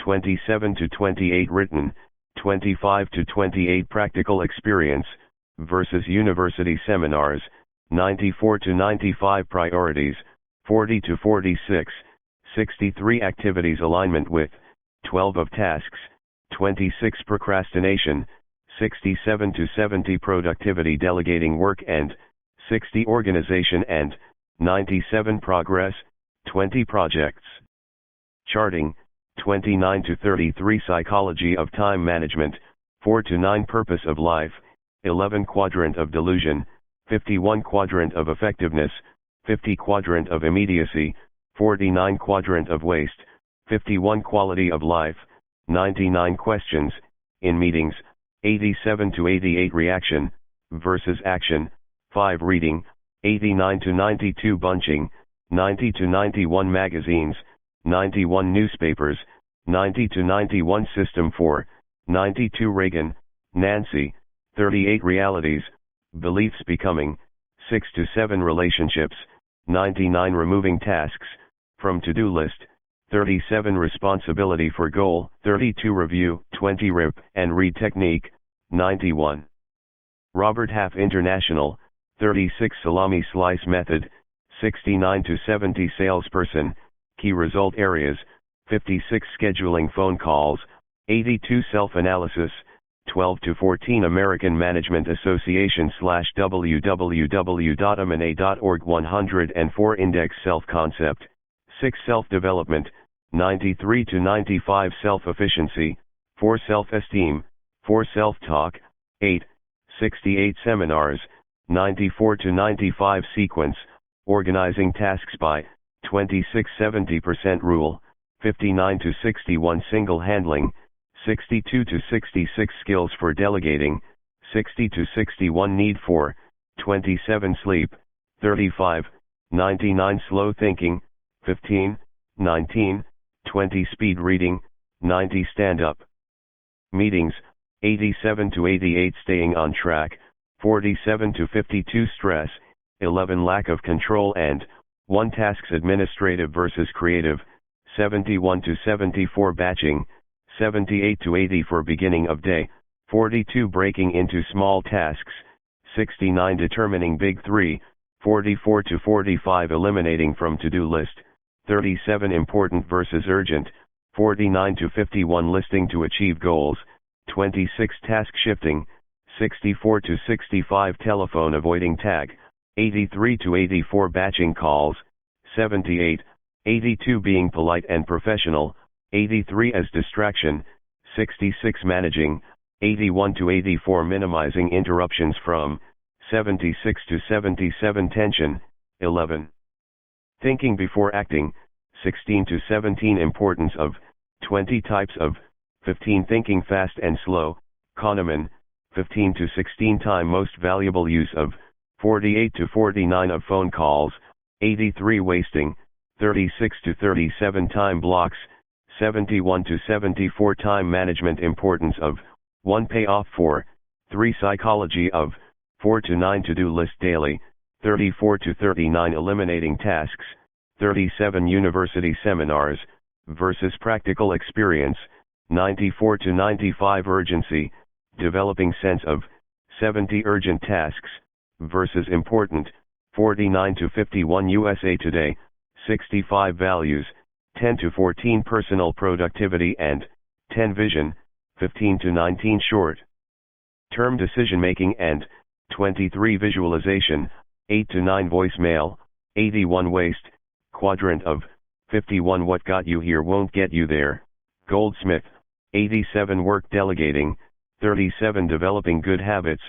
27 to 28 Written, 25 to 28 Practical Experience, versus University Seminars, 94 to 95 Priorities, 40 to 46, 63 Activities Alignment with, 12 of Tasks, 26 Procrastination, 67 to 70 Productivity Delegating Work and, 60 Organization and, 97 Progress, 20 Projects. Charting, 29 to 33 Psychology of Time Management, 4 to 9 Purpose of Life, 11 Quadrant of Delusion, 51 Quadrant of Effectiveness, 50 Quadrant of Immediacy, 49 Quadrant of Waste, 51 Quality of Life, 99 Questions, in Meetings, 87 to 88 Reaction, versus Action, 5 Reading, 89 to 92 Bunching, 90 to 91 Magazines, 91 Newspapers, 90 to 91 System 4, 92 Reagan, Nancy, 38 Realities, Beliefs Becoming, 6 to 7 Relationships, 99 Removing Tasks, from to-do list, 37 Responsibility for Goal, 32 Review, 20 Rip and Read Technique, 91 Robert Half International, 36 Salami Slice Method, 69 to 70 Salesperson, Key Result Areas, 56 Scheduling Phone Calls, 82 Self-Analysis, 12 to 14 American Management Association /www.amana.org 104 Index Self-Concept, 6 Self-Development, 93 to 95 Self-Efficiency, 4 Self-Esteem, 4 Self-Talk, 8, 68 Seminars, 94 to 95 Sequence, Organizing Tasks by, 26 70% Rule, 59 to 61 Single Handling, 62 to 66 Skills for Delegating, 60 to 61 Need for, 27 Sleep, 35, 99 Slow Thinking, 15, 19, 20 Speed Reading, 90 Stand Up. Meetings, 87 to 88 Staying on Track, 47 to 52 Stress, 11 Lack of Control and, 1 Tasks Administrative versus Creative, 71 to 74 Batching, 78 to 80 for Beginning of Day, 42 Breaking into Small Tasks, 69 Determining Big 3, 44 to 45 Eliminating from To-Do List, 37 Important versus Urgent, 49 to 51 Listing to Achieve Goals, 26 Task Shifting, 64 to 65 Telephone Avoiding Tag, 83 to 84 Batching Calls, 78, 82 Being Polite and Professional, 83 as Distraction, 66 Managing, 81 to 84 Minimizing Interruptions from, 76 to 77 Tension, 11. Thinking before acting, 16 to 17 Importance of, 20 Types of, 15 Thinking fast and slow, Kahneman, 15 to 16 Time most valuable use of, 48 to 49 of phone calls, 83 wasting, 36 to 37 time blocks, 71 to 74 time management importance of, 1 payoff for, 3 psychology of, 4 to 9 to-do list daily, 34 to 39 eliminating tasks, 37 university seminars, versus practical experience, 94 to 95 urgency, developing sense of, 70 urgent tasks, versus important, 49 to 51 USA Today, 65 values, 10 to 14 personal productivity and, 10 vision, 15 to 19 short term decision making and, 23 visualization, 8 to 9 voicemail, 81 waste, quadrant of, 51 what got you here won't get you there, Goldsmith, 87 work delegating, 37 developing good habits,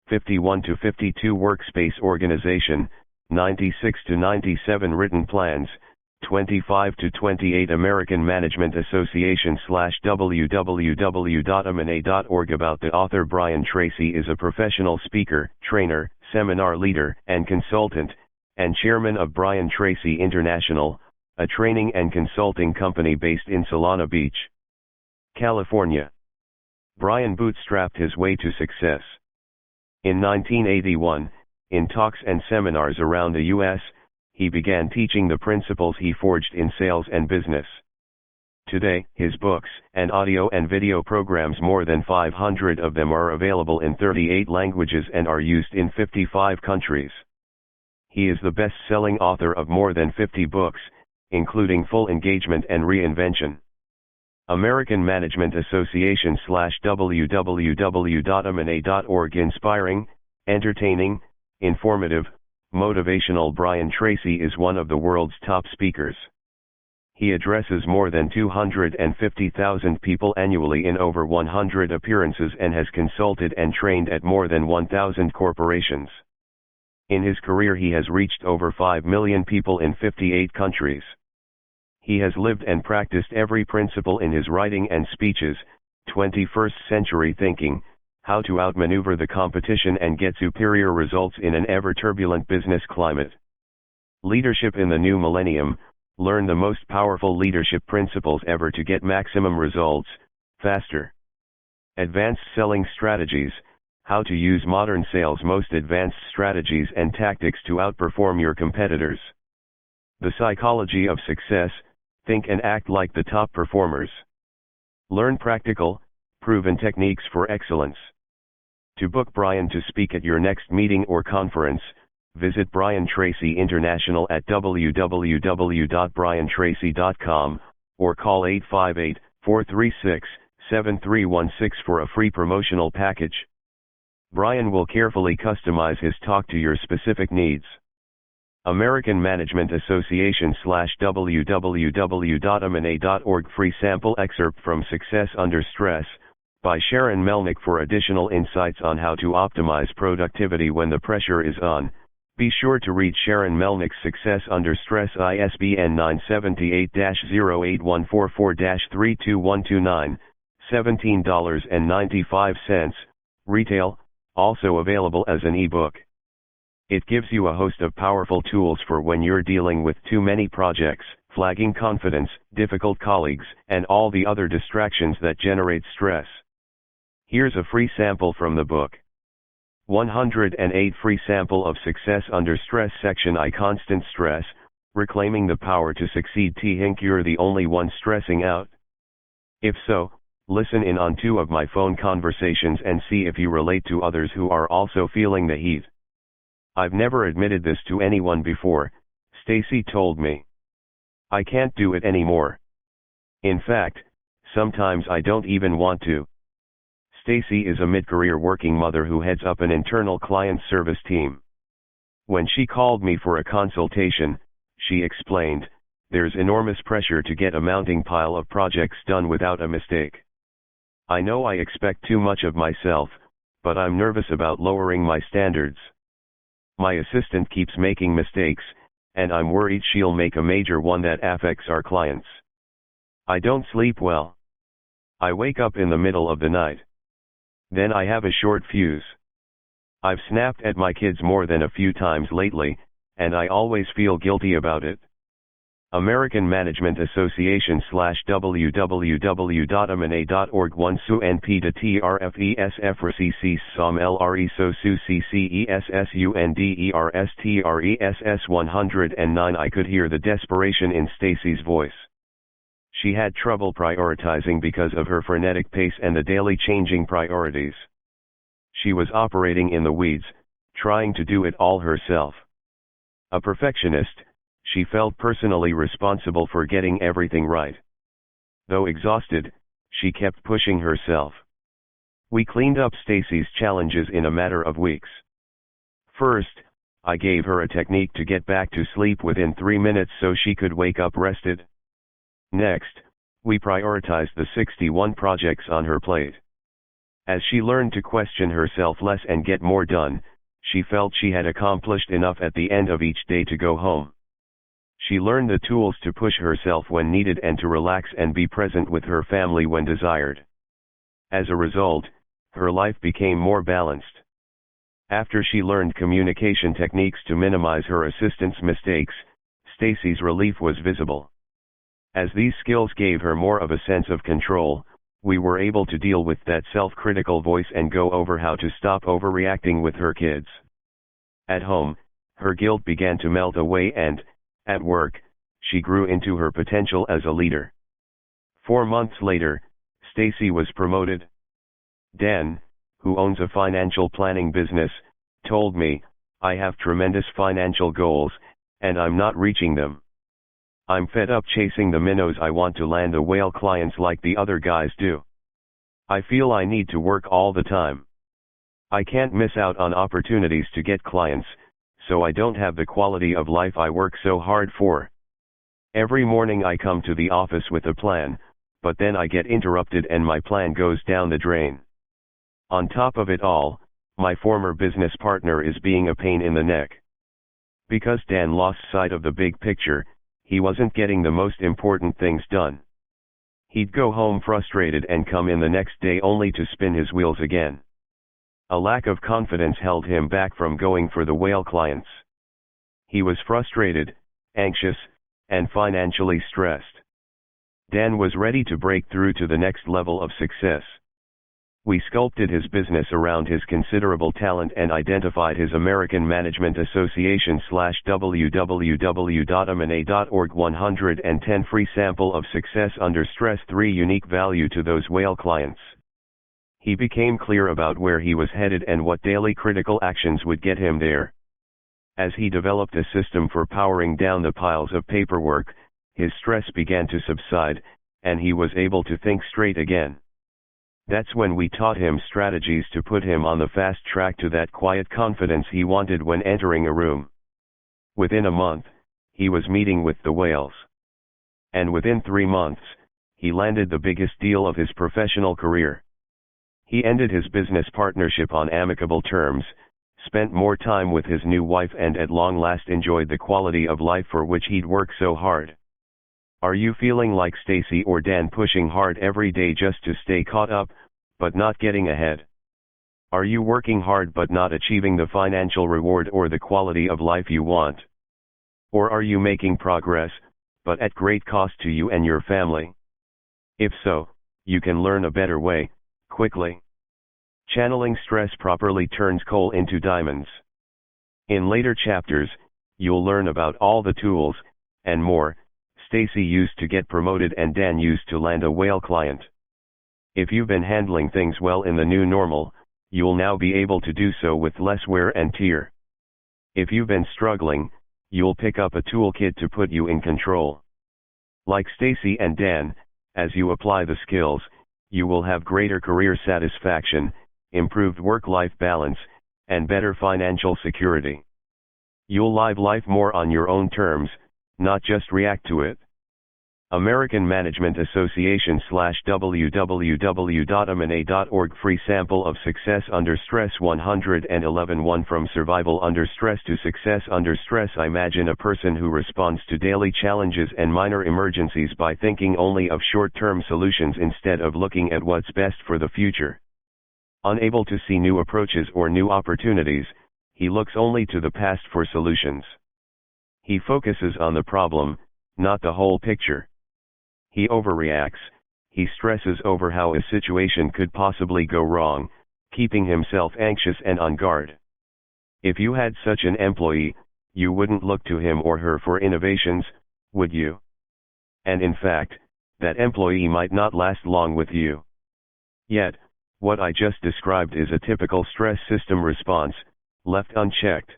51 to 52 workspace organization, 96 to 97 written plans, 25 to 28 American Management Association /www.amana.org. About the author. Brian Tracy is a professional speaker, trainer, seminar leader, and consultant, and chairman of Brian Tracy International, a training and consulting company based in Solana Beach, California. Brian bootstrapped his way to success. In 1981, in talks and seminars around the U.S., he began teaching the principles he forged in sales and business. Today, his books and audio and video programs, more than 500 of them, are available in 38 languages and are used in 55 countries. He is the best-selling author of more than 50 books, including Full Engagement and Reinvention. American Management Association /www.amana.org. Inspiring, entertaining, informative, motivational. Brian Tracy is one of the world's top speakers. He addresses more than 250,000 people annually in over 100 appearances and has consulted and trained at more than 1,000 corporations. In his career he has reached over 5 million people in 58 countries. He has lived and practiced every principle in his writing and speeches: 21st century thinking, how to outmaneuver the competition and get superior results in an ever-turbulent business climate. Leadership in the new millennium, learn the most powerful leadership principles ever to get maximum results, faster. Advanced selling strategies, how to use modern sales' most advanced strategies and tactics to outperform your competitors. The psychology of success, think and act like the top performers. Learn practical, proven techniques for excellence. To book Brian to speak at your next meeting or conference, visit Brian Tracy International at www.briantracy.com, or call 858-436-7316 for a free promotional package. Brian will carefully customize his talk to your specific needs. American Management Association /www.amana.org. Free sample excerpt from Success Under Stress, by Sharon Melnick. For additional insights on how to optimize productivity when the pressure is on, be sure to read Sharon Melnick's Success Under Stress, ISBN 978-08144-32129, $17.95, retail, also available as an ebook. It gives you a host of powerful tools for when you're dealing with too many projects, flagging confidence, difficult colleagues, and all the other distractions that generate stress. Here's a free sample from the book. 108 Free sample of Success Under Stress. Section I. Constant stress, reclaiming the power to succeed. Think you're the only one stressing out? If so, listen in on 2 of my phone conversations and see if you relate to others who are also feeling the heat. I've never admitted this to anyone before, Stacy told me. I can't do it anymore. In fact, sometimes I don't even want to. Stacy is a mid-career working mother who heads up an internal client service team. When she called me for a consultation, she explained, there's enormous pressure to get a mounting pile of projects done without a mistake. I know I expect too much of myself, but I'm nervous about lowering my standards. My assistant keeps making mistakes, and I'm worried she'll make a major one that affects our clients. I don't sleep well. I wake up in the middle of the night. Then I have a short fuse. I've snapped at my kids more than a few times lately, and I always feel guilty about it. American Management Association /www.amana.org 1 su np de trfesfrcc som lre so su ccessunderstress 109. I could hear the desperation in Stacy's voice. She had trouble prioritizing because of her frenetic pace and the daily changing priorities. She was operating in the weeds, trying to do it all herself. A perfectionist, she felt personally responsible for getting everything right. Though exhausted, she kept pushing herself. We cleaned up Stacy's challenges in a matter of weeks. First, I gave her a technique to get back to sleep within 3 minutes so she could wake up rested. Next, we prioritized the 61 projects on her plate. As she learned to question herself less and get more done, she felt she had accomplished enough at the end of each day to go home. She learned the tools to push herself when needed and to relax and be present with her family when desired. As a result, her life became more balanced. After she learned communication techniques to minimize her assistant's mistakes, Stacy's relief was visible. As these skills gave her more of a sense of control, we were able to deal with that self-critical voice and go over how to stop overreacting with her kids. At home, her guilt began to melt away and, at work, she grew into her potential as a leader. 4 months later, Stacy was promoted. Dan, who owns a financial planning business, told me, "I have tremendous financial goals, and I'm not reaching them. I'm fed up chasing the minnows. I want to land the whale clients like the other guys do. I feel I need to work all the time. I can't miss out on opportunities to get clients, so I don't have the quality of life I work so hard for. Every morning I come to the office with a plan, but then I get interrupted and my plan goes down the drain. On top of it all, my former business partner is being a pain in the neck." Because Dan lost sight of the big picture, he wasn't getting the most important things done. He'd go home frustrated and come in the next day only to spin his wheels again. A lack of confidence held him back from going for the whale clients. He was frustrated, anxious, and financially stressed. Dan was ready to break through to the next level of success. We sculpted his business around his considerable talent and identified his American Management Association /www.amana.org 110 free sample of success under stress 3 unique value to those whale clients. He became clear about where he was headed and what daily critical actions would get him there. As he developed a system for powering down the piles of paperwork, his stress began to subside, and he was able to think straight again. That's when we taught him strategies to put him on the fast track to that quiet confidence he wanted when entering a room. Within a month, he was meeting with the whales. And within 3 months, he landed the biggest deal of his professional career. He ended his business partnership on amicable terms, spent more time with his new wife and at long last enjoyed the quality of life for which he'd worked so hard. Are you feeling like Stacy or Dan, pushing hard every day just to stay caught up, but not getting ahead? Are you working hard but not achieving the financial reward or the quality of life you want? Or are you making progress, but at great cost to you and your family? If so, you can learn a better way, quickly. Channeling stress properly turns coal into diamonds. In later chapters, you'll learn about all the tools, and more, Stacy used to get promoted and Dan used to land a whale client. If you've been handling things well in the new normal, you'll now be able to do so with less wear and tear. If you've been struggling, you'll pick up a toolkit to put you in control. Like Stacy and Dan, as you apply the skills, you will have greater career satisfaction, improved work-life balance, and better financial security. You'll live life more on your own terms, not just react to it. American Management Association /www.amana.org free sample of success under stress 111 1 from survival under stress to success under stress. Imagine a person who responds to daily challenges and minor emergencies by thinking only of short-term solutions instead of looking at what's best for the future. Unable to see new approaches or new opportunities, he looks only to the past for solutions. He focuses on the problem, not the whole picture. He overreacts, he stresses over how a situation could possibly go wrong, keeping himself anxious and on guard. If you had such an employee, you wouldn't look to him or her for innovations, would you? And in fact, that employee might not last long with you. Yet, what I just described is a typical stress system response, left unchecked.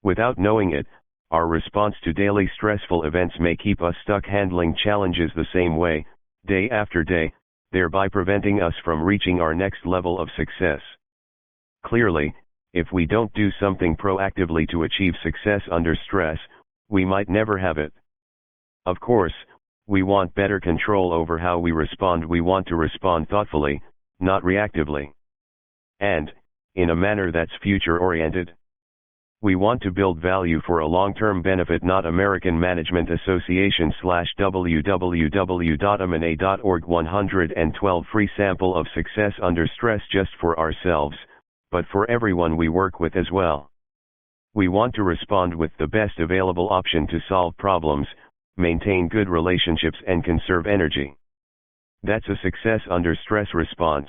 Without knowing it, our response to daily stressful events may keep us stuck handling challenges the same way, day after day, thereby preventing us from reaching our next level of success. Clearly, if we don't do something proactively to achieve success under stress, we might never have it. Of course, we want better control over how we respond. We want to respond thoughtfully, not reactively. And, in a manner that's future-oriented. We want to build value for a long-term benefit, not American Management Association /www.amana.org 112 free sample of success under stress just for ourselves, but for everyone we work with as well. We want to respond with the best available option to solve problems, maintain good relationships and conserve energy. That's a success under stress response.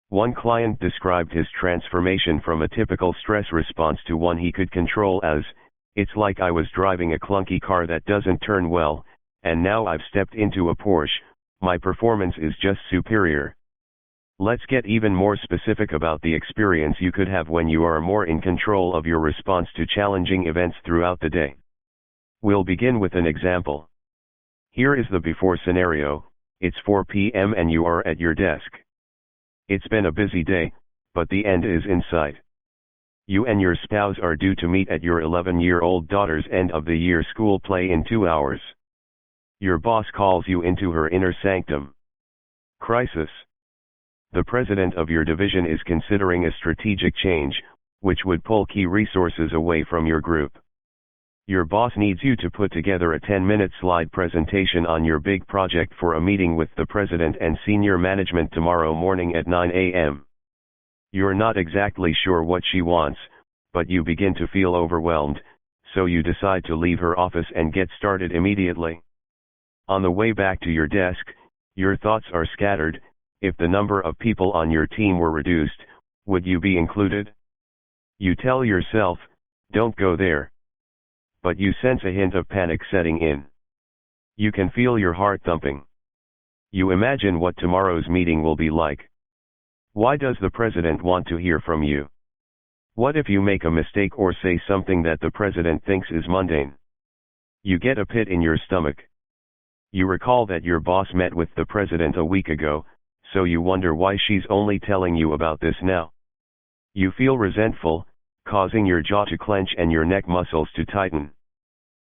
One client described his transformation from a typical stress response to one he could control as, "It's like I was driving a clunky car that doesn't turn well, and now I've stepped into a Porsche, my performance is just superior." Let's get even more specific about the experience you could have when you are more in control of your response to challenging events throughout the day. We'll begin with an example. Here is the before scenario. It's 4 p.m. and you are at your desk. It's been a busy day, but the end is in sight. You and your spouse are due to meet at your 11-year-old daughter's end-of-the-year school play in 2 hours. Your boss calls you into her inner sanctum. Crisis. The president of your division is considering a strategic change, which would pull key resources away from your group. Your boss needs you to put together a 10-minute slide presentation on your big project for a meeting with the president and senior management tomorrow morning at 9 a.m. You're not exactly sure what she wants, but you begin to feel overwhelmed, so you decide to leave her office and get started immediately. On the way back to your desk, your thoughts are scattered. If the number of people on your team were reduced, would you be included? You tell yourself, "Don't go there." But you sense a hint of panic setting in. You can feel your heart thumping. You imagine what tomorrow's meeting will be like. Why does the president want to hear from you? What if you make a mistake or say something that the president thinks is mundane? You get a pit in your stomach. You recall that your boss met with the president a week ago, so you wonder why she's only telling you about this now. You feel resentful, causing your jaw to clench and your neck muscles to tighten.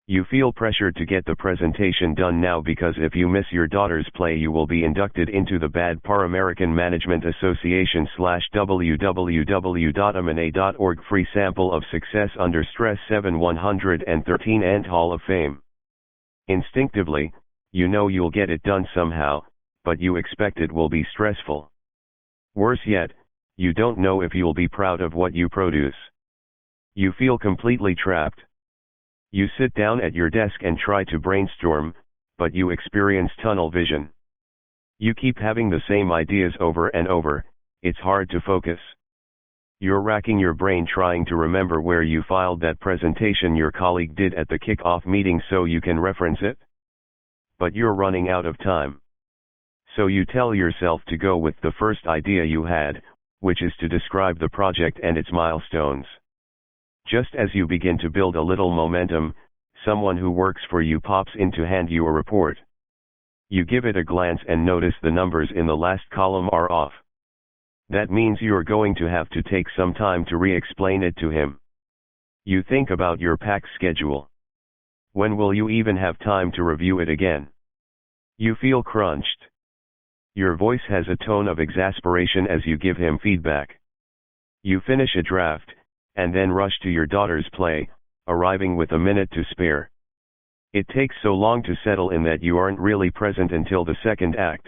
You feel pressured to get the presentation done now because if you miss your daughter's play you will be inducted into the Bad Par American Management Association /www.amana.org free sample of success under stress 7113 and Hall of Fame. Instinctively, you know you'll get it done somehow, but you expect it will be stressful. Worse yet, you don't know if you'll be proud of what you produce. You feel completely trapped. You sit down at your desk and try to brainstorm, but you experience tunnel vision. You keep having the same ideas over and over, it's hard to focus. You're racking your brain trying to remember where you filed that presentation your colleague did at the kickoff meeting so you can reference it. But you're running out of time. So you tell yourself to go with the first idea you had, which is to describe the project and its milestones. Just as you begin to build a little momentum, someone who works for you pops in to hand you a report. You give it a glance and notice the numbers in the last column are off. That means you're going to have to take some time to re-explain it to him. You think about your packed schedule. When will you even have time to review it again? You feel crunched. Your voice has a tone of exasperation as you give him feedback. You finish a draft, and then rush to your daughter's play, arriving with a minute to spare. It takes so long to settle in that you aren't really present until the second act.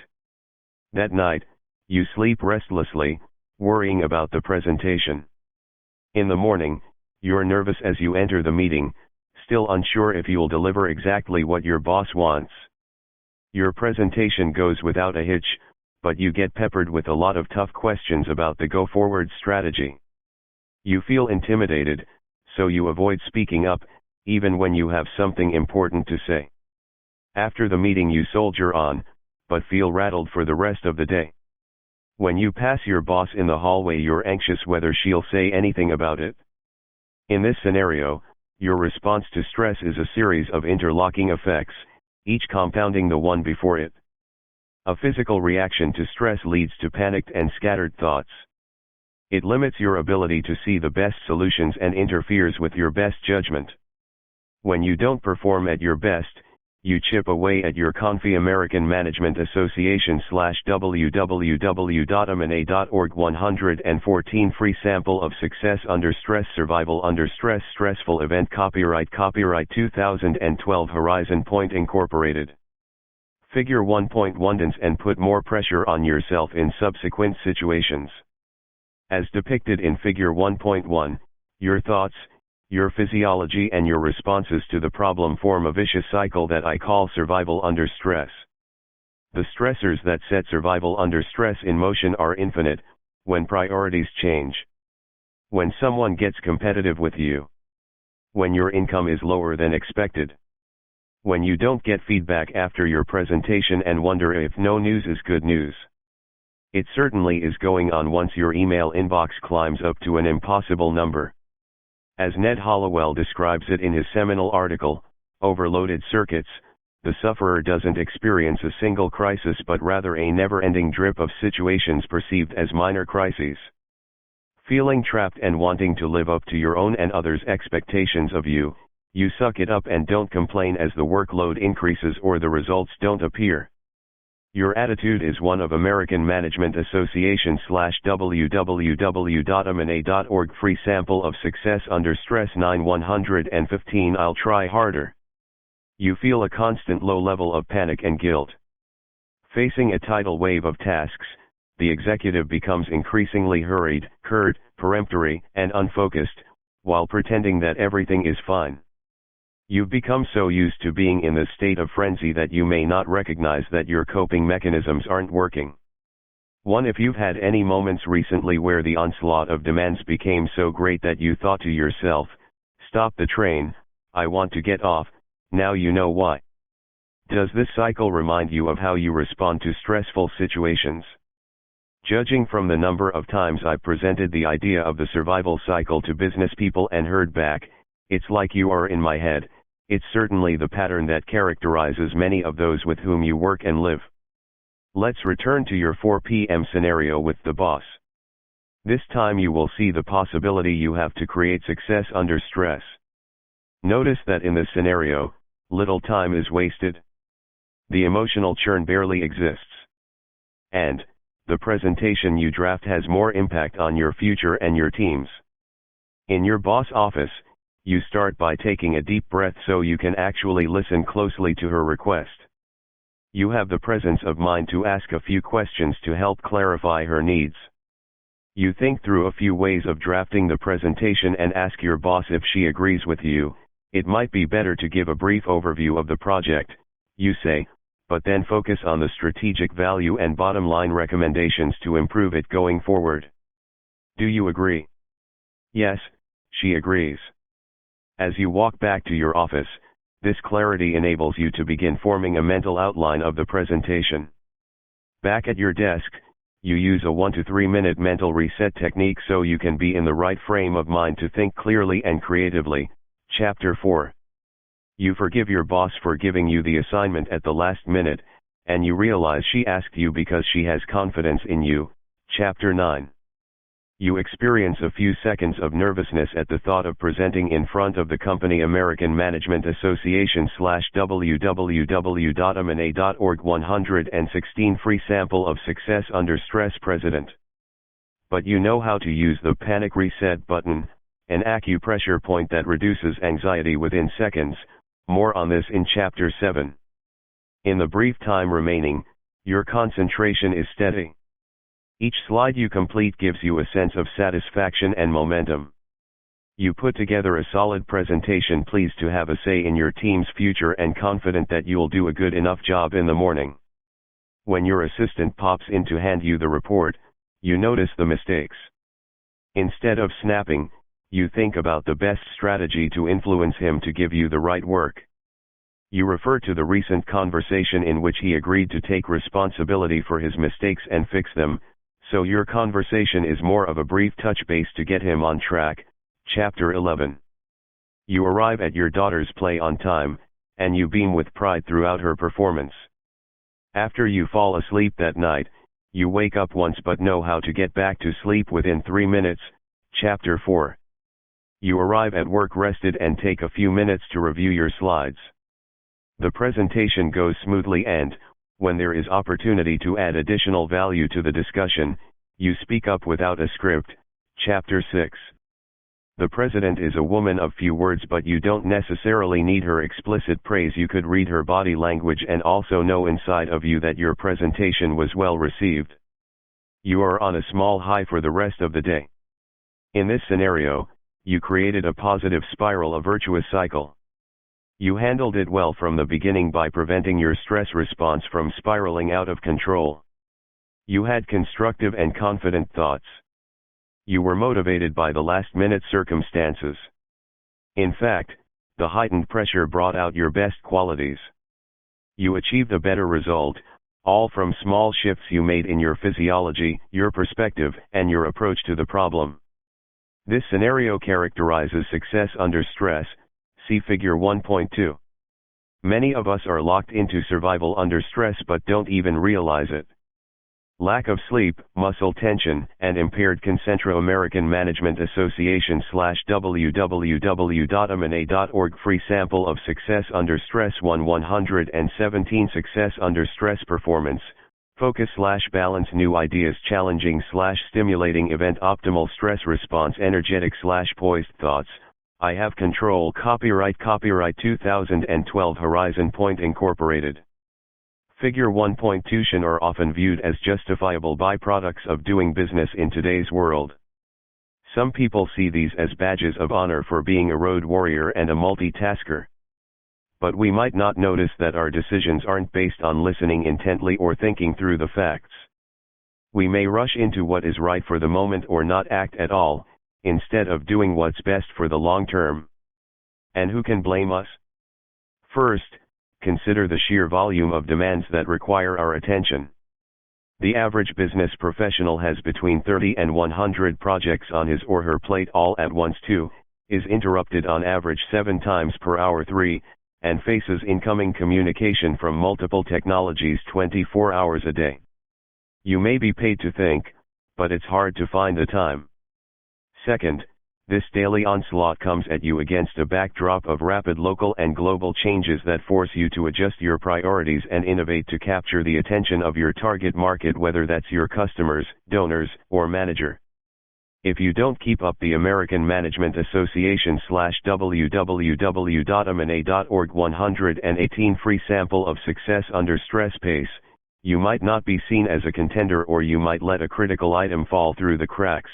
That night, you sleep restlessly, Worrying about the presentation. In the morning, you're nervous as you enter the meeting, still unsure if you'll deliver exactly what your boss wants. Your presentation goes without a hitch, but you get peppered with a lot of tough questions about the go-forward strategy. You feel intimidated, so you avoid speaking up, even when you have something important to say. After the meeting you soldier on, but feel rattled for the rest of the day. When you pass your boss in the hallway you're anxious whether she'll say anything about it. In this scenario, your response to stress is a series of interlocking effects, each compounding the one before it. A physical reaction to stress leads to panicked and scattered thoughts. It limits your ability to see the best solutions and interferes with your best judgment. When you don't perform at your best, you chip away at your comfy. American Management Association /www.amana.org 114 free sample of success under stress, survival under stress, stressful event. Copyright 2012 Horizon Point Incorporated. Figure 1.1 Dance and put more pressure on yourself in subsequent situations. As depicted in Figure 1.1, your thoughts, your physiology and your responses to the problem form a vicious cycle that I call survival under stress. The stressors that set survival under stress in motion are infinite: when priorities change, when someone gets competitive with you, when your income is lower than expected, when you don't get feedback after your presentation and wonder if no news is good news. It certainly is going on once your email inbox climbs up to an impossible number. As Ned Hollowell describes it in his seminal article, Overloaded Circuits, the sufferer doesn't experience a single crisis but rather a never-ending drip of situations perceived as minor crises. Feeling trapped and wanting to live up to your own and others' expectations of you, you suck it up and don't complain as the workload increases or the results don't appear. Your attitude is one of American Management Association /www.amana.org free sample of success under stress 9/115 I'll try harder. You feel a constant low level of panic and guilt. Facing a tidal wave of tasks, the executive becomes increasingly hurried, curt, peremptory, and unfocused, while pretending that everything is fine. You've become so used to being in this state of frenzy that you may not recognize that your coping mechanisms aren't working. If you've had any moments recently where the onslaught of demands became so great that you thought to yourself, "Stop the train, I want to get off," now you know why. Does this cycle remind you of how you respond to stressful situations? Judging from the number of times I presented the idea of the survival cycle to business people and heard back, "It's like you are in my head," it's certainly the pattern that characterizes many of those with whom you work and live. Let's return to your 4 p.m. scenario with the boss. This time you will see the possibility you have to create success under stress. Notice that in this scenario, little time is wasted. The emotional churn barely exists. And the presentation you draft has more impact on your future and your team's. In your boss office, you start by taking a deep breath so you can actually listen closely to her request. You have the presence of mind to ask a few questions to help clarify her needs. You think through a few ways of drafting the presentation and ask your boss if she agrees with you. "It might be better to give a brief overview of the project," you say, "but then focus on the strategic value and bottom line recommendations to improve it going forward. Do you agree?" Yes, she agrees. As you walk back to your office, this clarity enables you to begin forming a mental outline of the presentation. Back at your desk, you use a 1 to 3 minute mental reset technique so you can be in the right frame of mind to think clearly and creatively. Chapter 4. You forgive your boss for giving you the assignment at the last minute, and you realize she asked you because she has confidence in you. Chapter 9. You experience a few seconds of nervousness at the thought of presenting in front of the company. American Management Association /www.amana.org 116 free sample of success under stress president. But you know how to use the panic reset button, an acupressure point that reduces anxiety within seconds. More on this in Chapter 7. In the brief time remaining, your concentration is steady. Each slide you complete gives you a sense of satisfaction and momentum. You put together a solid presentation, pleased to have a say in your team's future and confident that you'll do a good enough job in the morning. When your assistant pops in to hand you the report, you notice the mistakes. Instead of snapping, you think about the best strategy to influence him to give you the right work. You refer to the recent conversation in which he agreed to take responsibility for his mistakes and fix them, so your conversation is more of a brief touch base to get him on track. Chapter 11. You arrive at your daughter's play on time, and you beam with pride throughout her performance. After you fall asleep that night, you wake up once but know how to get back to sleep within 3 minutes. Chapter 4. You arrive at work rested and take a few minutes to review your slides. The presentation goes smoothly and, when there is opportunity to add additional value to the discussion, you speak up without a script. Chapter 6. The president is a woman of few words, but you don't necessarily need her explicit praise. You could read her body language and also know inside of you that your presentation was well received. You are on a small high for the rest of the day. In this scenario, you created a positive spiral, a virtuous cycle. You handled it well from the beginning by preventing your stress response from spiraling out of control. You had constructive and confident thoughts. You were motivated by the last-minute circumstances. In fact, the heightened pressure brought out your best qualities. You achieved a better result, all from small shifts you made in your physiology, your perspective, and your approach to the problem. This scenario characterizes success under stress. See Figure 1.2. Many of us are locked into survival under stress but don't even realize it. Lack of sleep, muscle tension, and impaired concentration. American Management Association /www.amana.org. Free sample of success under stress 117 Success under stress performance, focus / balance, new ideas, challenging / stimulating event, optimal stress response, energetic / poised thoughts, I have control. Copyright 2012 Horizon Point Incorporated. Figure 1.2 are often viewed as justifiable byproducts of doing business in today's world. Some people see these as badges of honor for being a road warrior and a multitasker. But we might not notice that our decisions aren't based on listening intently or thinking through the facts. We may rush into what is right for the moment or not act at all, instead of doing what's best for the long term. And who can blame us? First, consider the sheer volume of demands that require our attention. The average business professional has between 30 and 100 projects on his or her plate all at once. 2, is interrupted on average 7 times per hour. 3, and faces incoming communication from multiple technologies 24 hours a day. You may be paid to think, but it's hard to find the time. Second, this daily onslaught comes at you against a backdrop of rapid local and global changes that force you to adjust your priorities and innovate to capture the attention of your target market, whether that's your customers, donors, or manager. If you don't keep up, the American Management Association /www.amana.org 118 free sample of success under stress pace, you might not be seen as a contender, or you might let a critical item fall through the cracks.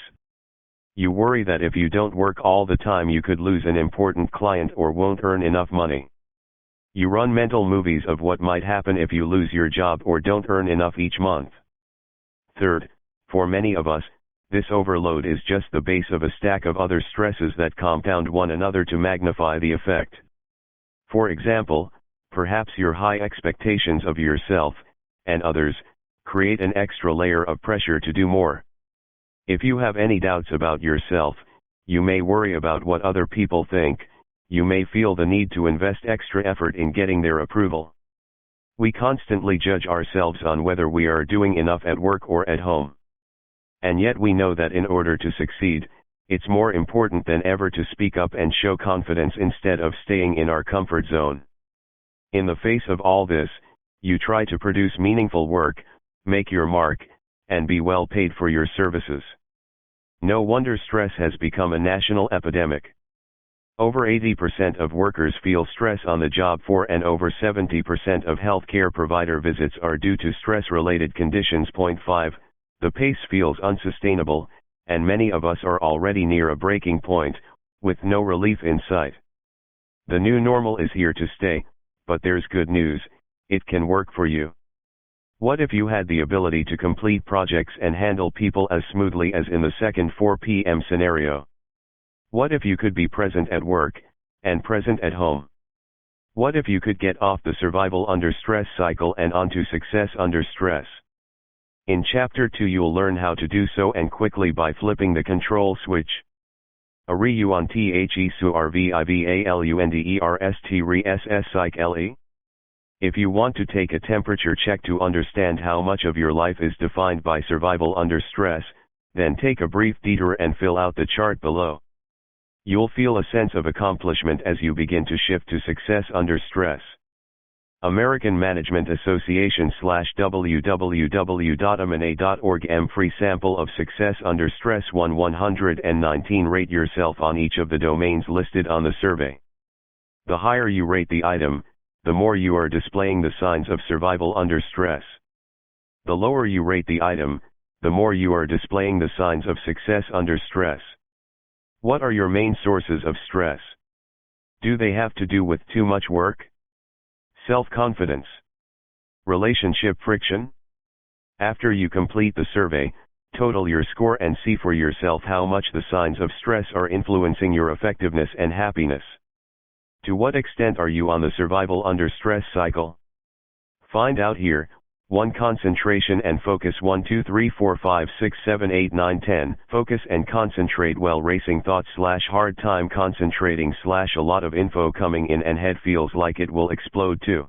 You worry that if you don't work all the time you could lose an important client or won't earn enough money. You run mental movies of what might happen if you lose your job or don't earn enough each month. Third, for many of us, this overload is just the base of a stack of other stresses that compound one another to magnify the effect. For example, perhaps your high expectations of yourself, and others, create an extra layer of pressure to do more. If you have any doubts about yourself, you may worry about what other people think. You may feel the need to invest extra effort in getting their approval. We constantly judge ourselves on whether we are doing enough at work or at home. And yet we know that in order to succeed, it's more important than ever to speak up and show confidence instead of staying in our comfort zone. In the face of all this, you try to produce meaningful work, make your mark, and be well paid for your services. No wonder stress has become a national epidemic. Over 80% of workers feel stress on the job floor, and over 70% of healthcare provider visits are due to stress-related conditions. 5. The pace feels unsustainable, and many of us are already near a breaking point, with no relief in sight. The new normal is here to stay, but there's good news, it can work for you. What if you had the ability to complete projects and handle people as smoothly as in the second 4 p.m. scenario? What if you could be present at work, and present at home? What if you could get off the survival under stress cycle and onto success under stress? In Chapter 2 you'll learn how to do so, and quickly, by flipping the control switch. A rohn psych. If you want to take a temperature check to understand how much of your life is defined by survival under stress, then take a brief detour and fill out the chart below. You'll feel a sense of accomplishment as you begin to shift to success under stress. American Management Association /www.amana.org free sample of success under stress 119. Rate yourself on each of the domains listed on the survey. The higher you rate the item, the more you are displaying the signs of survival under stress. The lower you rate the item, the more you are displaying the signs of success under stress. What are your main sources of stress? Do they have to do with too much work? Self-confidence? Relationship friction? After you complete the survey, total your score and see for yourself how much the signs of stress are influencing your effectiveness and happiness. To what extent are you on the survival under stress cycle? Find out here. 1. Concentration and focus. 1 2 3 4 5 6 7 8 9 10. Focus and concentrate well. Racing thoughts / hard time concentrating / a lot of info coming in and head feels like it will explode too.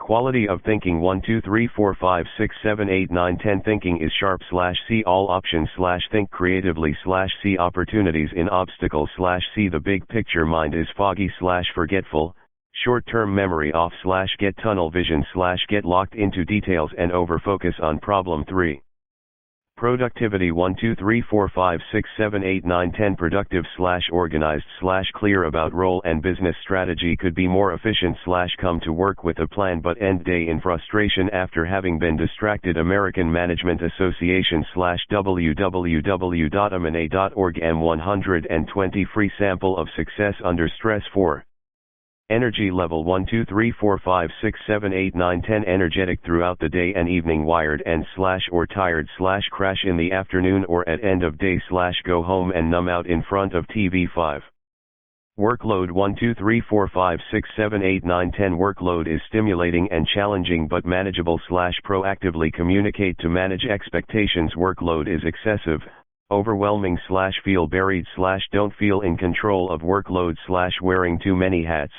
Quality of thinking. 1 2 3 4 5 6 7 8 9 10. Thinking is sharp / see all options / think creatively / see opportunities in obstacles / see the big picture. Mind is foggy / forgetful. Short-term memory off / get tunnel vision / get locked into details and over-focus on problem. 3. Productivity. 1 2 3 4 5 6 7 8 9 10. Productive / organized / clear about role and business strategy. Could be more efficient / come to work with a plan but end day in frustration after having been distracted. American Management Association /www.amana.org 120 free sample of success under stress. 4. Energy level. 1 2 3 4 5 6 7 8 9 10. Energetic throughout the day and evening. Wired and / or tired / crash in the afternoon or at end of day / go home and numb out in front of TV. 5. Workload. 1 2 3 4 5 6 7 8 9 10. Workload is stimulating and challenging but manageable / proactively communicate to manage expectations. Workload is excessive, overwhelming / feel buried / don't feel in control of workload / wearing too many hats,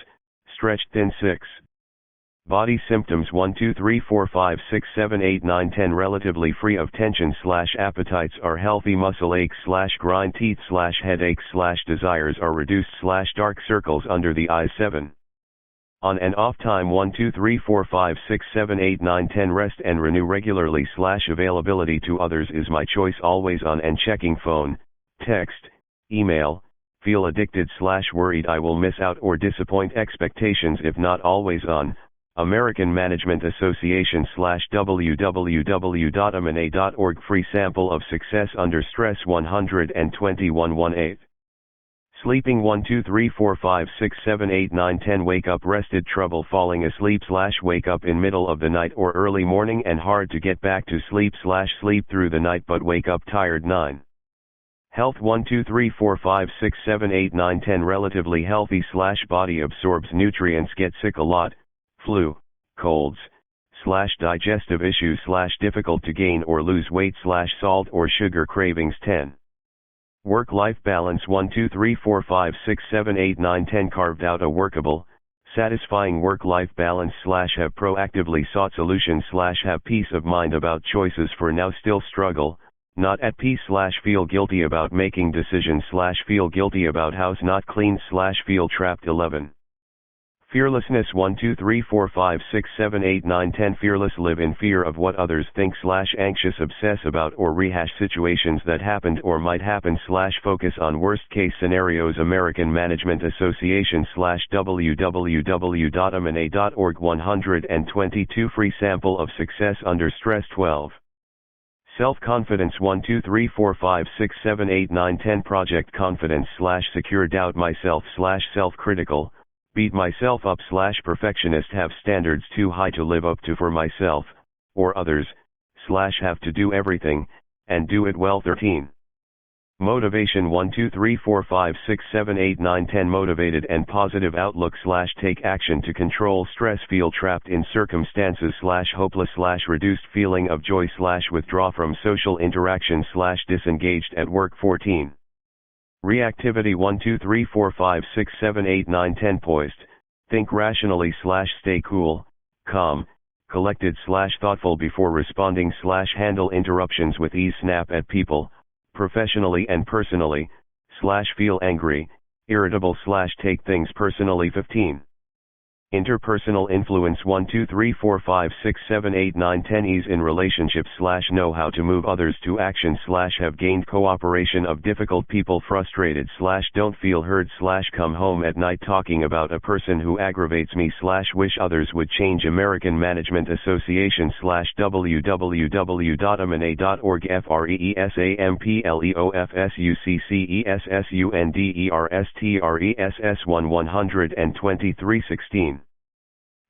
stretched thin. 6. Body symptoms. 1 2 3 4 5 6 7 8 9 10. Relatively free of tension / appetites are healthy. Muscle aches / grind teeth / headaches / desires are reduced / dark circles under the eyes. 7. On and off time. 1 2 3 4 5 6 7 8 9 10. Rest and renew regularly / availability to others is my choice. Always on and checking phone, text, email. Feel addicted / worried I will miss out or disappoint expectations if not always on. American Management Association /www.amana.org free sample of success under stress 121. 1/8. Sleeping. 1 2 3 4 5 6 7 8 9 10. Wake up rested, trouble falling asleep / wake up in middle of the night or early morning and hard to get back to sleep / sleep through the night but wake up tired. 9. Health. 1 2 3 4 5 6 7 8 9 10. Relatively healthy / body absorbs nutrients, get sick a lot, flu, colds, / digestive issues / difficult to gain or lose weight / salt or sugar cravings. 10. Work-life balance. 1 2 3 4 5 6 7 8 9 10. Carved out a workable, satisfying work-life balance / have proactively sought solutions / have peace of mind about choices for now. Still struggle, not at peace / feel guilty about making decisions / feel guilty about house not clean / feel trapped. 11. Fearlessness. 1 2 3 4 5 6 7 8 9 10. Fearless. Live in fear of what others think / anxious, obsess about or rehash situations that happened or might happen / focus on worst case scenarios. American Management Association /www.amana.org 122 free sample of success under stress. 12. Self-confidence 1 2 3 4 5 6 7 8 9 10 Project confidence / secure doubt myself / self-critical, beat myself up / perfectionist have standards too high to live up to for myself, or others, / have to do everything, and do it well 13. Motivation 1 2 3 4 5 6 7 8 9 10 Motivated and positive outlook / take action to control stress feel trapped in circumstances / hopeless / reduced feeling of joy / withdraw from social interaction / disengaged at work 14. Reactivity 1 2 3 4 5 6 7 8 9 10 Poised, think rationally / stay cool, calm, collected / thoughtful before responding / handle interruptions with ease snap at people, professionally and personally, / feel angry, irritable / take things personally 15. Interpersonal influence 1 2 3 4 5 6 7 8 9 10 Ease in relationships / know how to move others to action / have gained cooperation of difficult people frustrated / don't feel heard / come home at night talking about a person who aggravates me / wish others would change American Management Association / www.amana.org FREESAMPLEOFSUCCESSUNDERSTRESS 123 16.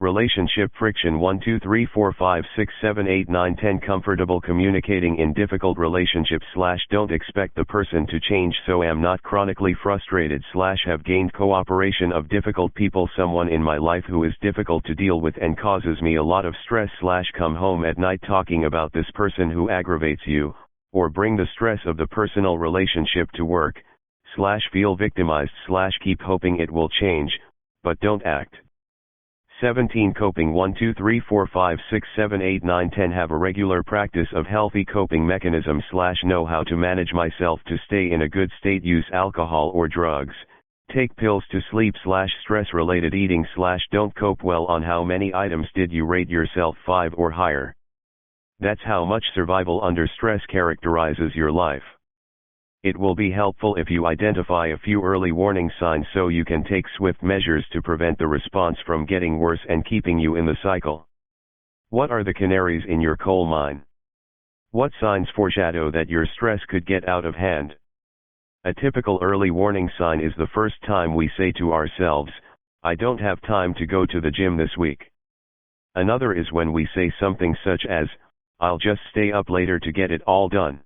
Relationship friction 1 2 3 4 5 6 7 8 9 10 Comfortable communicating in difficult relationships / don't expect the person to change so am not chronically frustrated / have gained cooperation of difficult people someone in my life who is difficult to deal with and causes me a lot of stress / come home at night talking about this person who aggravates you, or bring the stress of the personal relationship to work / feel victimized / keep hoping it will change, but don't act. 17 Coping 1 2 3 4 5 6 7 8 9 10 Have a regular practice of healthy coping mechanisms / know how to manage myself to stay in a good state use alcohol or drugs, take pills to sleep / stress related eating / don't cope well on how many items did you rate yourself 5 or higher. That's how much survival under stress characterizes your life. It will be helpful if you identify a few early warning signs so you can take swift measures to prevent the response from getting worse and keeping you in the cycle. What are the canaries in your coal mine? What signs foreshadow that your stress could get out of hand? A typical early warning sign is the first time we say to ourselves, "I don't have time to go to the gym this week." Another is when we say something such as, "I'll just stay up later to get it all done."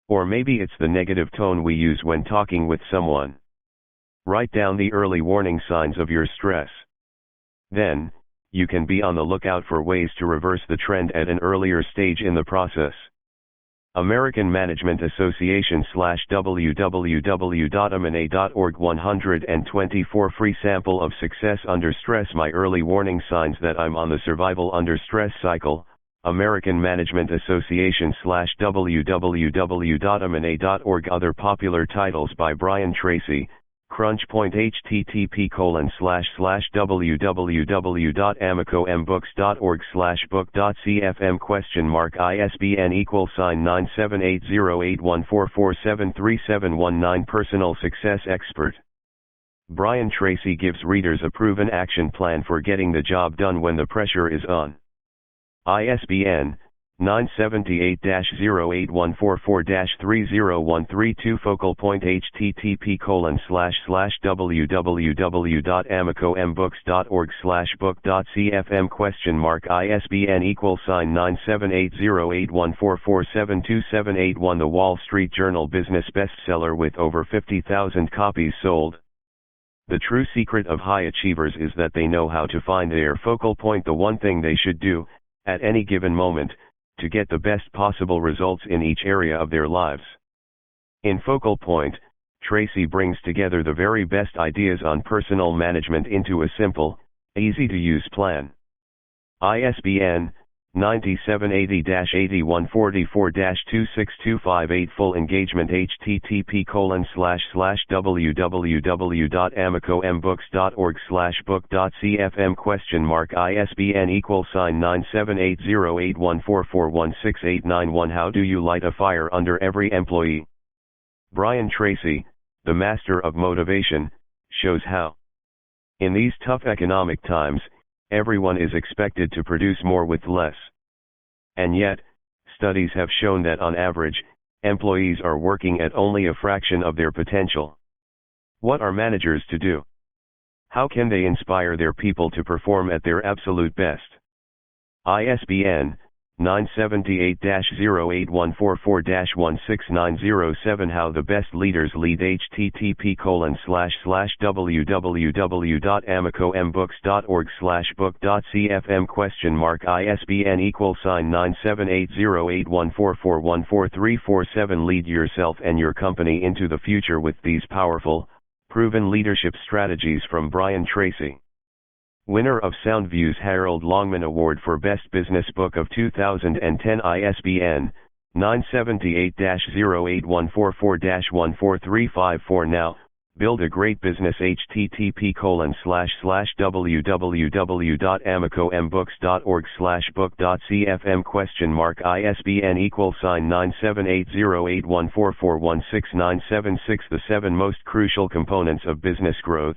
Or maybe it's the negative tone we use when talking with someone. Write down the early warning signs of your stress. Then, you can be on the lookout for ways to reverse the trend at an earlier stage in the process. American Management Association / www.amana.org 124 Free sample of success under stress. My early warning signs that I'm on the survival under stress cycle. American Management Association / www.amana.org Other popular titles by Brian Tracy, Crunchpoint http://www.amacobooks.org /book.cfm ISBN =9780814473719 Personal Success Expert. Brian Tracy gives readers a proven action plan for getting the job done when the pressure is on. ISBN 978-08144-30132 Focal point http://www.amacobooks.org /book.cfm ISBN =978-08144727881 The Wall Street Journal business bestseller with over 50,000 copies sold. The true secret of high achievers is that they know how to find their focal point, the one thing they should do, at any given moment, to get the best possible results in each area of their lives. In Focal Point, Tracy brings together the very best ideas on personal management into a simple, easy-to-use plan. ISBN 9780-8144-26258 Full engagement http://www.amacobooks.org /book.cfm ISBN =9780814416891 How do you light a fire under every employee? Brian Tracy, the master of motivation, shows how. In these tough economic times, everyone is expected to produce more with less. And yet, Studies have shown that on average, employees are working at only a fraction of their potential. What are managers to do? How can they inspire their people to perform at their absolute best? ISBN 978-08144-16907 How the Best Leaders Lead http://www.amicombooks.org/book.cfm ISBN =978-08144144347 Lead yourself and your company into the future with these powerful, proven leadership strategies from Brian Tracy. Winner of Soundview's Harold Longman Award for Best Business Book of 2010 ISBN 978-08144-14354 Now, build a great business http://www.amicombooks.org/book.cfm ISBN =978-08144169776 The 7 Most Crucial Components of Business Growth.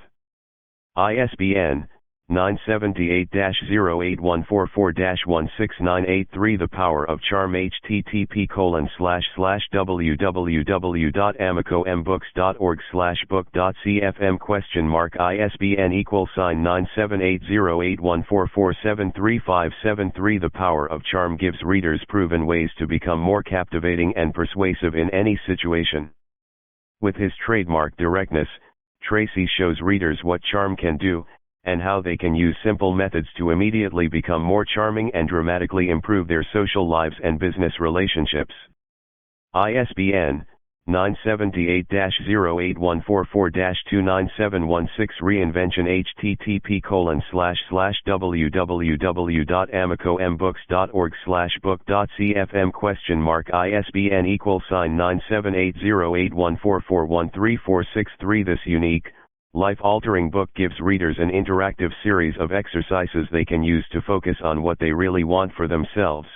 ISBN 978-08144-16983 The Power of Charm http://www.amicombooks.org/book.cfm ISBN =978-08144735773 The Power of Charm gives readers proven ways to become more captivating and persuasive in any situation. With his trademark directness, Tracy shows readers what charm can do, and how they can use simple methods to immediately become more charming and dramatically improve their social lives and business relationships. ISBN 978-08144-29716 Reinvention http://www.amicombooks.org/book.cfm ISBN =978-08144-13463 This unique, life-altering book gives readers an interactive series of exercises they can use to focus on what they really want for themselves.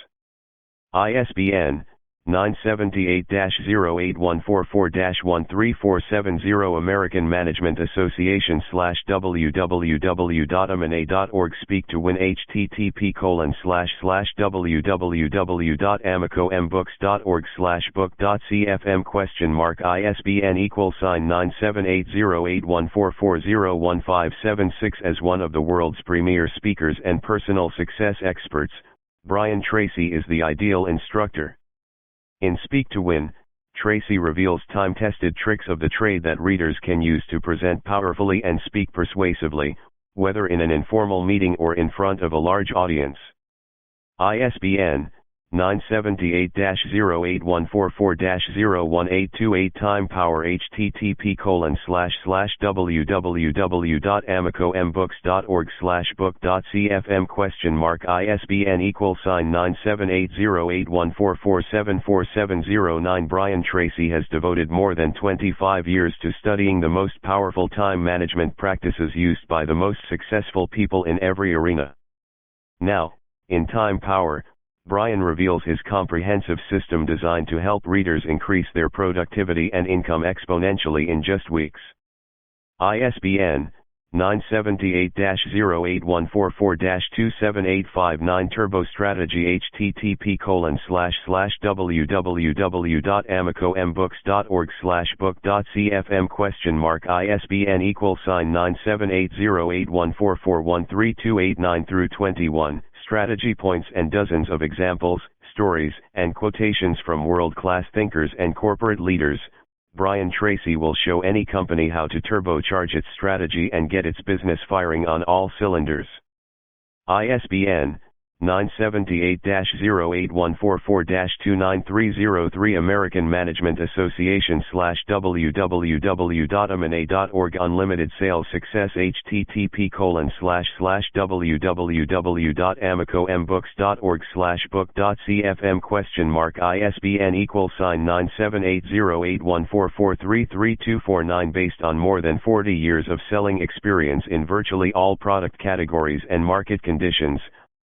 ISBN 978-08144-13470 American Management Association /www.amana.org Speak to Win http://www.amicombooks.org/book.cfm ISBN =978-08144-01576 As one of the world's premier speakers and personal success experts, Brian Tracy is the ideal instructor. In Speak to Win, Tracy reveals time-tested tricks of the trade that readers can use to present powerfully and speak persuasively, whether in an informal meeting or in front of a large audience. ISBN 978-08144-01828 Time Power http://www.amicombooks.org/book.cfm ISBN =978-08144-74709 Brian Tracy has devoted more than 25 years to studying the most powerful time management practices used by the most successful people in every arena. Now, in Time Power, Brian reveals his comprehensive system designed to help readers increase their productivity and income exponentially in just weeks. ISBN 978-08144-27859 Turbo Strategy http://www.amicombooks.org/book.cfm ISBN =978-08144-13289-21 Strategy points and dozens of examples, stories, and quotations from world-class thinkers and corporate leaders. Brian Tracy will show any company how to turbocharge its strategy and get its business firing on all cylinders. ISBN 978-08144-29303 American Management Association /www.amana.org Unlimited Sales Success http://www.amicombooks.org/book.cfm ISBN =978-08144-33249 Based on more than 40 years of selling experience in virtually all product categories and market conditions,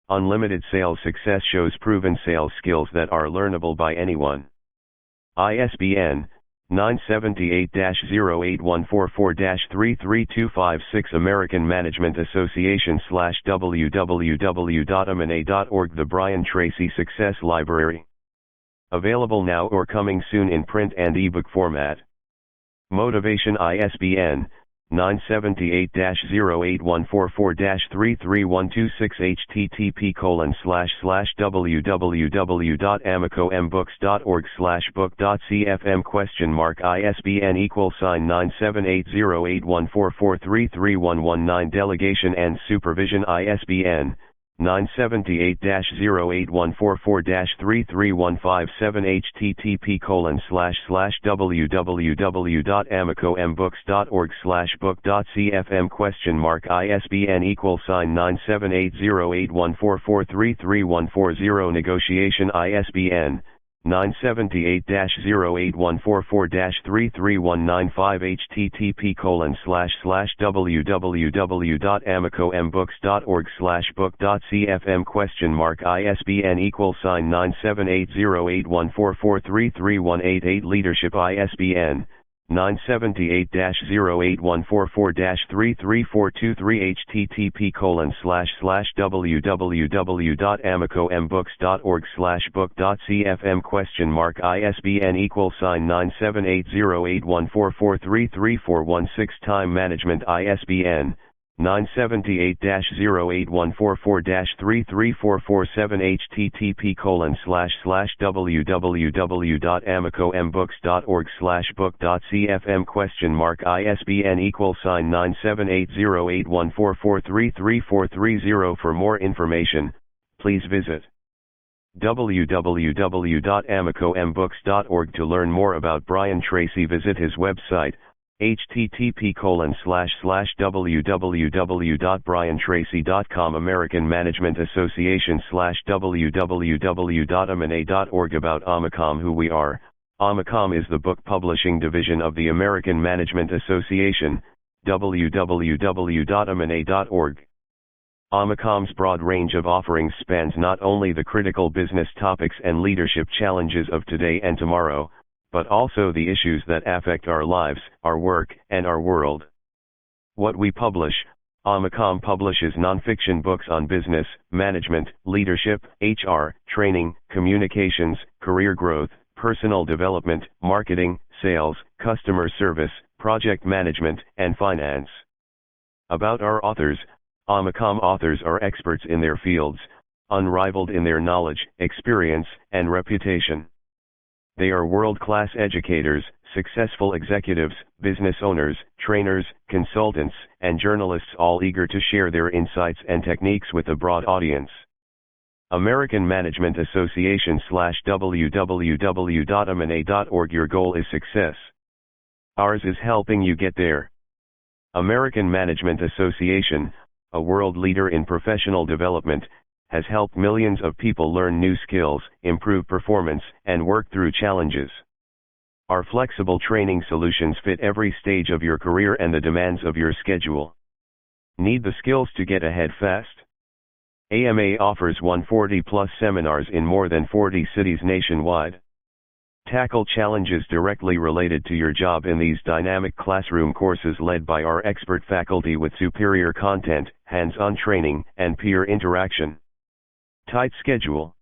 Unlimited Sales Success shows proven sales skills that are learnable by anyone. ISBN 978-08144-33256 American Management Association /www.amana.org The Brian Tracy Success Library Available now or coming soon in print and ebook format. Motivation ISBN 978-08144-33126 http://www.amicom.books.org/book.cfm ? ISBN =978-08144331119 Delegation and Supervision ISBN 978-08144-33157 http://www.amicombooks.org/book.cfm ? ISBN =978-08144-33140 Negotiation ISBN 978-08144-33195 http://www.amicombooks.org/book.cfm ? ISBN =978-08144-33188 Leadership ISBN 978-08144-33423 http://www.amicombooks.org/book.cfm ? ISBN =978-08144-33416 Time Management ISBN 978-08144-33447 http://www.amicombooks.org/book.cfm ? ISBN =978-08144-33430 For more information, please visit www.amicombooks.org. To learn more about Brian Tracy, visit his website http://www.briantracy.com American Management Association /www.amana.org About Amicom. Who we are. Amicom is the book publishing division of the American Management Association, www.amana.org. Amicom's broad range of offerings spans not only the critical business topics and leadership challenges of today and tomorrow, but also the issues that affect our lives, our work, and our world. What we publish: Amicom publishes nonfiction books on business, management, leadership, HR, training, communications, career growth, personal development, marketing, sales, customer service, project management, and finance. About our authors: Amicom authors are experts in their fields, unrivaled in their knowledge, experience, and reputation. They are world-class educators, successful executives, business owners, trainers, consultants, and journalists, all eager to share their insights and techniques with a broad audience. American Management Association /www.amana.org. Your goal is success. Ours is helping you get there. American Management Association, a world leader in professional development, has helped millions of people learn new skills, improve performance, and work through challenges. Our flexible training solutions fit every stage of your career and the demands of your schedule. Need the skills to get ahead fast? AMA offers 140+ seminars in more than 40 cities nationwide. Tackle challenges directly related to your job in these dynamic classroom courses led by our expert faculty with superior content, hands-on training, and peer interaction. Tight schedule.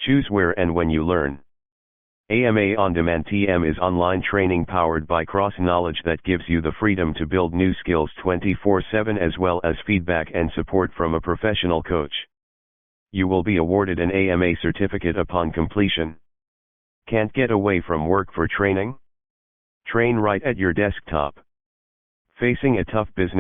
Choose where and when you learn. AMA On Demand TM is online training powered by cross-knowledge that gives you the freedom to build new skills 24/7 as well as feedback and support from a professional coach. You will be awarded an AMA certificate upon completion. Can't get away from work for training? Train right at your desktop. Facing a tough business